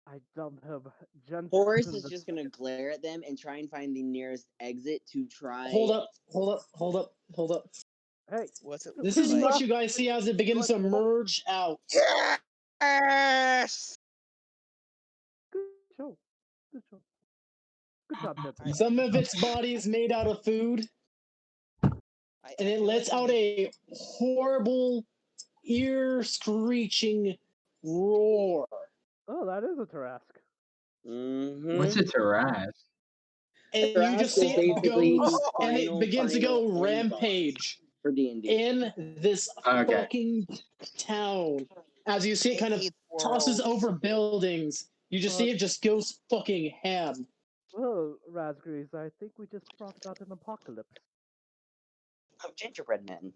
I dumped him. Horace is just gonna glare at them and try and find the nearest exit to try. Hold up. Hey, what's it? This is what you guys see as it begins to merge out. Yes! Good job. Good job, Ned. Some of its body is made out of food, and it lets out a horrible, ear-screeching roar. Oh, that is a Tarask. Mm-hmm. What's a Tarrasque? And Tarask you just is see it basically goes, the and it final, begins to final go end rampage boss for D&D. in this Okay. fucking town. As you see it kind of tosses over buildings, you just see it just goes fucking ham. Well, Raspberries, I think we just brought about an apocalypse. Oh, gingerbread men.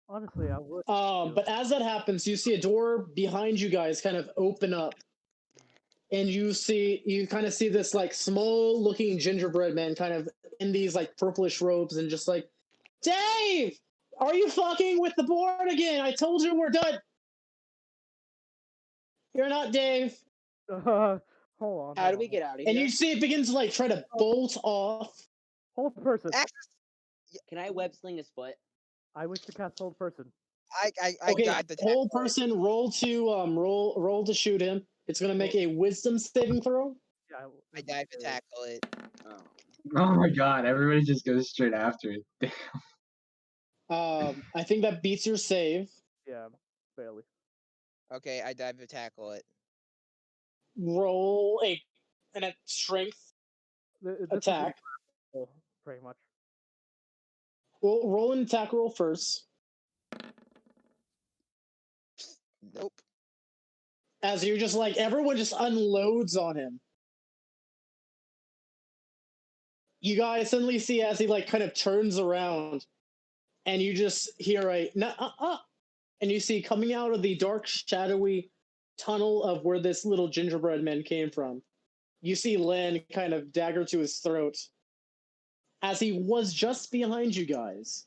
Honestly, I would. But as that happens, you see a door behind you guys kind of open up, and you kind of see this like small looking gingerbread man kind of in these like purplish robes and just like, Dave, are you fucking with the board again? I told you we're done. You're not Dave. Hold on. How do we get out of here? And you see it begins to like try to bolt off. Hold person. Can I web sling his foot? I wish to cast hold person. Okay, whole person roll to shoot him. It's gonna make a wisdom saving throw. Yeah, I dive to tackle it. Oh. Oh my god, everybody just goes straight after it. I think that beats your save. Yeah, barely. Okay, I dive to tackle it. Roll a strength This is attack. pretty much. Well, roll an attack roll first. Nope. As you're just like, everyone just unloads on him. You guys suddenly see as he like kind of turns around, and you just hear a and you see coming out of the dark, shadowy tunnel of where this little gingerbread man came from. You see Len kind of dagger to his throat, as he was just behind you guys.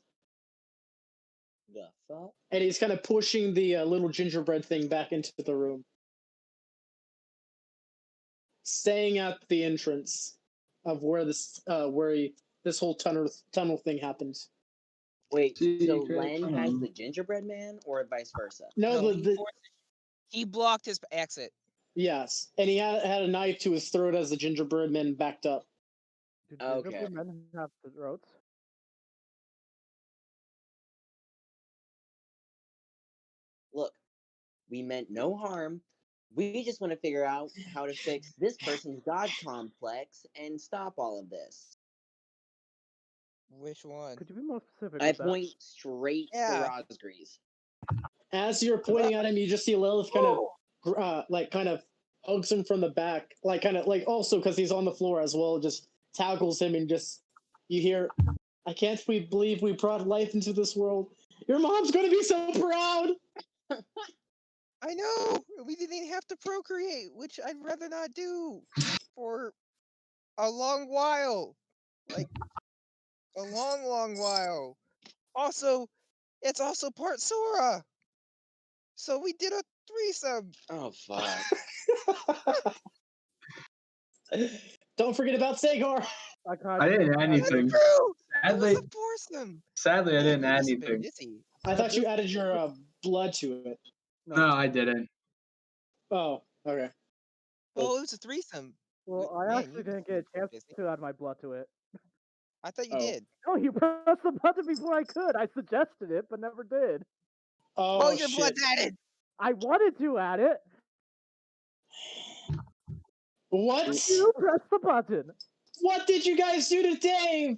The fuck? And he's kind of pushing the little gingerbread thing back into the room. Staying at the entrance of where this this whole tunnel thing happens. Wait, so Len has the gingerbread man, or vice versa? No, he blocked his exit. Yes, and he had a knife to his throat as the gingerbread man backed up. Do gingerbread men have throats? Look, we meant no harm. We just want to figure out how to fix this person's god complex and stop all of this. Which one? Could you be more specific? I point straight for Rosgrees. As you're pointing at him, you just see Lilith kind of hugs him from the back, like kind of like also because he's on the floor as well, just tackles him and just you hear, I can't believe we brought life into this world. Your mom's gonna be so proud. I know! We didn't even have to procreate, which I'd rather not do for a long while. Like, a long, long while. Also, it's also part Sora! So we did a threesome! Oh, fuck. Don't forget about Sagar! I didn't add anything. Sadly, I didn't add anything. I thought you added your blood to it. No, I didn't. Oh, okay. Well, it was a threesome. Well, I actually didn't get a chance to add my blood to it. I thought you did. No, you pressed the button before I could. I suggested it, but never did. Oh, your blood's added! I wanted to add it. What? You pressed the button. What did you guys do to Dave?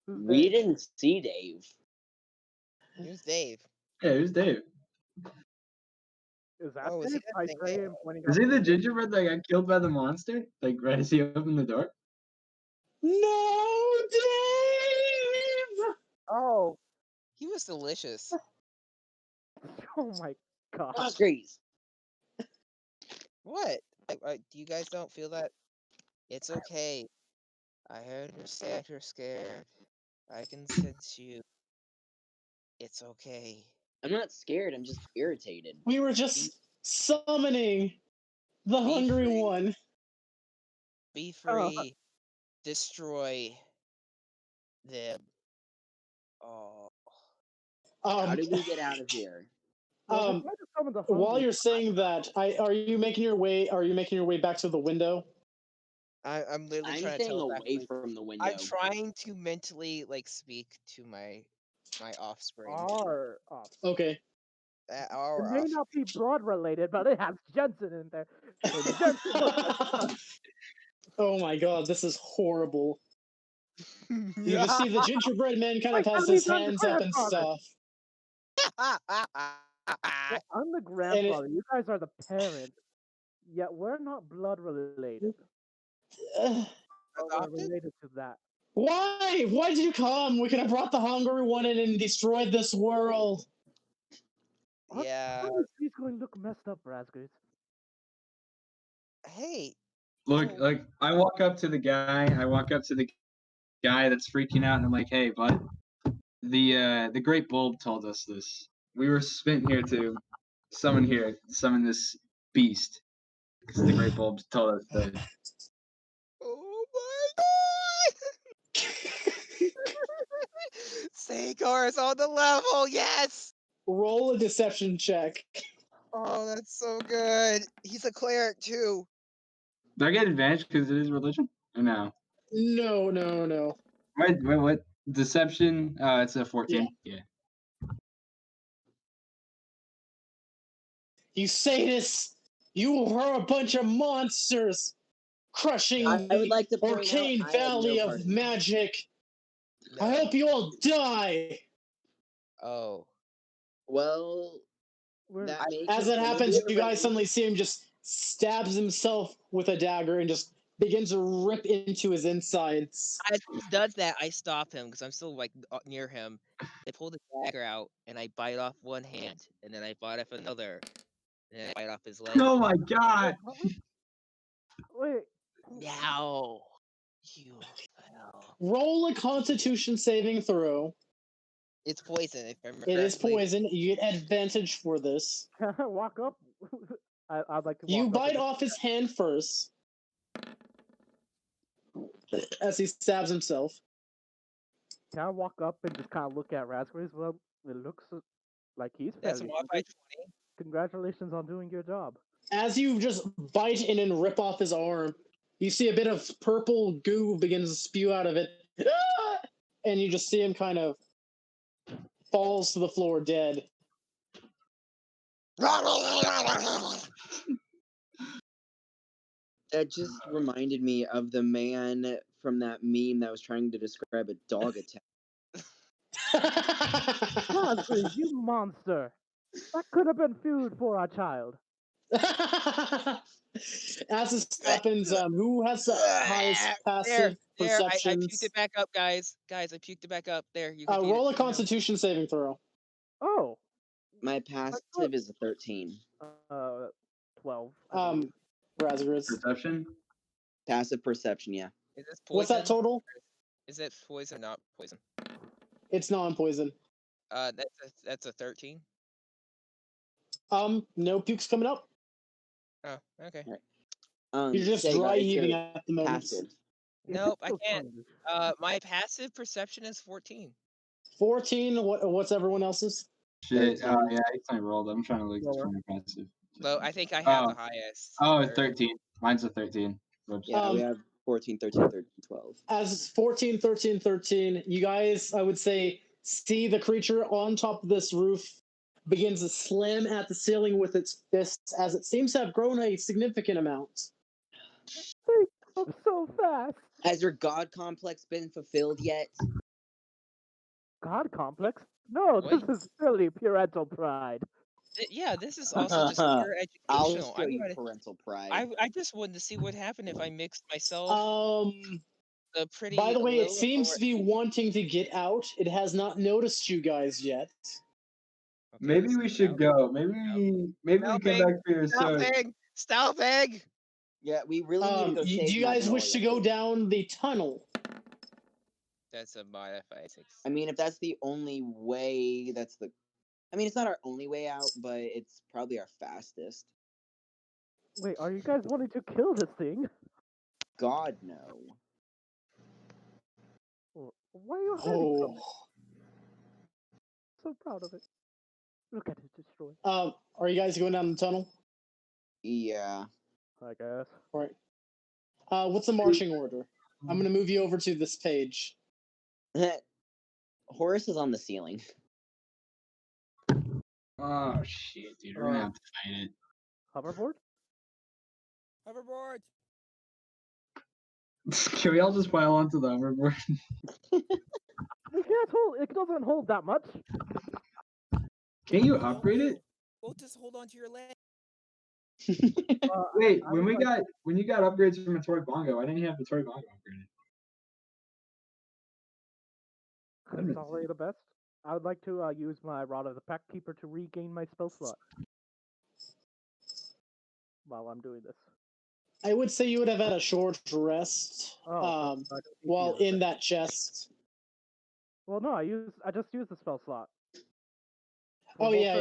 We didn't see Dave. Who's Dave? Yeah, who's Dave? Is that is Dave? Is he the gingerbread that got killed by the monster? Like right as he opened the door? No, Dave! Oh. He was delicious. Oh my god. Rosgrees. What? Do you guys don't feel that? It's okay. I understand you're scared. I can sense you. It's okay. I'm not scared, I'm just irritated. We were just summoning the hungry one. Be free. Destroy them. Oh. How did we get out of here? Well, try to summon the While hungry. you're saying that, are you making your way back to the window? I'm literally I'm trying to staying tell away from the window. I'm trying to mentally like speak to my offspring. Our Okay. It Our may not be blood related, but it has Jensen in there. And Jensen looks like fun. Oh my god, this is horrible. offspring. You just see the gingerbread man kind of Wait, has that his means I'm the hands up and grandfather. stuff. Well, I'm the grandfather. You guys are the parents. Yet we're not blood related. Uh, But we're Adopted? related to that. why? Why did you come? We could have brought the hungry one in and destroyed this world. Yeah. He's going to look messed up, Razgers. Hey. Look, Oh. like I walk up to the guy that's freaking out, and I'm like, "Hey, bud, the Great Bulb told us this. We were sent here to summon this beast because the Great Bulb told us that." Oh my god! Sagar is on the level. Yes. Roll a deception check. Oh, that's so good. He's a cleric too. Do I get advantage because it is religion? Or no? No. Wait, what? Deception? It's a 14. Yeah. You Sadists! You are a bunch of monsters! Crushing I would like to the point out arcane I had valley no part of in this. magic! I No. hope you all die! Oh. Well, We're that makes As it it gonna happens, be you guys suddenly see him just stabs himself with a dagger and just begins to rip into his insides. As he does that, I stop him because I'm still like near him. I pull the dagger out and I bite off one hand, and then I bite off another, and then I bite off his leg. Oh my god! wait. Now you fell. Roll a constitution saving throw. It's poison. If I remember It is correctly. poison. You get advantage for this. Can I walk up? I'd like to walk You up. bite off his hand first as he stabs himself. Can I walk up and just kind of look at Raspberries? Well, it looks like he's That's a fairly modified injured. Congratulations on doing your job. As you just bite in and rip off his arm, you see a bit of purple goo begins to spew out of it. Ah! And you just see him kind of falls to the floor dead. 20. That just reminded me of the man from that meme that was trying to describe a dog attack. Raspberries, you monster! That could have been food for our child. As this happens, who has the highest passive There. I perceptions? puked it back up, guys. Guys, I puked it back up. There, you can Roll a feed it. Constitution saving throw. Oh, My passive is a 13. 12. Razgriz. Perception? Passive perception, yeah. Is this poison? What's that total? Is it poison or not poison? It's non-poison. That's a 13. No pukes coming up. Oh, okay. You're just Sega, dry it's heaving your at the moment. passive. Nope, I can't. My passive perception is 14. 14. What's everyone else's? Shit. 13. Yeah, I rolled. I'm trying to look for my passive. Well, I think I have the highest. Oh, 13. Mine's a 13. Whoops. Yeah, we have 14, 13, 13, 12. As 14, 13, 13, you guys, I would say, see the creature on top of this roof begins to slam at the ceiling with its fists as it seems to have grown a significant amount. They go so fast. Has your god complex been fulfilled yet? God complex? No, What? this is silly parental pride. Yeah, this is also just pure I'll educational. show you parental pride. I just wanted to see what happened if I mixed myself. The pretty. By the way, it Lilith seems or- to be wanting to get out. It has not noticed you guys yet. Okay, Maybe let's we get should out. go. Maybe we come back for your sword. Stopping! Yeah, we really need to go Do save you guys wish to Magnolia. go down the tunnel? That's a modified 6. I mean, if that's the only way, that's the... I mean, it's not our only way out, but it's probably our fastest. Wait, are you guys wanting to kill this thing? God, no. Why are you hiding from Oh. it? So proud of it. Look at it destroy. Are you guys going down the tunnel? Yeah. I guess. All right. What's the marching order? I'm gonna move you over to this page. Horace is on the ceiling. Oh shit, dude, we're gonna have to fight it. Hoverboard? Hoverboard. Can we all just pile onto the hoverboard? We can't hold. It doesn't hold that much. Can't you upgrade it? We'll just hold on to your leg. Wait, when you got upgrades from a Toy Bongo, why didn't you have the Toy Bongo upgraded? Consolidate the best. I would like to use my Rod of the Pack Keeper to regain my spell slot while I'm doing this. I would say you would have had a short rest while in that chest. Well, no, I just used the spell slot. Oh yeah.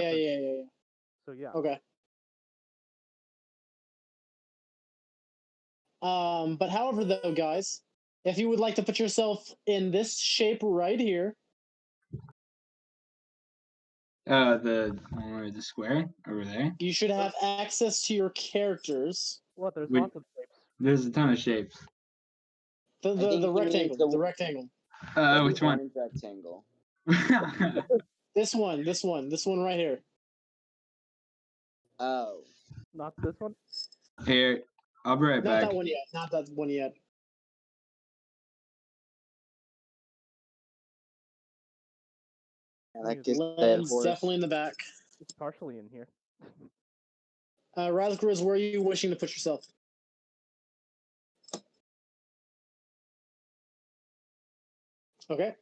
So yeah. Okay. But however, though, guys, if you would like to put yourself in this shape right here, The square over there. you should have access to your characters. What? There's Wait. lots of shapes. There's a ton of shapes. The rectangle. The rectangle. Which one? Orange rectangle. This one right here. Oh. Not this one. Here, I'll be right Not back. that one yet. Not that one yet. Yeah, that gets that Len's horse. definitely in the back. It's partially in here. Razgriz, where are you wishing to put yourself? Okay.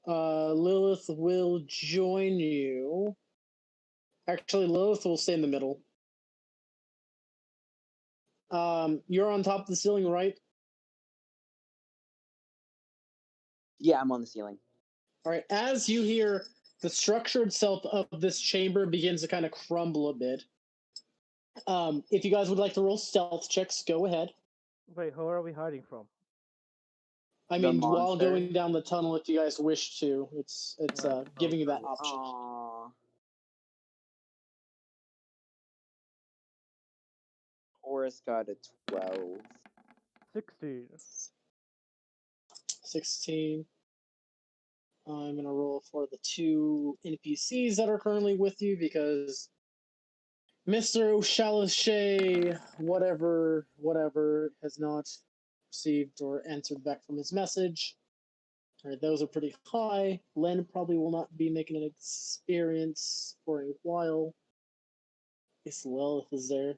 Lilith will join you. Actually, Lilith will stay in the middle. You're on top of the ceiling, right? Yeah, I'm on the ceiling. All right. As you hear, the structure itself of this chamber begins to kind of crumble a bit. If you guys would like to roll stealth checks, go ahead. Wait, who are we hiding from? I The mean, while monster? going down the tunnel, if you guys wish to, it's giving you that option. Aww. Horace got a 12. 16. 16. I'm gonna roll for the two NPCs that are currently with you because Mr. O'Shalashay, whatever, has not received or answered back from his message. All right, those are pretty high. Len probably will not be making an experience for a while. If Lilith is there.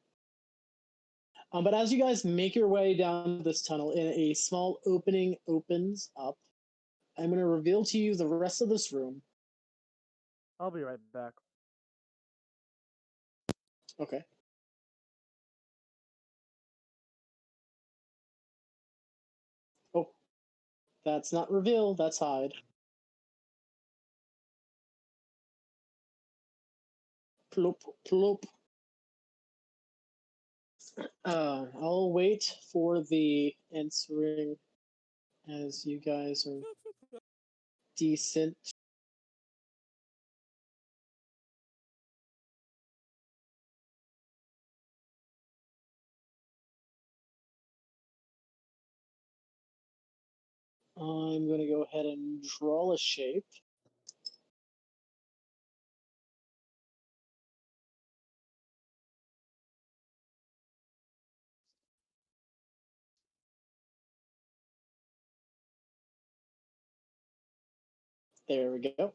But as you guys make your way down this tunnel, and a small opening opens up, I'm going to reveal to you the rest of this room. I'll be right back. Okay. Oh, that's not reveal, that's hide. Plop, plop. I'll wait for the answering as you guys are decent. I'm going to go ahead and draw a shape. There we go.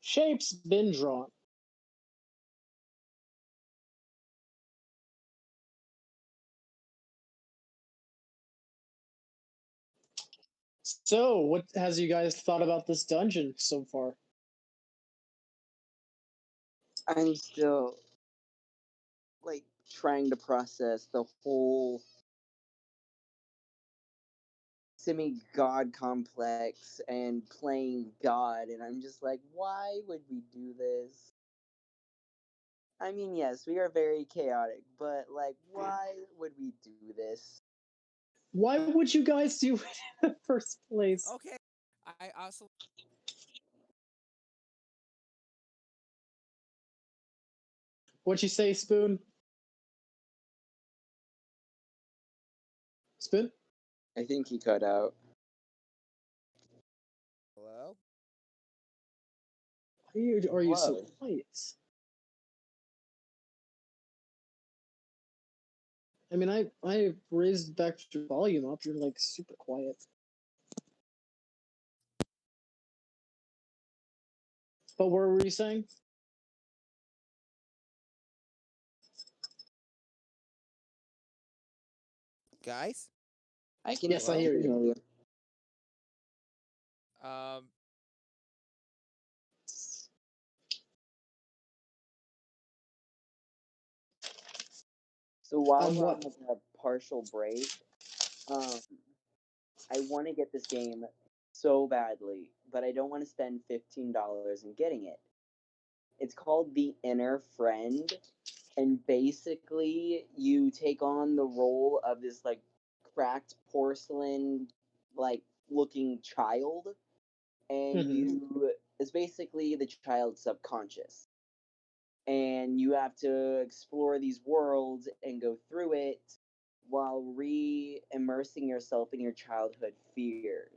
Shape's been drawn. So, what has you guys thought about this dungeon so far? I'm still trying to process the whole semi-god complex and playing God, and I'm just like, why would we do this? I mean, yes, we are very chaotic, but why would we do this? Why would you guys do it in the first place? Okay. I also What'd you say, Spoon? Spoon? I think he cut out. Hello? Why are you so Whoa. quiet? I mean, I raised back your volume up. You're like super quiet. But what were you saying? Guys? I can. Yes, I hear can you. hear you. Um, So while we're what? on a partial break, I want to get this game so badly, but I don't want to spend $15 in getting it. It's called The Inner Friend, and basically you take on the role of this like cracked porcelain like looking child, and it's basically the child's subconscious. And you have to explore these worlds and go through it while re-immersing yourself in your childhood fears.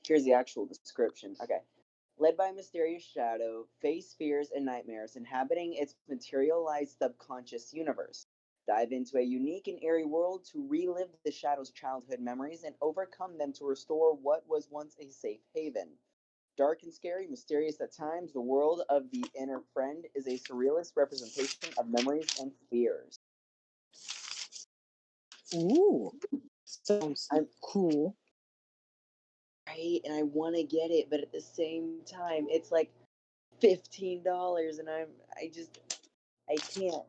Here's the actual description. Okay. Led by a mysterious shadow, face fears and nightmares, inhabiting its materialized subconscious universe. Dive into a unique and eerie world to relive the shadow's childhood memories and overcome them to restore what was once a safe haven. Dark and scary, mysterious at times, the world of The Inner Friend is a surrealist representation of memories and fears. Ooh, sounds cool. Right, and I want to get it, but at the same time, it's like $15, and I can't.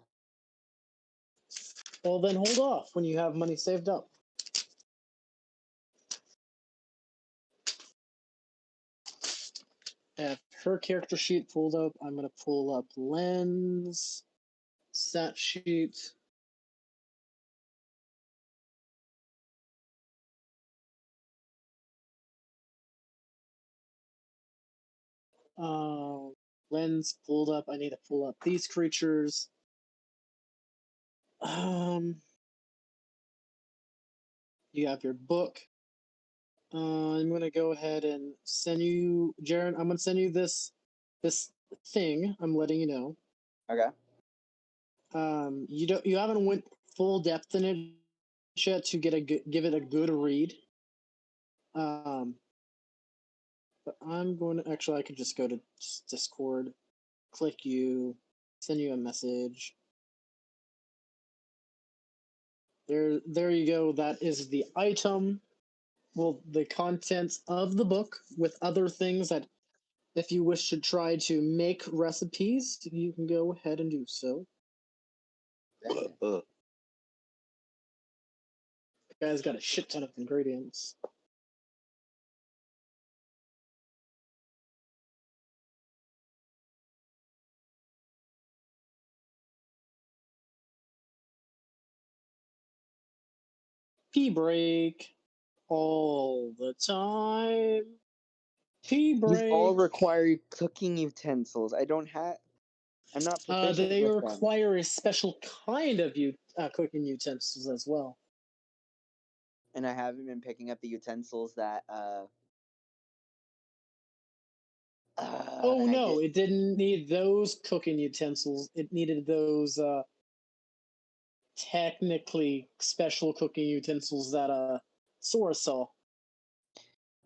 Well, then hold off when you have money saved up. I have her character sheet pulled up. I'm gonna pull up Len's stat sheet. Lens pulled up. I need to pull up these creatures. You have your book. I'm gonna go ahead and send you, Jaren. I'm gonna send you this thing. I'm letting you know. Okay. You haven't went full depth in it yet to give it a good read. But I'm going to actually. I could just go to Discord, click you, send you a message. There you go. That is the item. Well, the contents of the book with other things that, if you wish to try to make recipes, you can go ahead and do so. The guy's got a shit ton of ingredients. Pee break all the time. Pee break. These all require cooking utensils. I'm not proficient They with require a special kind of cooking utensils as well. and I haven't been picking up the utensils that. Oh no, it didn't need those cooking utensils. It needed those technically special cooking utensils that Sora saw.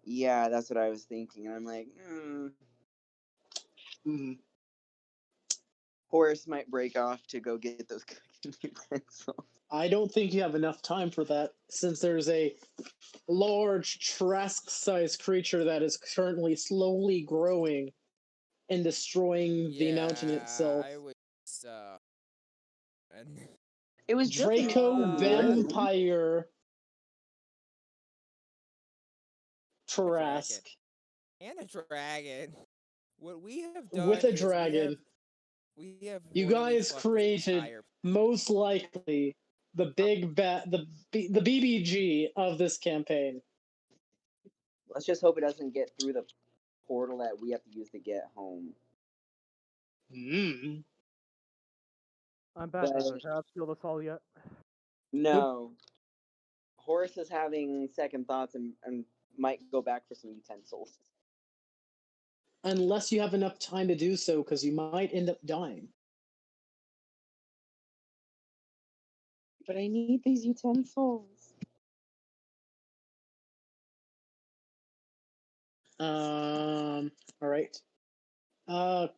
Yeah, that's what I was thinking. I'm like, Horace might break off to go get those cooking utensils. I don't think you have enough time for that, since there's a large Trask-sized creature that is currently slowly growing and destroying the mountain itself. I was, It was Draco Vampire Trask. And a dragon. What we have done with a dragon. We have you guys created most likely the big the BBG of this campaign. Let's just hope it doesn't get through the portal that we have to use to get home. Hmm. I'm back, But- brother. Can I steal this all yet? No. Horace is having second thoughts and might go back for some utensils. Unless you have enough time to do so, because you might end up dying. But I need these utensils. All right.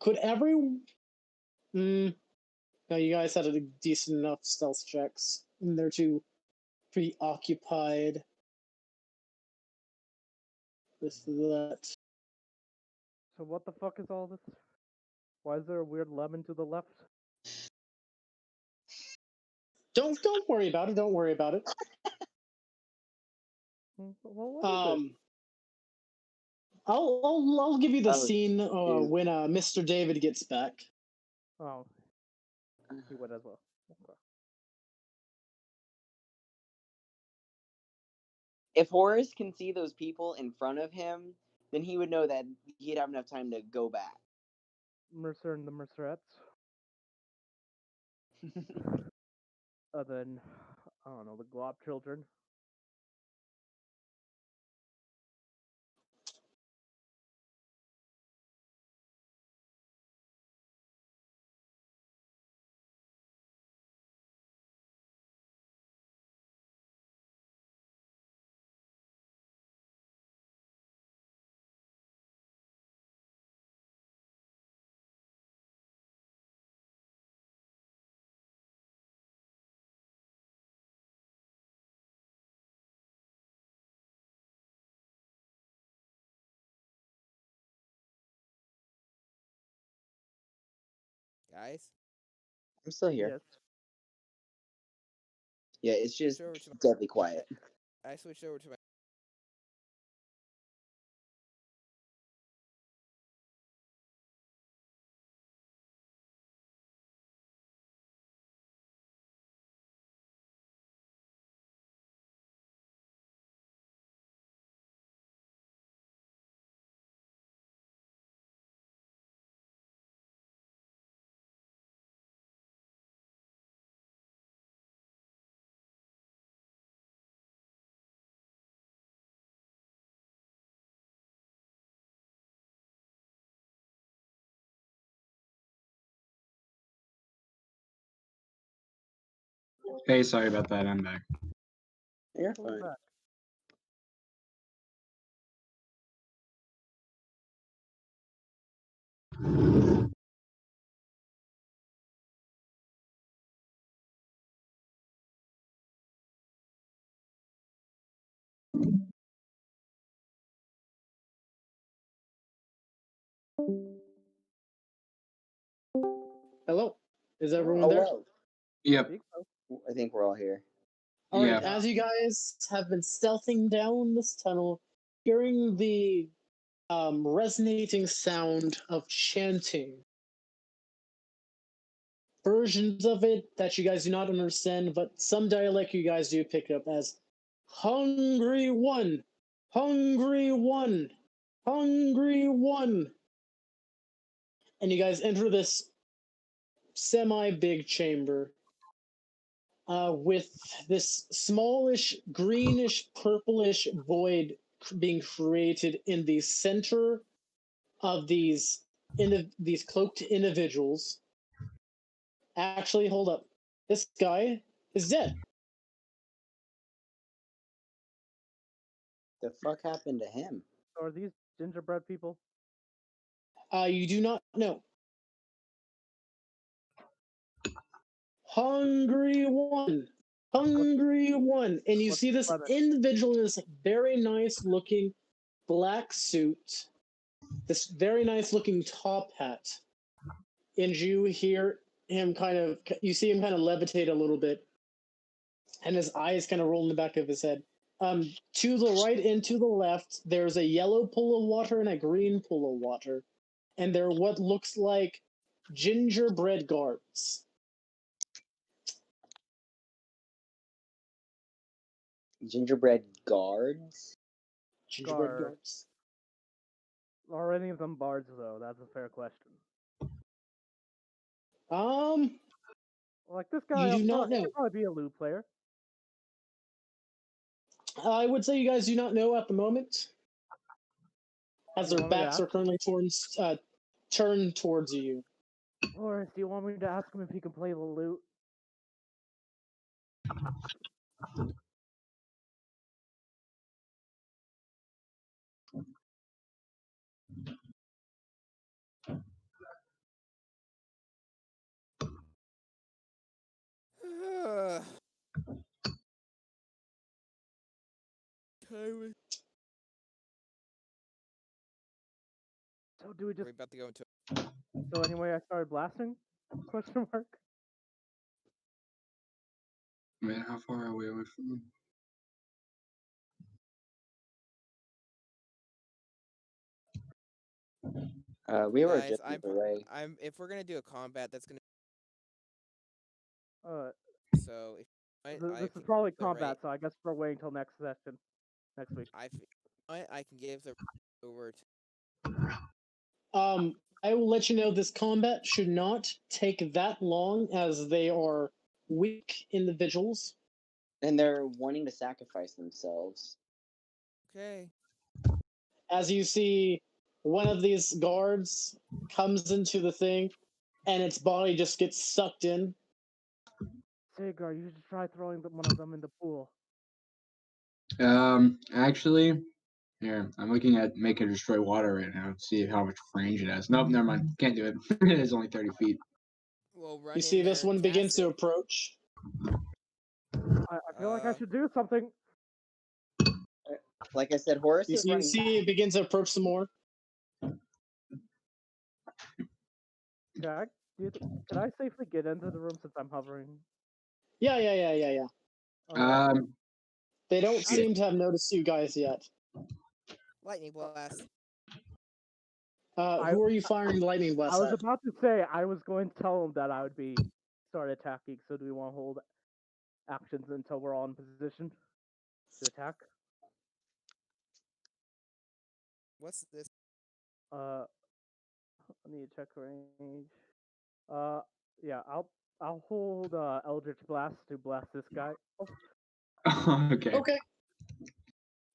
Could every? No, you guys had a decent enough stealth checks, and they're too preoccupied with that. So what the fuck is all this? Why is there a weird lemon to the left? Don't worry about it. Don't worry about it. Well, what is it? I'll give you the Oh, scene dude. when Mr. David gets back. Oh, he would as well. Okay. If Horace can see those people in front of him, then he would know that he'd have enough time to go back. Mercer and the Mercerettes. Then, I don't know, the Glob children. Guys, I'm still here. Yes. Yeah, it's just Switch over to my- deadly quiet. I switched over to my. Hey, sorry about that. I'm back. You're Who's fine. back? Hello, is everyone there? Hello. Yep. Speak so. I think we're all here. All right. Yeah. As you guys have been stealthing down this tunnel, hearing the resonating sound of chanting, versions of it that you guys do not understand, but some dialect you guys do pick up as "Hungry one, hungry one, hungry one," and you guys enter this semi-big chamber with this smallish, greenish, purplish void being created in the center of these cloaked individuals. Actually, hold up. This guy is dead. The fuck happened to him? So are these gingerbread people? You do not know. Hungry one. Hungry one. And you what's see this brother? individual in this very nice looking black suit, this very nice looking top hat. And you hear him you see him kind of levitate a little bit. And his eyes kind of roll in the back of his head. To the right and to the left, there's a yellow pool of water and a green pool of water. And they're what looks like gingerbread guards. Gingerbread guards? Gingerbread Guard. guards. Are any of them bards though? That's a fair question. Like this guy, You do not front, he know. could probably be a loot player. I would say you guys do not know at the moment, as You their want me to backs are ask? currently turned towards you. Or do you want me to ask him if he can play the loot? So do we just? We're about to go into. So anyway, I started blasting? Question mark. Man, how far are we away from them? We were Guys, just I'm. away. If we're gonna do a combat, that's gonna. Uh, So if I this can is probably give the combat, rate- so I guess we're waiting until next session, next week. I can give the over to. I will let you know this combat should not take that long, as they are weak individuals. And they're wanting to sacrifice themselves. Okay. As you see, one of these guards comes into the thing, and its body just gets sucked in. Sagar, you should try throwing one of them in the pool. Actually, here, I'm looking at Make It Destroy Water right now. See how much range it has. Nope, never mind. Can't do it. It is only 30 feet. Well, run You in see there this and one begins cast to it. approach. I feel like I should do something. Like I said, Horace You is see, running back. it begins to approach some more. Can I safely get into the room since I'm hovering? Yeah. Alright. They don't Shit. seem to have noticed you guys yet. Lightning blast. Who are you firing lightning blast I was at? about to say I was going to tell him that I would be start attacking. So do we want to hold actions until we're all in position to attack? What's this? I need to check range. Yeah, I'll hold Eldritch Blast to blast this guy. Oh, Okay. Okay.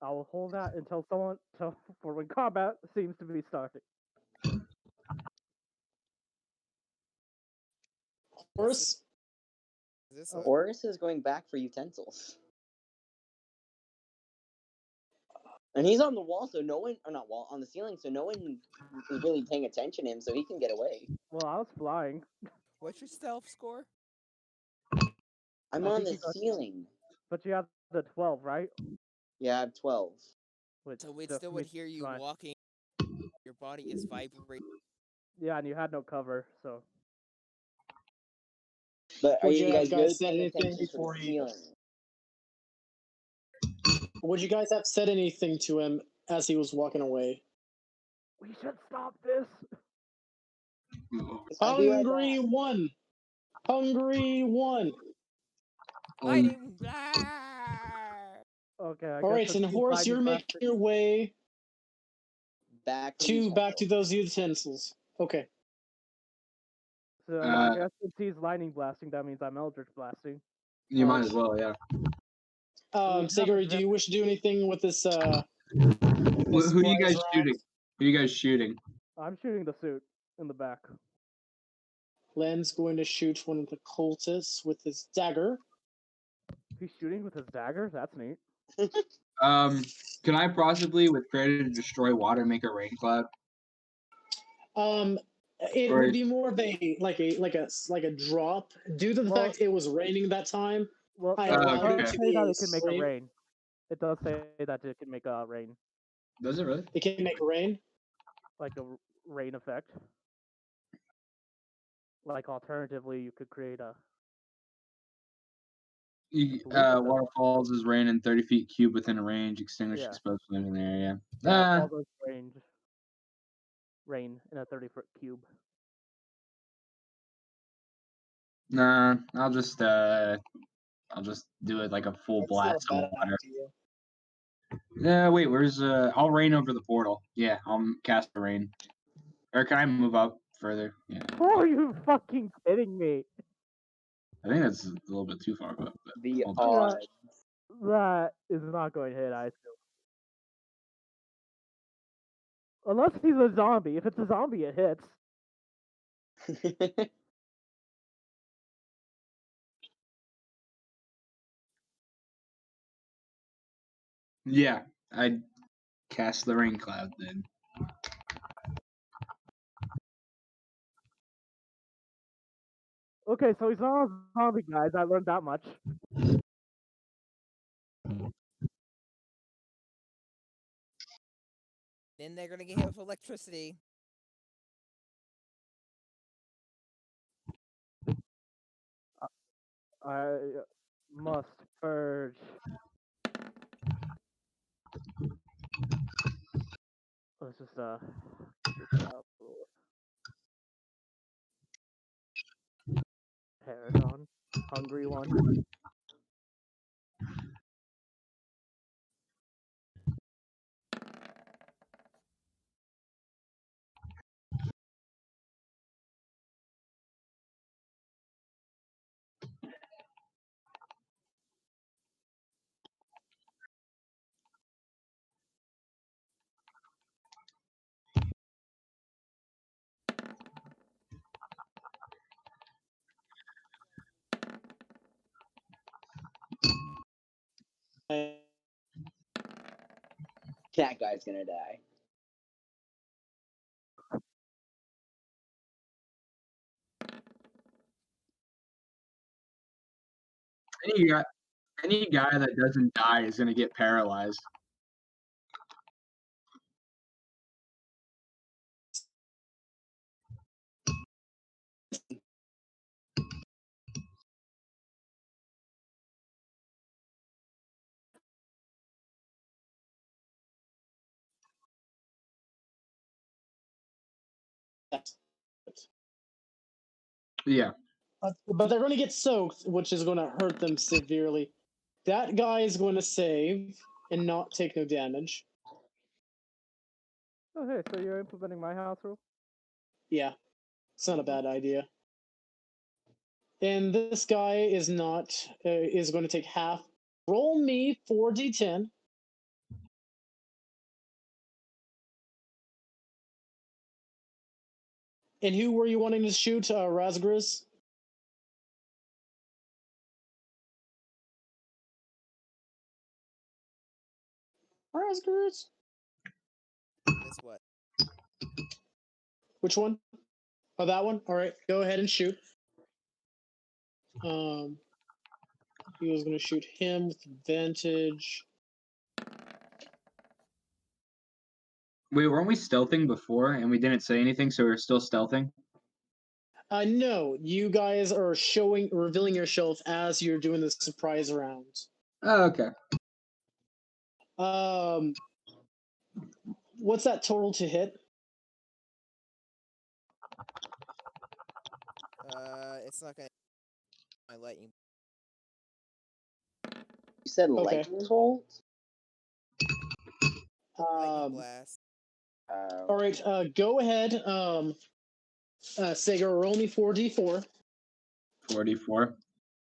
I will hold that until for when combat seems to be starting. Horse? Is this Horace is going back for utensils. And he's on the wall, so no one, or not wall, on the ceiling, so no one is really paying attention to him, so he can get away. Well, I was flying. What's your stealth score? I'm I on think the you got- ceiling. But you have the 12, right? Yeah, I have 12. Which So we'd just still would means hear you fine. walking. Your body is vibrating. Yeah, and you had no cover, so. But are Would you you guys guys good? said Paying anything attention to before the he- ceiling. Would you guys have said anything to him as he was walking away? We should stop this. I'll be right Hungry back. one! Hungry one! Lightning blast. Okay. I Alright, guess and since Horace, he's you're lightning making your way Back to those utensils. Okay. So I guess since he's lightning blasting, that means I'm Eldritch blasting. You might as well, yeah. Sigurd, do you wish to do anything with this, Who are you guys wise shooting? Who are you guys shooting? I'm shooting the suit in the back. Len's going to shoot one of the cultists with his dagger. He's shooting with his dagger? That's neat. Can I possibly, with Created to Destroy Water, make a rain cloud? It Or- would be more of a drop due to the Well- fact it was raining that time. Well, I it allowed okay. it does to say be that a it can make a stream. rain. It does say that it can make a rain, Does it really? It can make rain. like a rain effect. Like alternatively, you could create a. You, believe it does. waterfalls is rain in 30 feet cube within a range, extinguish Yeah. exposed flame in the area. All those rain in a 30-foot cube. Nah, I'll just do it like a full That's not a blast of bad water. idea. Wait, where's I'll rain over the portal. Yeah, I'll cast the rain. Or can I move up further. Yeah, Are you fucking kidding me? I think that's a little bit too far, but The hold on. odds. That is not going to hit, I assume. Unless he's a zombie. If it's a zombie, it hits. Yeah, I'd cast the rain cloud then. Okay, so he's not a zombie, guys. I learned that much. Then they're gonna get hit with electricity. I must purge. Let's just get this out. Paragon, hungry one. That guy's gonna die. Any guy that doesn't die is gonna get paralyzed. Yeah. But they're going to get soaked, which is going to hurt them severely. That guy is going to save and not take no damage. Oh, hey, so you're implementing my house rule? Yeah, it's not a bad idea. And this guy is not is going to take half. Roll me 4d10. And who were you wanting to shoot, Razgriz? Razgriz? This what? Which one? Oh, that one? All right, go ahead and shoot. He was going to shoot him with advantage. Wait, weren't we stealthing before and we didn't say anything, so we're still stealthing? No, you guys are revealing yourself as you're doing the surprise round. Oh, okay. What's that total to hit? It's not gonna. My lightning. You said Okay. lightning bolt? Lightning blast. All right, go ahead. Sagar, roll me 4d4. 44.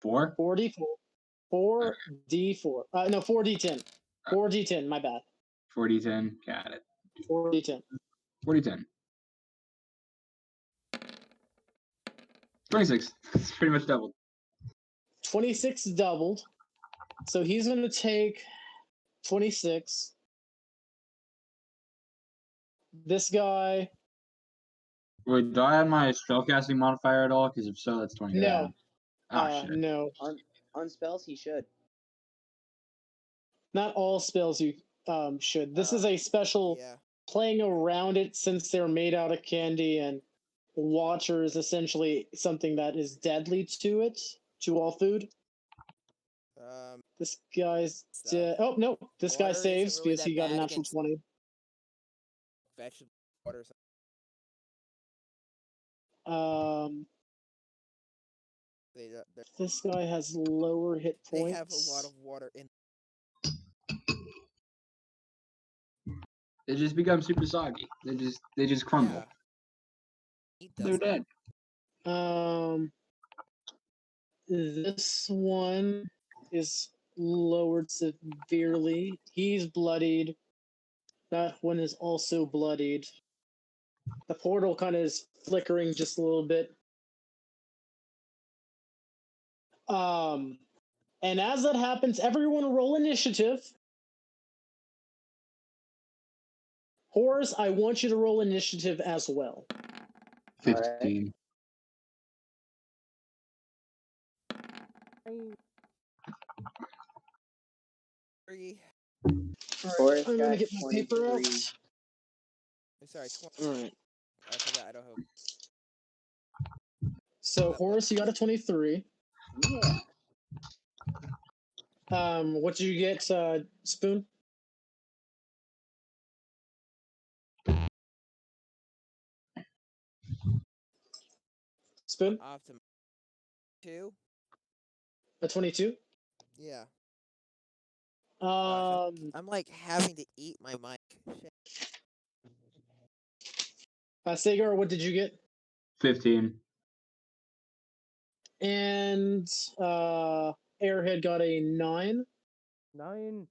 4? 4d4. 4d4. No, 4d10. 4d10, my bad. 40-10. Got it. 4d10. 40-10. 26. It's pretty much doubled. 26 doubled. So he's going to take 26. This guy. Wait, do I have my spellcasting modifier at all? Because if so, that's 20. No. Shit. No. On spells, he should. Not all spells you should. This is a special playing around it since they're made out of candy, and water is essentially something that is deadly to it, to all food. This guy's oh no, this guy saves really because he got a natural against 20. Vegetable water. This guy has lower hit points. They have a lot of water in. They just become super soggy. They just crumble. They're dead. This one is lowered severely. He's bloodied. That one is also bloodied. The portal kind of is flickering just a little bit. And as that happens, everyone roll initiative. Horus, I want you to roll initiative as well. 15. Three. Horus I'm gonna got get my paper out. 23. I'm sorry, 20. Alright. For that, I don't have. So Horus, you got a 23. Yeah. What did you get, Spoon? Spoon? Off to 2. A 22? Yeah. I'm like having to eat my mic. Shit. Sagar, what did you get? 15. And Airhead got a 9. 9.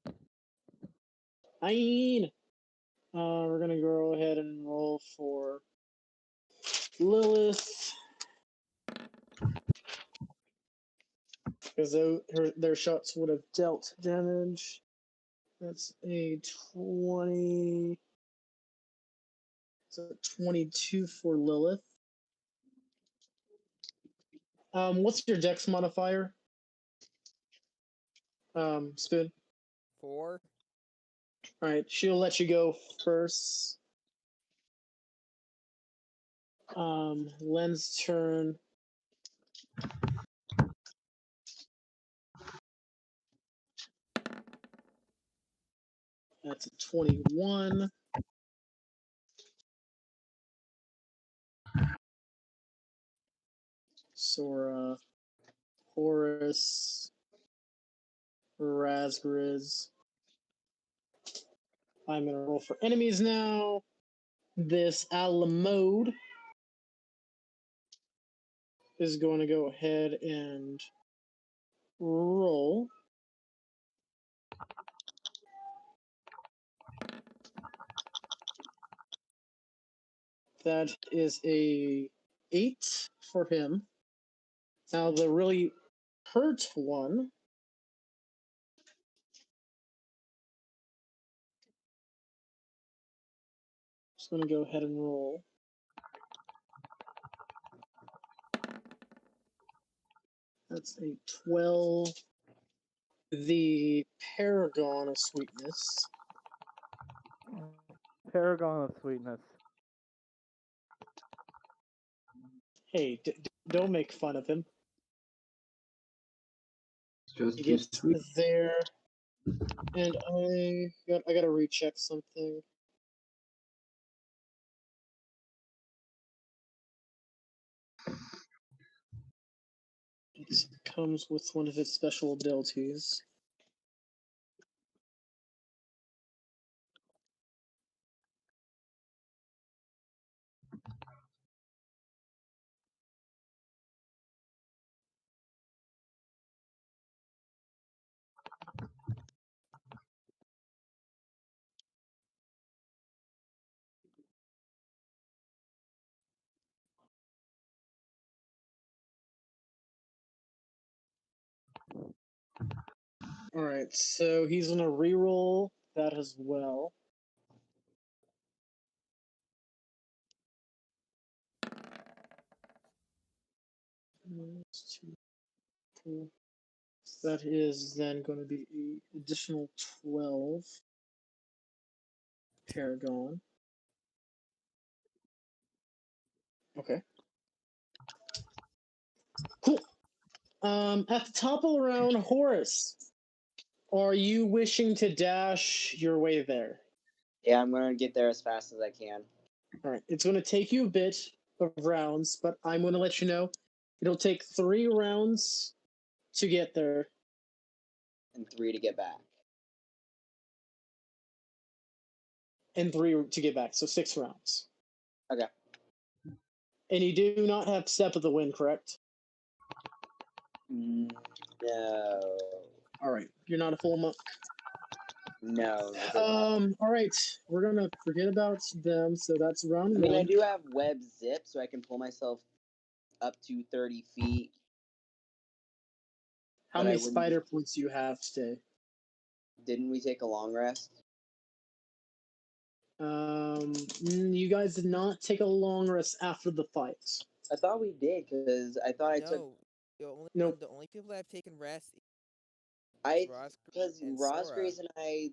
9. We're gonna go ahead and roll for Lilith. Because their shots would have dealt damage. That's a 20. So 22 for Lilith. What's your dex modifier? Spoon. 4. Alright, she'll let you go first. Len's turn. That's a 21. Sora, Horus, Razgriz. I'm gonna roll for enemies now. This Alamode is going to go ahead and roll. That is a 8 for him. Now the really hurt one. Just gonna go ahead and roll. That's a 12. The Paragon of Sweetness. Paragon of Sweetness. Hey, don't make fun of him. Just He too gets sweet. there, and I gotta recheck something. It comes with one of its special abilities. Alright, so he's gonna reroll that as well. That is then going to be an additional 12 Paragon. Okay. Cool. At the top of the round, Horus, are you wishing to dash your way there? Yeah, I'm gonna get there as fast as I can. All right. It's going to take you a bit of rounds, but I'm going to let you know it'll take 3 rounds to get there. And 3 to get back. And 3 to get back, so 6 rounds. Okay. And you do not have Step of the Wind, correct? No. All right, you're not a full monk. No. All right, we're gonna forget about them. So that's round I mean, one. I do have web zip, so I can pull myself up to 30 feet. How but many I wouldn't spider points do you have today? Didn't we take a long rest? You guys did not take a long rest after the fight. I thought we did because I thought I took. No, Nope. the only people that have taken rest Because and Sora. Rosgrace and I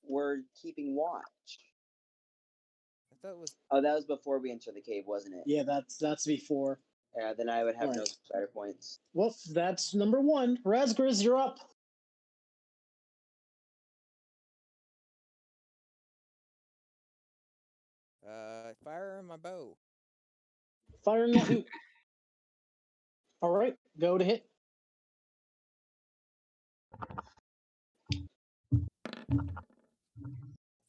were keeping watch. I thought it was. Oh, that was before we entered the cave, wasn't it? Yeah, that's before. Yeah, then I would have no Right. spider points. Well, that's number one. Razgriz, you're up. Fire my bow. Firing at who? All right, go to hit.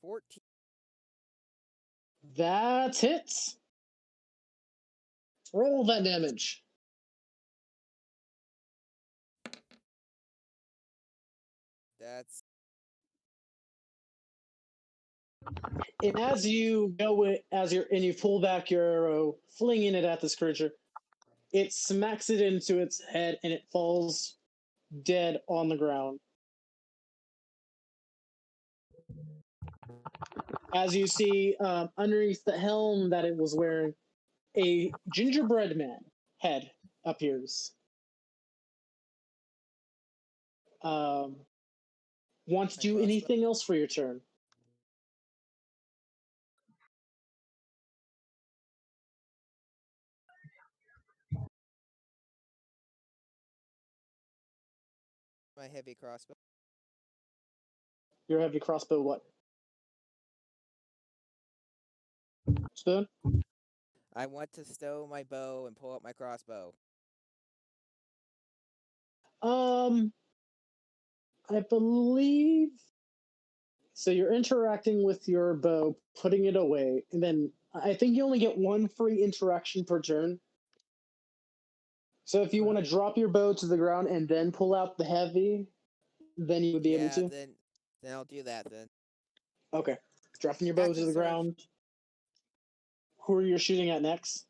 14. That hits. Roll that damage. That's. And as you you pull back your arrow, flinging it at this creature, it smacks it into its head and it falls dead on the ground. As you see, underneath the helm that it was wearing, a gingerbread man head appears. Want to do anything else for your turn? My heavy crossbow. Your heavy crossbow, what? Spoon? I want to stow my bow and pull out my crossbow. I believe. So you're interacting with your bow, putting it away, and then I think you only get one free interaction per turn. So if you want to drop your bow to the ground and then pull out the heavy, then you would be able to. Then I'll do that then. Okay, dropping your bow to the ground. Who are you shooting at next?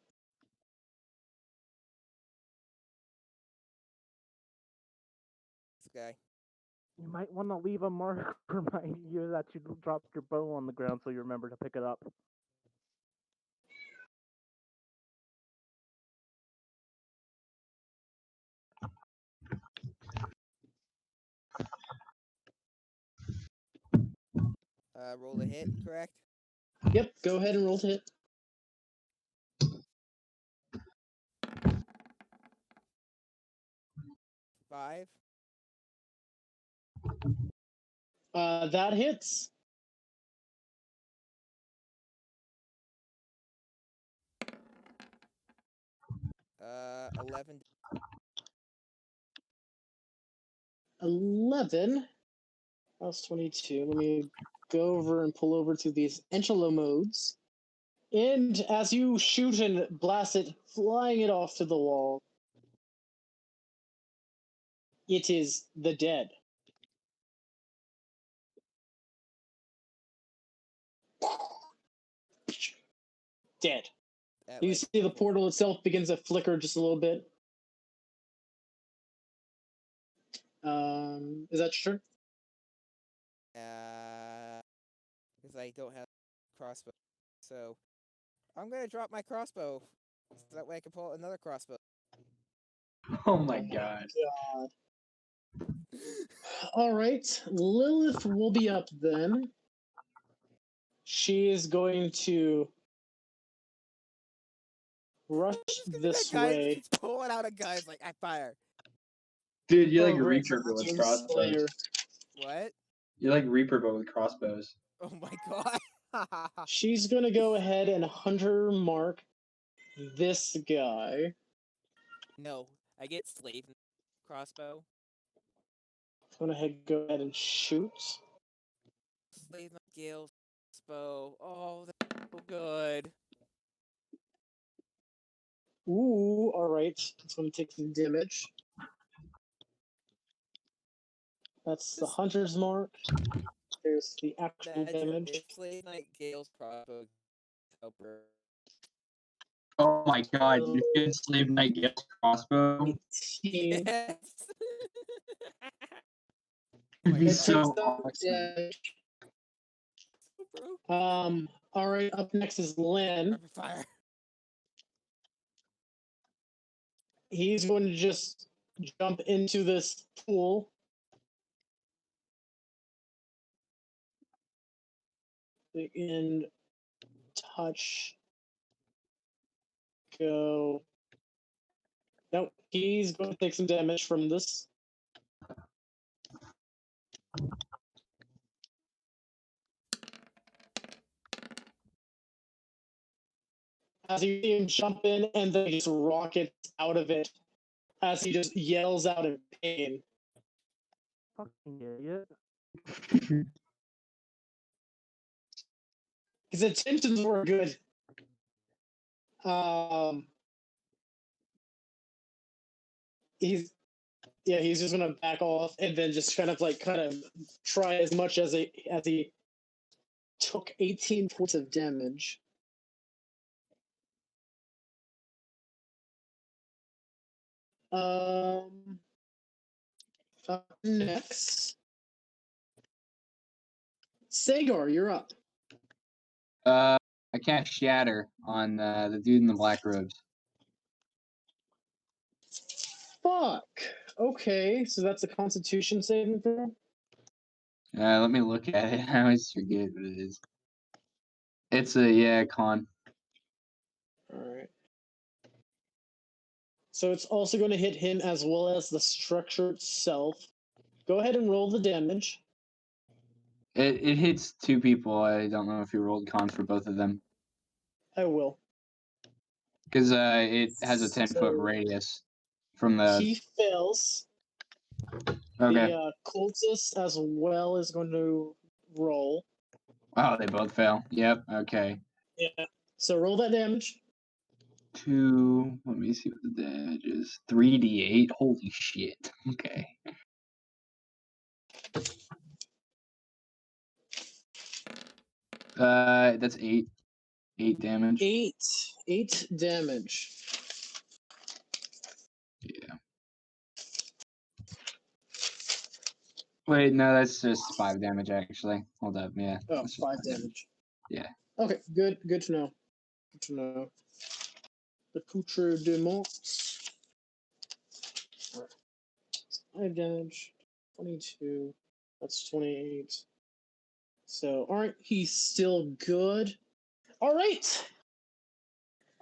This guy. You might want to leave a mark reminding you that you dropped your bow on the ground so you remember to pick it up. Roll a hit, correct? Yep, go ahead and roll to hit. 5. That hits. Uh, 11. 11. That's 22. Let me go over and pull over to these Enchilo modes. And as you shoot and blast it, flying it off to the wall, it is the dead. Dead. You see the portal itself begins to flicker just a little bit. Is that true? Because I don't have crossbow. So I'm gonna drop my crossbow. So that way I can pull out another crossbow. Oh my god. All right, Lilith will be up then. She is going to rush this way. He's pulling out a gun. It's like, I fire. Dude, you like Oh, great, Reaper that's with your crossbows. Slayer. What? You like Reaper but with crossbows. Oh my god. She's gonna go ahead and hunter mark this guy. No, I get slave crossbow. Go ahead and shoot. Slave Gale crossbow. Oh, that's so good. Ooh, alright. It's going to take some damage. That's the hunter's mark. There's the actual damage. If Slave Knight Gale's crossbow helper. Oh my god, you did Slave Knight Gale's crossbow? 18. Yes. It'd be It so takes some awesome. damage. Bro. Alright, up next is Lynn. Rapid fire. He's going to just jump into this pool. And touch. Go. Nope, he's going to take some damage from this. As you see him jump in and then just rockets out of it as he just yells out in pain. Fucking idiot. His intentions were good. He's just gonna back off and then just kind of try as much as he took 18 points of damage. Up next, Sagar, you're up. I can't shatter on the dude in the black robes. Fuck. Okay, so that's a Constitution saving throw. Let me look at it. I always forget what it is. It's a con. All right. So it's also going to hit him as well as the structure itself. Go ahead and roll the damage. It hits two people. I don't know if you rolled cons for both of them. I will. Because it has a 10-foot radius from the. He fails. Okay. The cultist as well is going to roll. Oh, they both fail. Yep. Okay. Yeah. So roll that damage. 2. Let me see what the damage is. 3d8. Holy shit. Okay. That's 8. 8 damage. 8 damage. Yeah. Wait, no, that's just 5 damage actually. Hold up, yeah. Oh, that's just 5 damage. Yeah. Okay, good to know. Good to know. The accoutrement. 5 damage. 22. That's 28. So, alright, he's still good. Alright!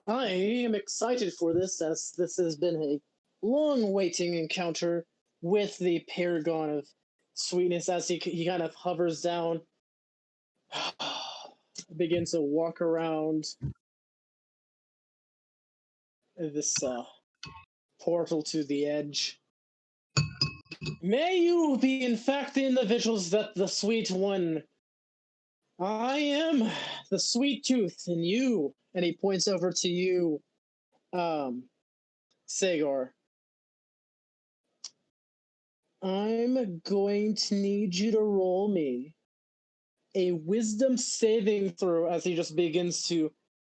I am excited for this, as this has been a long-waiting encounter with the Paragon of Sweetness as he kind of hovers down, begins to walk around this portal to the edge. May you be in fact the individuals that the Sweet One. I am the Sweet Tooth, and you, and he points over to you, Sagar. I'm going to need you to roll me a wisdom saving throw as he just begins to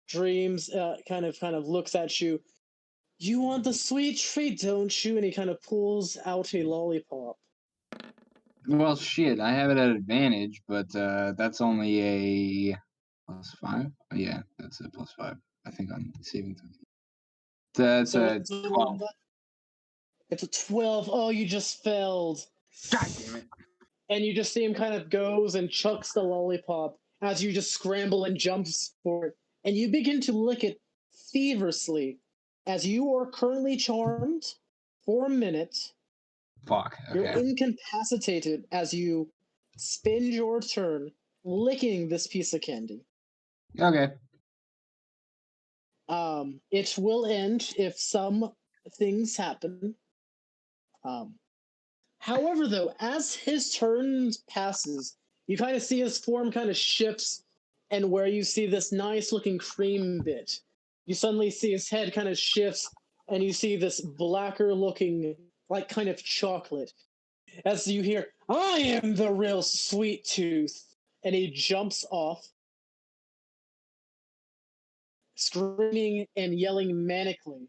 dreams, kind of looks at you. You want the sweet treat, don't you? And he kind of pulls out a lollipop. Well, shit, I have it at advantage, but that's only a +5. Oh, yeah, that's a +5. I think on saving throw. That's So a it's a 12. It's a 12. Oh, you just failed. God damn it. And you just see him kind of goes and chucks the lollipop as you just scramble and jumps for it. And you begin to lick it feverishly as you are currently charmed for a minute. Fuck. You're Okay. incapacitated as you spend your turn licking this piece of candy. Okay. It will end if some things happen. However, though, as his turn passes, you kind of see his form kind of shifts, and where you see this nice looking cream bit you suddenly see his head kind of shifts, and you see this blacker looking, like kind of chocolate. As you hear, I am the real Sweet Tooth! And he jumps off, screaming and yelling manically.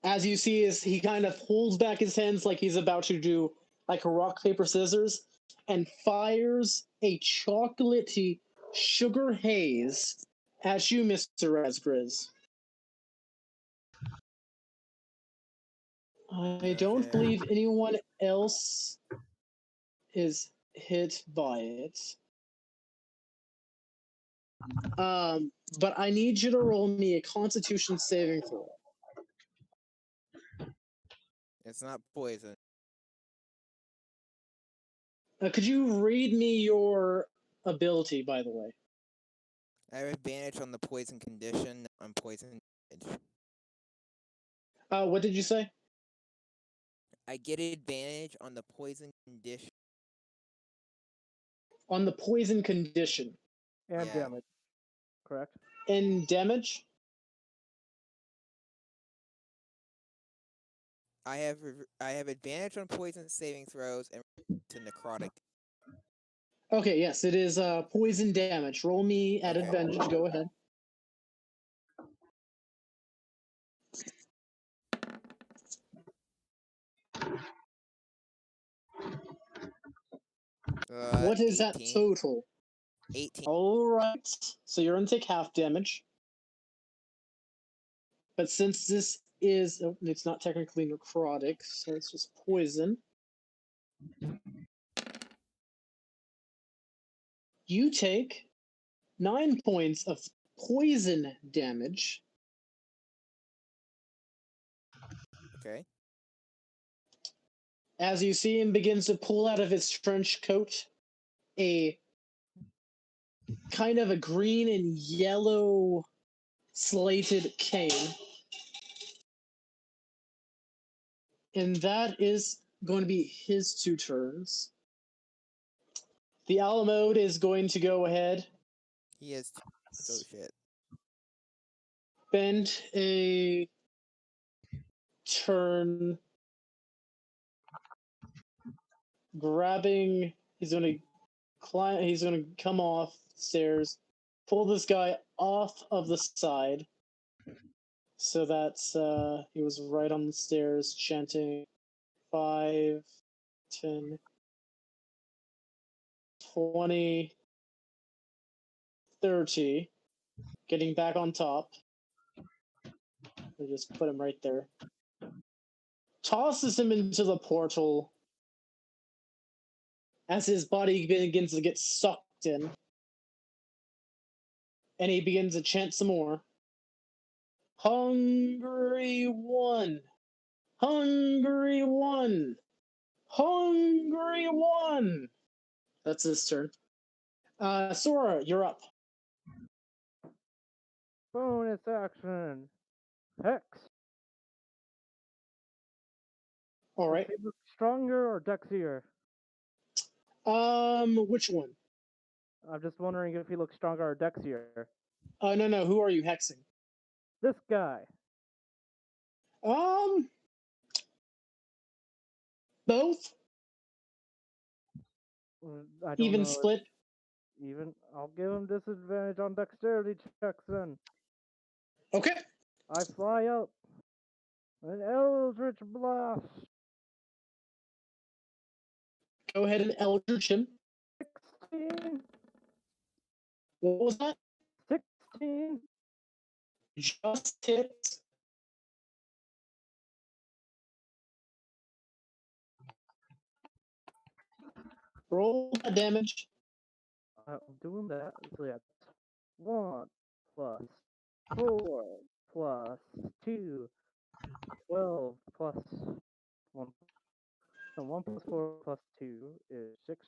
As you see, he kind of holds back his hands like he's about to do like a rock, paper, scissors, and fires a chocolatey sugar haze at you, Mr. Razgriz. I don't Okay. believe anyone else is hit by it. But I need you to roll me a Constitution saving throw. It's not poison. Could you read me your ability, by the way? I have advantage on the poison condition, on poison damage. What did you say? I get advantage on the poison condition. On the poison condition. And Yeah. damage. Correct? And damage? I have advantage on poison saving throws and to necrotic. Okay, yes, it is poison damage. Roll me at Okay. advantage. Go ahead. What is that 18. total? 18. All right. So you're going to take half damage. But since this is... Oh, it's not technically necrotic, so it's just poison. You take 9 points of poison damage. Okay. As you see him begins to pull out of his trench coat a kind of a green and yellow slated cane. And that is going to be his 2 turns. The Alamode is going to go ahead. He has. Oh shit. Spend a turn grabbing. He's going to climb. He's going to come off the stairs, pull this guy off of the side. So that's he was right on the stairs chanting 5, 10, 20, 30. Getting back on top. We just put him right there. Tosses him into the portal as his body begins to get sucked in. And he begins to chant some more. Hungry one! Hungry one! Hungry one! That's his turn. Sora, you're up. Bonus action. Hex. All right. Does he look stronger or dexier? Which one? I'm just wondering if he looks stronger or dexier. No. Who are you hexing? This guy. Both. I don't Even know. split. Even. I'll give him disadvantage on dexterity checks then. Okay. I fly up. An Eldritch Blast. Go ahead and Eldritch him. 16. What was that? 16. Just hits. Roll that damage. I'm doing that. So that's 1 plus 4 plus 2, 12 plus 1. So 1 plus 4 plus 2 is 6.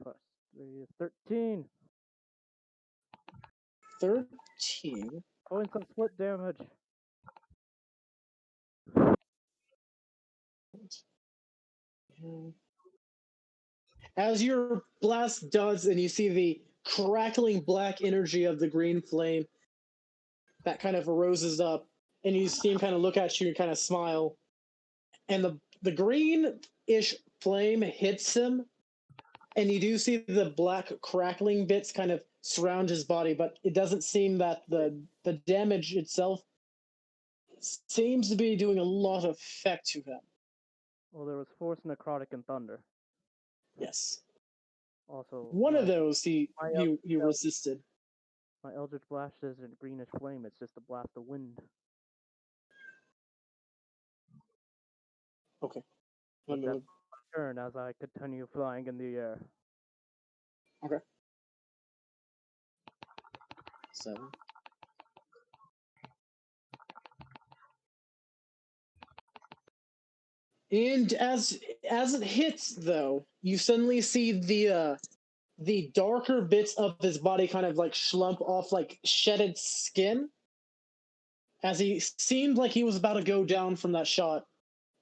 Plus 3 is 13. 13. Points of split damage. As your blast does, and you see the crackling black energy of the green flame that kind of roses up, and you see him kind of look at you and kind of smile, and the green-ish flame hits him, and you do see the black crackling bits kind of surround his body, but it doesn't seem that the damage itself seems to be doing a lot of effect to him. Well, there was Force, Necrotic, and Thunder. Yes. Also, One of those he my resisted. My Eldritch Blast isn't a greenish flame, it's just a blast of wind. Okay. But that's my turn as I continue flying in the air. Okay. 7. And as it hits, though, you suddenly see the darker bits of his body kind of like slump off like shedded skin. As he seemed like he was about to go down from that shot,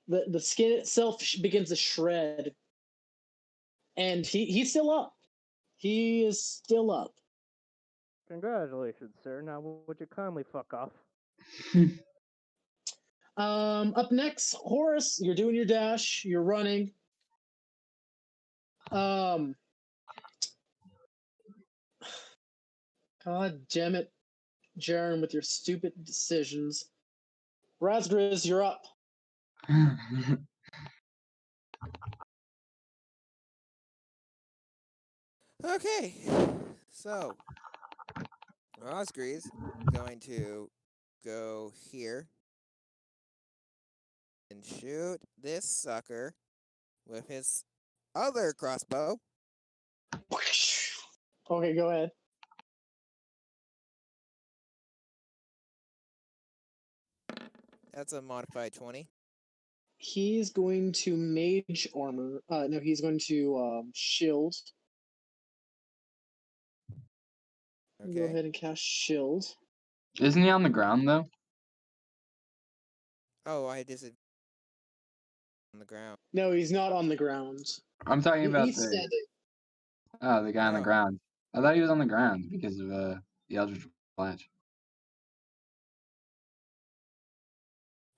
the skin itself begins to shred. And he's still up. He is still up. Congratulations, sir. Now would you kindly fuck off? Up next, Horus, you're doing your dash, you're running. God damn it, Jaren, with your stupid decisions. Razgriz, you're up. Okay, so Razgriz going to go here and shoot this sucker with his other crossbow. Okay, go ahead. That's a modified 20. He's going to mage armor. No, he's going to shield. Okay. Go ahead and cast shield. Isn't he on the ground though? Oh, I disadvantage on the ground. No, he's not on the ground. I'm talking about He's the standing. the guy on the Oh. ground. I thought he was on the ground because of the Eldritch Blast.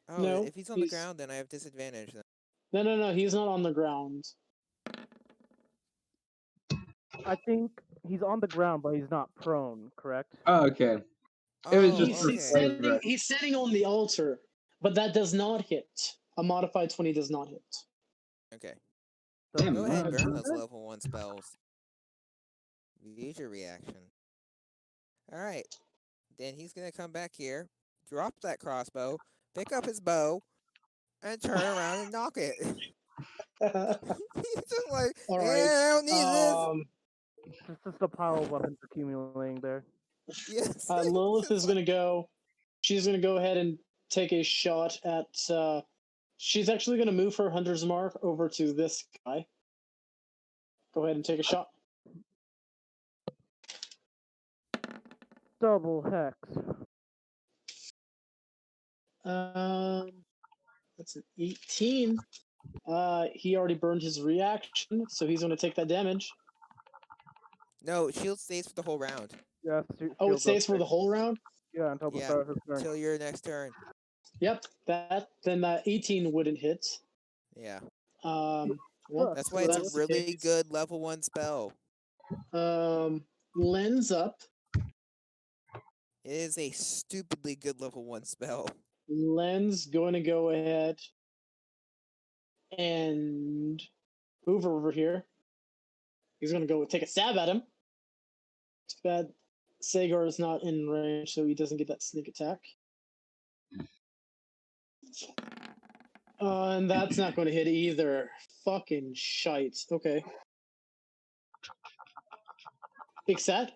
Oh, No, if he's on the ground, then I have disadvantage. Then. No, he's not on the ground. I think he's on the ground, but he's not prone, correct? Oh, okay. It was Oh, just okay. He's sitting on the altar, but that does not hit. A modified 20 does not hit. Okay. Damn, Go ahead and what? burn those level 1 spells. Use your reaction. Alright. Then he's going to come back here, drop that crossbow, pick up his bow, and turn around and knock it. He's just like, All hey, right. I don't need It's just a pile of weapons accumulating there. this. Yes. Lilith is going to go. She's going to go ahead and take a shot at. She's actually going to move her hunter's mark over to this guy. Go ahead and take a shot. Double hex. That's an 18. He already burned his reaction, so he's going to take that damage. No, shield stays for the whole round. Yeah, Oh, it stays for the whole round? Yeah, until the start of his turn. Until your next turn. Yep, then that 18 wouldn't hit. Yeah. Well, that's why it's a really good level 1 spell. Lens up. It is a stupidly good level 1 spell. Len's going to go ahead and move over here. He's going to go take a stab at him. Too bad Sagar is not in range, so he doesn't get that sneak attack. And that's not going to hit either. Fucking shite. Okay. Big set.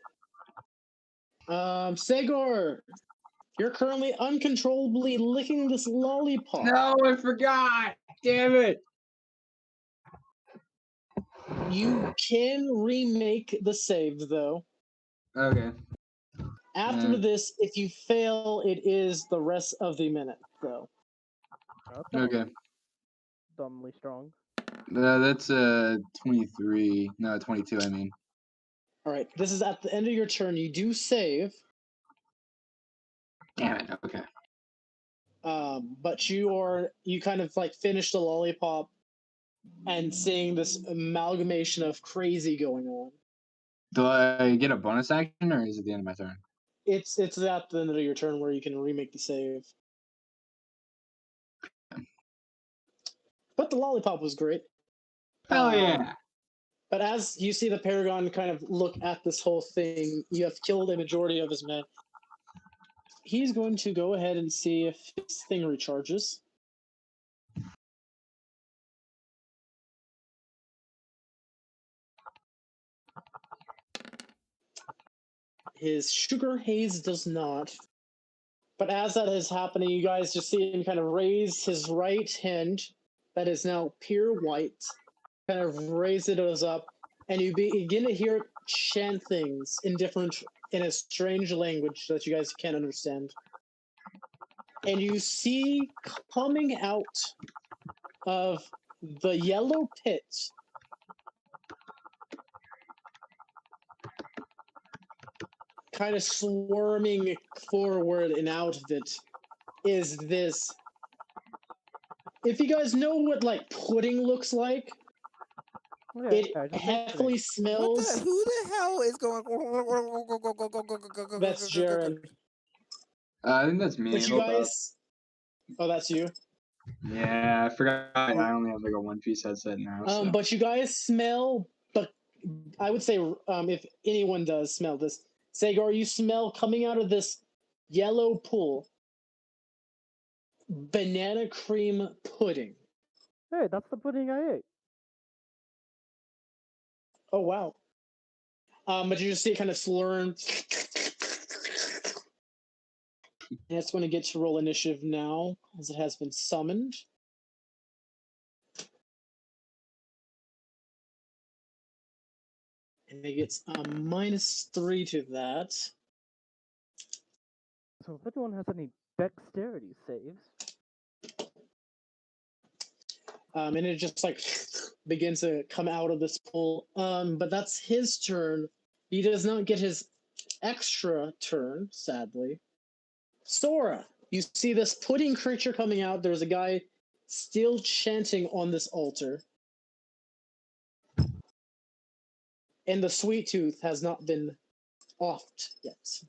Sagar, you're currently uncontrollably licking this lollipop. No, I forgot. Damn it. You can remake the save, though. Okay. After this, if you fail, it is the rest of the minute, though. Okay. Dumbly strong. That's 23. No, 22. I mean. All right. This is at the end of your turn. You do save. Damn it. Okay. But you kind of like finish the lollipop and seeing this amalgamation of crazy going on. Do I get a bonus action, or is it the end of my turn? It's at the end of your turn where you can remake the save. But the lollipop was great. Hell yeah! But as you see the Paragon kind of look at this whole thing, you have killed a majority of his men. He's going to go ahead and see if his thing recharges. His sugar haze does not. But as that is happening, you guys just see him kind of raise his right hand, that is now pure white, kind of raise it up, and you begin to hear it chant things in a strange language that you guys can't understand. And you see coming out of the yellow pit kind of swarming forward and out of it is this. If you guys know what like pudding looks like, it heavily smells. Who the hell is going? That's Jaren. I think that's me. But you guys, oh, that's you. Yeah, I forgot. I only have like a one-piece headset now. So. But you guys smell. But I would say, if anyone does smell this, Sagar, you smell coming out of this yellow pool banana cream pudding. Hey, that's the pudding I ate. Oh wow. But you just see it kind of slurring. And it's going to get to roll initiative now, as it has been summoned. And it gets a -3 to that. So if anyone has any dexterity saves. And it just like begins to come out of this pool. But that's his turn. He does not get his extra turn, sadly. Sora, you see this pudding creature coming out. There's a guy still chanting on this altar. And the sweet tooth has not been offed yet.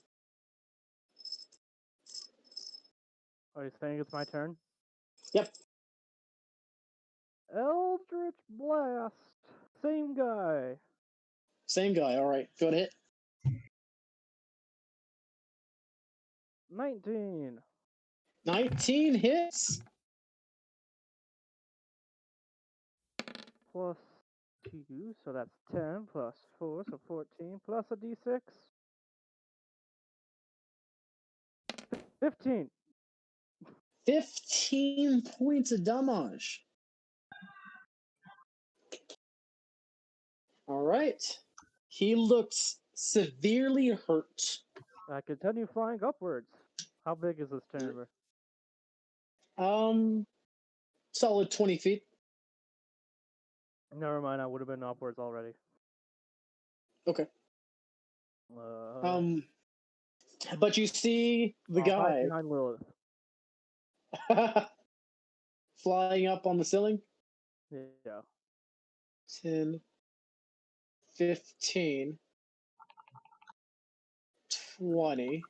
Are you saying it's my turn? Yep. Eldritch Blast. Same guy. Same guy. All right. Go ahead. 19. 19 hits. Plus 2, so that's 10, plus 4, so 14, plus a d6. 15. 15 points of damage. All right. He looks severely hurt. I continue flying upwards. How big is this chamber? Solid 20 feet. Never mind, I would have been upwards already. Okay. But you see the guy flying up on the ceiling. Yeah. 10, 15, 20.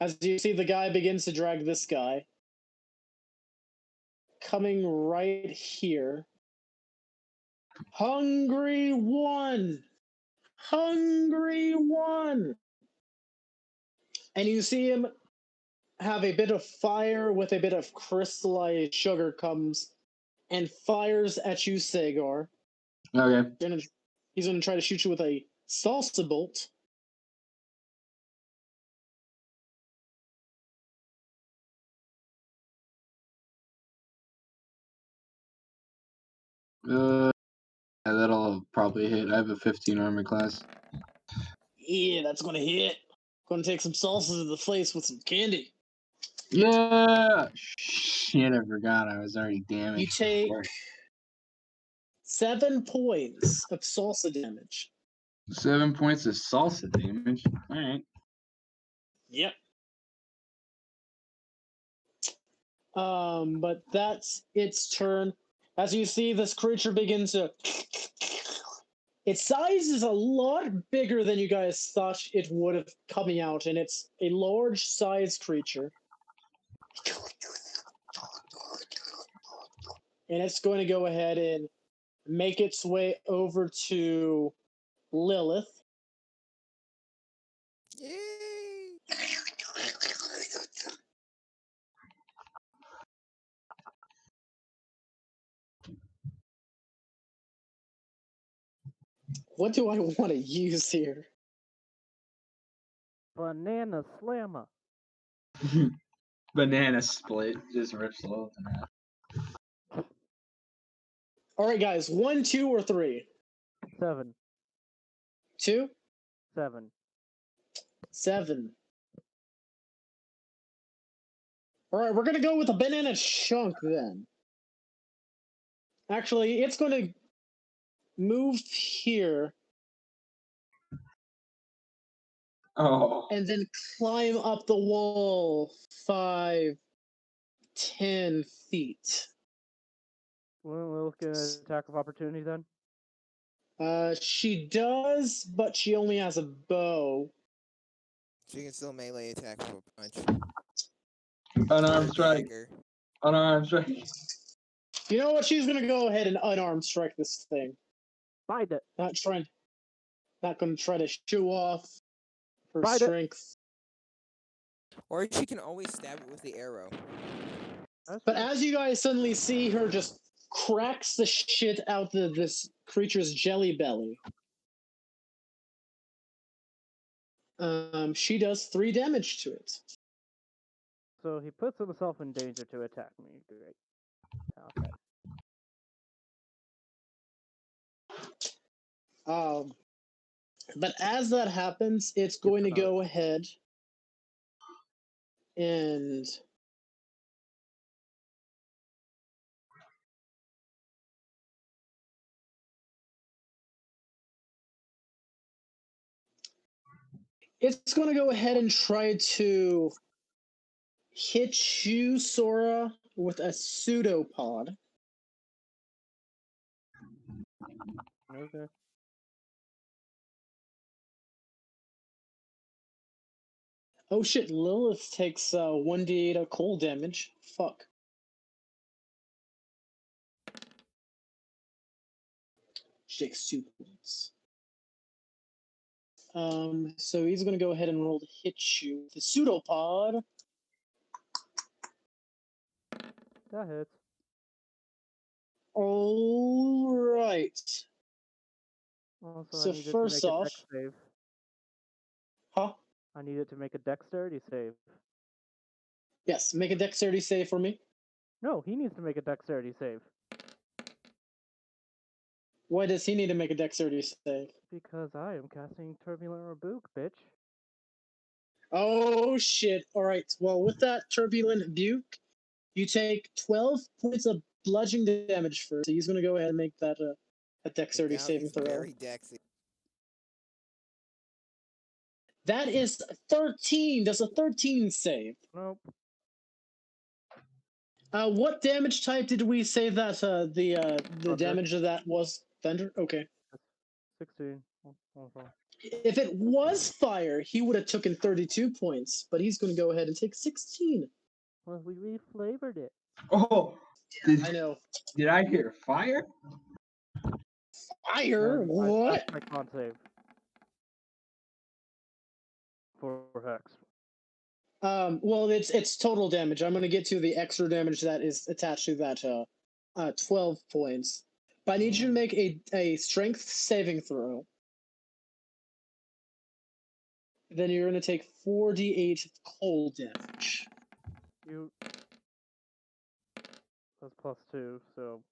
As you see, the guy begins to drag this guy. Coming right here. Hungry one! Hungry one! And you see him have a bit of fire with a bit of crystallized sugar comes and fires at you, Sagar. Okay. He's going to try to shoot you with a salsa bolt. That'll probably hit. I have a 15 armor class. Yeah, that's going to hit. Going to take some salsa to the face with some candy. Yeah! Shit, I forgot I was already damaged. You take 7 points of salsa damage. 7 points of salsa damage? Alright. Yep. But that's its turn. As you see, this creature begins to. Its size is a lot bigger than you guys thought it would have coming out, and it's a large size creature. And it's going to go ahead and make its way over to Lilith. Yay! What do I want to use here? Banana slammer. Banana split just rips Lilith in half. All right, guys. 1, 2, or 3? 7. 2? 7. 7. All right, we're going to go with a banana chunk then. Actually, it's going to move here Oh. and then climb up the wall 5, 10 feet. Will Lilith get an attack of opportunity then? She does, but she only has a bow. She can still melee attack with a punch. Unarmed Or strike. dagger. Unarmed strike. You know what? She's gonna go ahead and unarmed strike this thing. Bite it. Not gonna try to show off her Bite it. strength. Or she can always stab it with the arrow. But as you guys suddenly see her just cracks the shit out of this creature's jelly belly. She does 3 damage to it. So he puts himself in danger to attack me. Great. Okay. But as that happens, it's going to go ahead and it's going to go ahead and try to hit you, Sora, with a pseudopod. Okay. Oh shit, Lilith takes 1d8 of cold damage. Fuck. She takes 2 points. So he's gonna go ahead and roll to hit you with the pseudopod. That hits. Alright. Also, So I need it first to make off- a dex save. Huh? I need it to make a dexterity save. Yes, make a dexterity save for me. No, he needs to make a dexterity save. Why does he need to make a dexterity save? Because I am casting Turbulent Rebuke, bitch. Oh shit. Alright, well with that turbulent rebuke, you take 12 points of bludgeoning damage first. So he's gonna go ahead and make that a dexterity Now saving he's throw. very dexy. That is 13. Does a 13 save? Nope. What damage type did we say that the Thunder. damage of that was? Thunder? Okay. 16. If it was fire, he would have taken 32 points, but he's going to go ahead and take 16. Well, we reflavored it. Oh, I know. did I hear fire? Fire? What? I can't save. For Hex. Well, it's total damage. I'm going to get to the extra damage that is attached to that 12 points. But I need you to make a strength saving throw. Then you're going to take 4d8 cold damage. That's +2, so.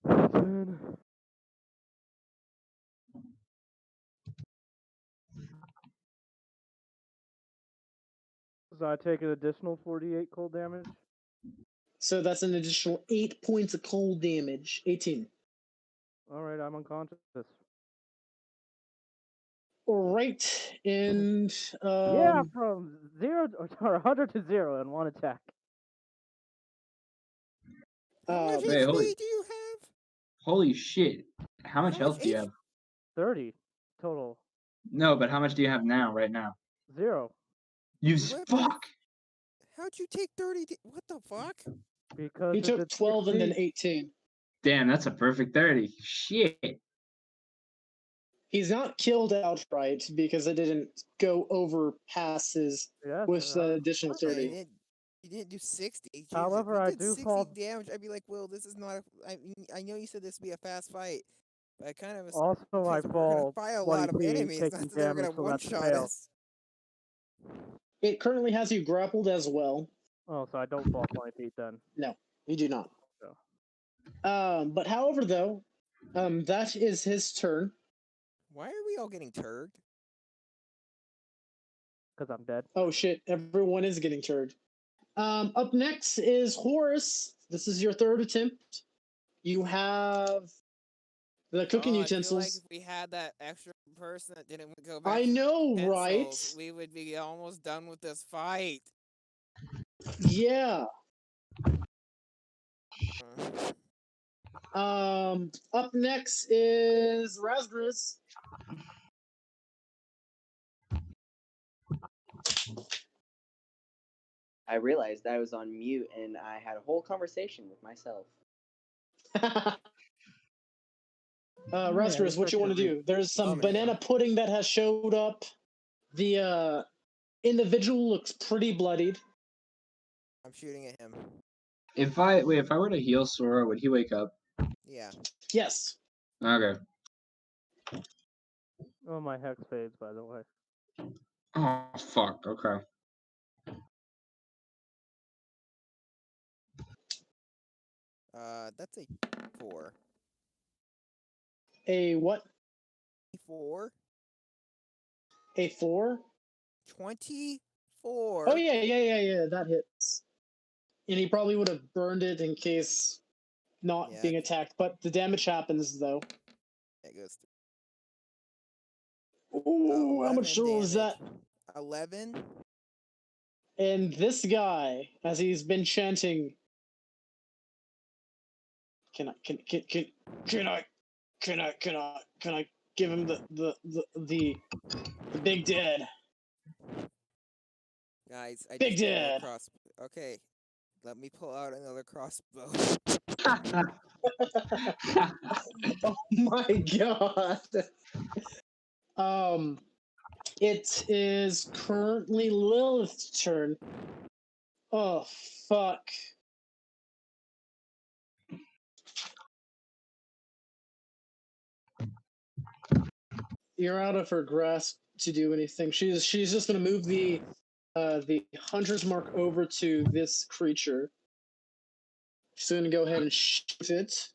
10. So I take an additional 48 cold damage? So that's an additional 8 points of cold damage. 18. Alright, I'm unconscious. Alright, and... Yeah, from 0 or 100 to 0 in one attack. How much Um, Wait, holy- HP do you have? Holy shit! How much How health much do you H- have? 30 total. No, but how much do you have now? Right now? 0. You You went from- fuck. How'd you take 30? What the fuck? Because he it took did 12 and then 60. 18. Damn, that's a perfect 30. Shit. He's not killed outright because it didn't go over past his Yes. with the additional Okay, 30. you didn't do 60. Jesus, However, if I you did do 60 fall- damage, I'd be like, well, this is not. I know you said this would be a fast fight, but I kind of. Also, I because we're gonna fall fight a lot of 20 feet enemies. taking Not that they're gonna damage, so one that's a shot fail. us. It currently has you grappled as well. Oh, so I don't fall 20 feet then. No, you do not. No. But however, though, that is his turn. Why are we all getting turd? Because I'm dead. Oh shit! Everyone is getting turned. Up next is Horus. This is your third attempt. You have the cooking I utensils. feel like if we had that extra person that didn't go back I to know, pencils, right? we would be almost done with this fight. Yeah. Uh, Up next is Razgris. I realized I was on mute and I had a whole conversation with myself. Razgris, what you want to do? There's some man. banana pudding that has showed up. The individual looks pretty bloodied. I'm shooting at him. If I were to heal Sora, would he wake up? Yeah. Yes. Okay. Oh, my hex fades, by the way. Oh fuck. Okay. That's a 4. A what? 4? A 4? 24. Oh yeah. That hits. And he probably would have burned it in case not Yeah. being attacked. But the damage happens though. It goes Ooh, how much total is that? 11. And this guy, as he's been chanting, can I give him the big dead? Guys, I Big just pulled out dead. a crossbow. Okay, let me pull out another crossbow. Oh my god. It is currently Lilith's turn. Oh fuck. You're out of her grasp to do anything. She's just gonna move the hunter's mark over to this creature. She's gonna go ahead and shoot it.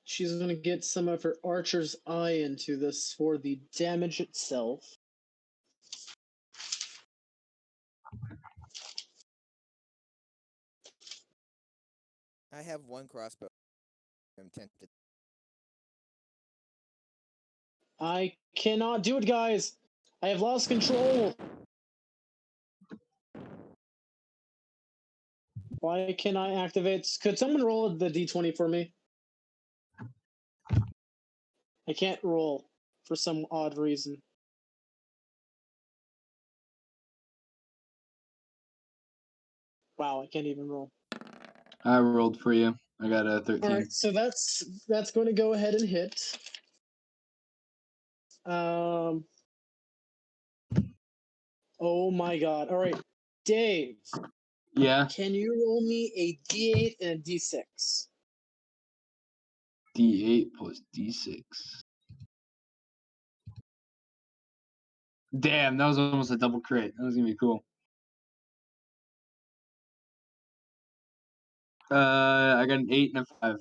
She's gonna get some of her archer's eye into this for the damage itself. I have one crossbow. I'm tempted. I cannot do it, guys. I have lost control. Why can I activate? Could someone roll the d20 for me? I can't roll for some odd reason. Wow, I can't even roll. I rolled for you. I got a 13. All right, so that's going to go ahead and hit. Oh my god. All right, Dave. Yeah. Can you roll me a d8 and a d6? D8 plus D6. Damn, that was almost a double crit. That was gonna be cool. I got an 8 and a 5.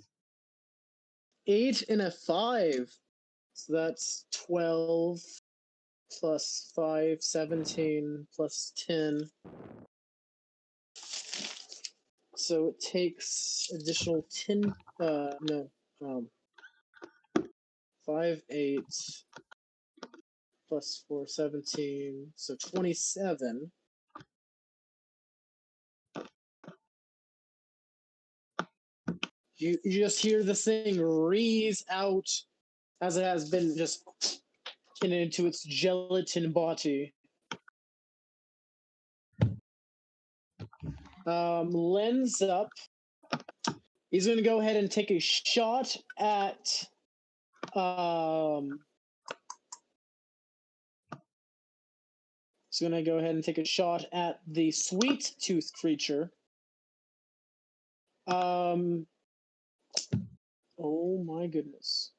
8 and a 5. So that's 12 plus 5, 17 plus 10. So it takes additional 10, 5, 8 plus 4, 17, so 27. You just hear this thing rees out as it has been just into its gelatin body. Lens up. He's going to go ahead and take a shot at. He's going to go ahead and take a shot at the sweet tooth creature. Oh my goodness.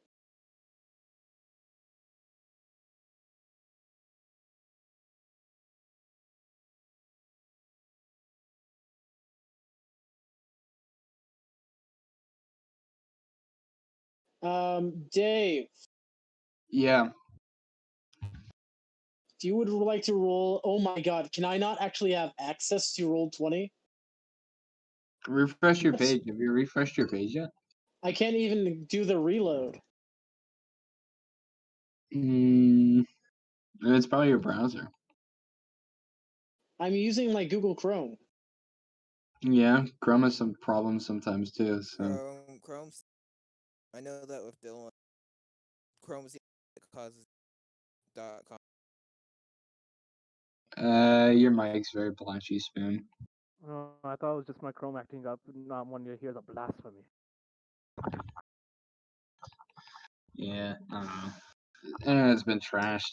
Dave, Yeah. if you would like to roll, oh my god, can I not actually have access to Roll20? Refresh your What? page. Have you refreshed your page yet? I can't even do the reload. It's probably your browser. I'm using my Google Chrome. Yeah, Chrome has some problems sometimes too. So Chrome's. I know that with Dylan. Chrome's the that causes .com. your mic's very blotchy, Spoon. Oh, I thought it was just my Chrome acting up, not wanting to hear the blasphemy. Yeah, I don't know. Internet's been trashed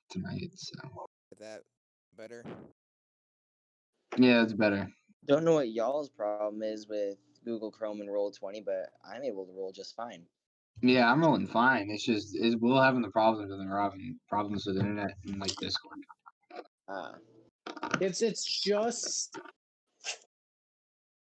tonight, so Is that better? yeah, it's better. Don't know what y'all's problem is with Google Chrome and Roll20, but I'm able to roll just fine. Yeah, I'm rolling fine. It's just we're having the problems, and we're having problems with internet and like Discord. It's just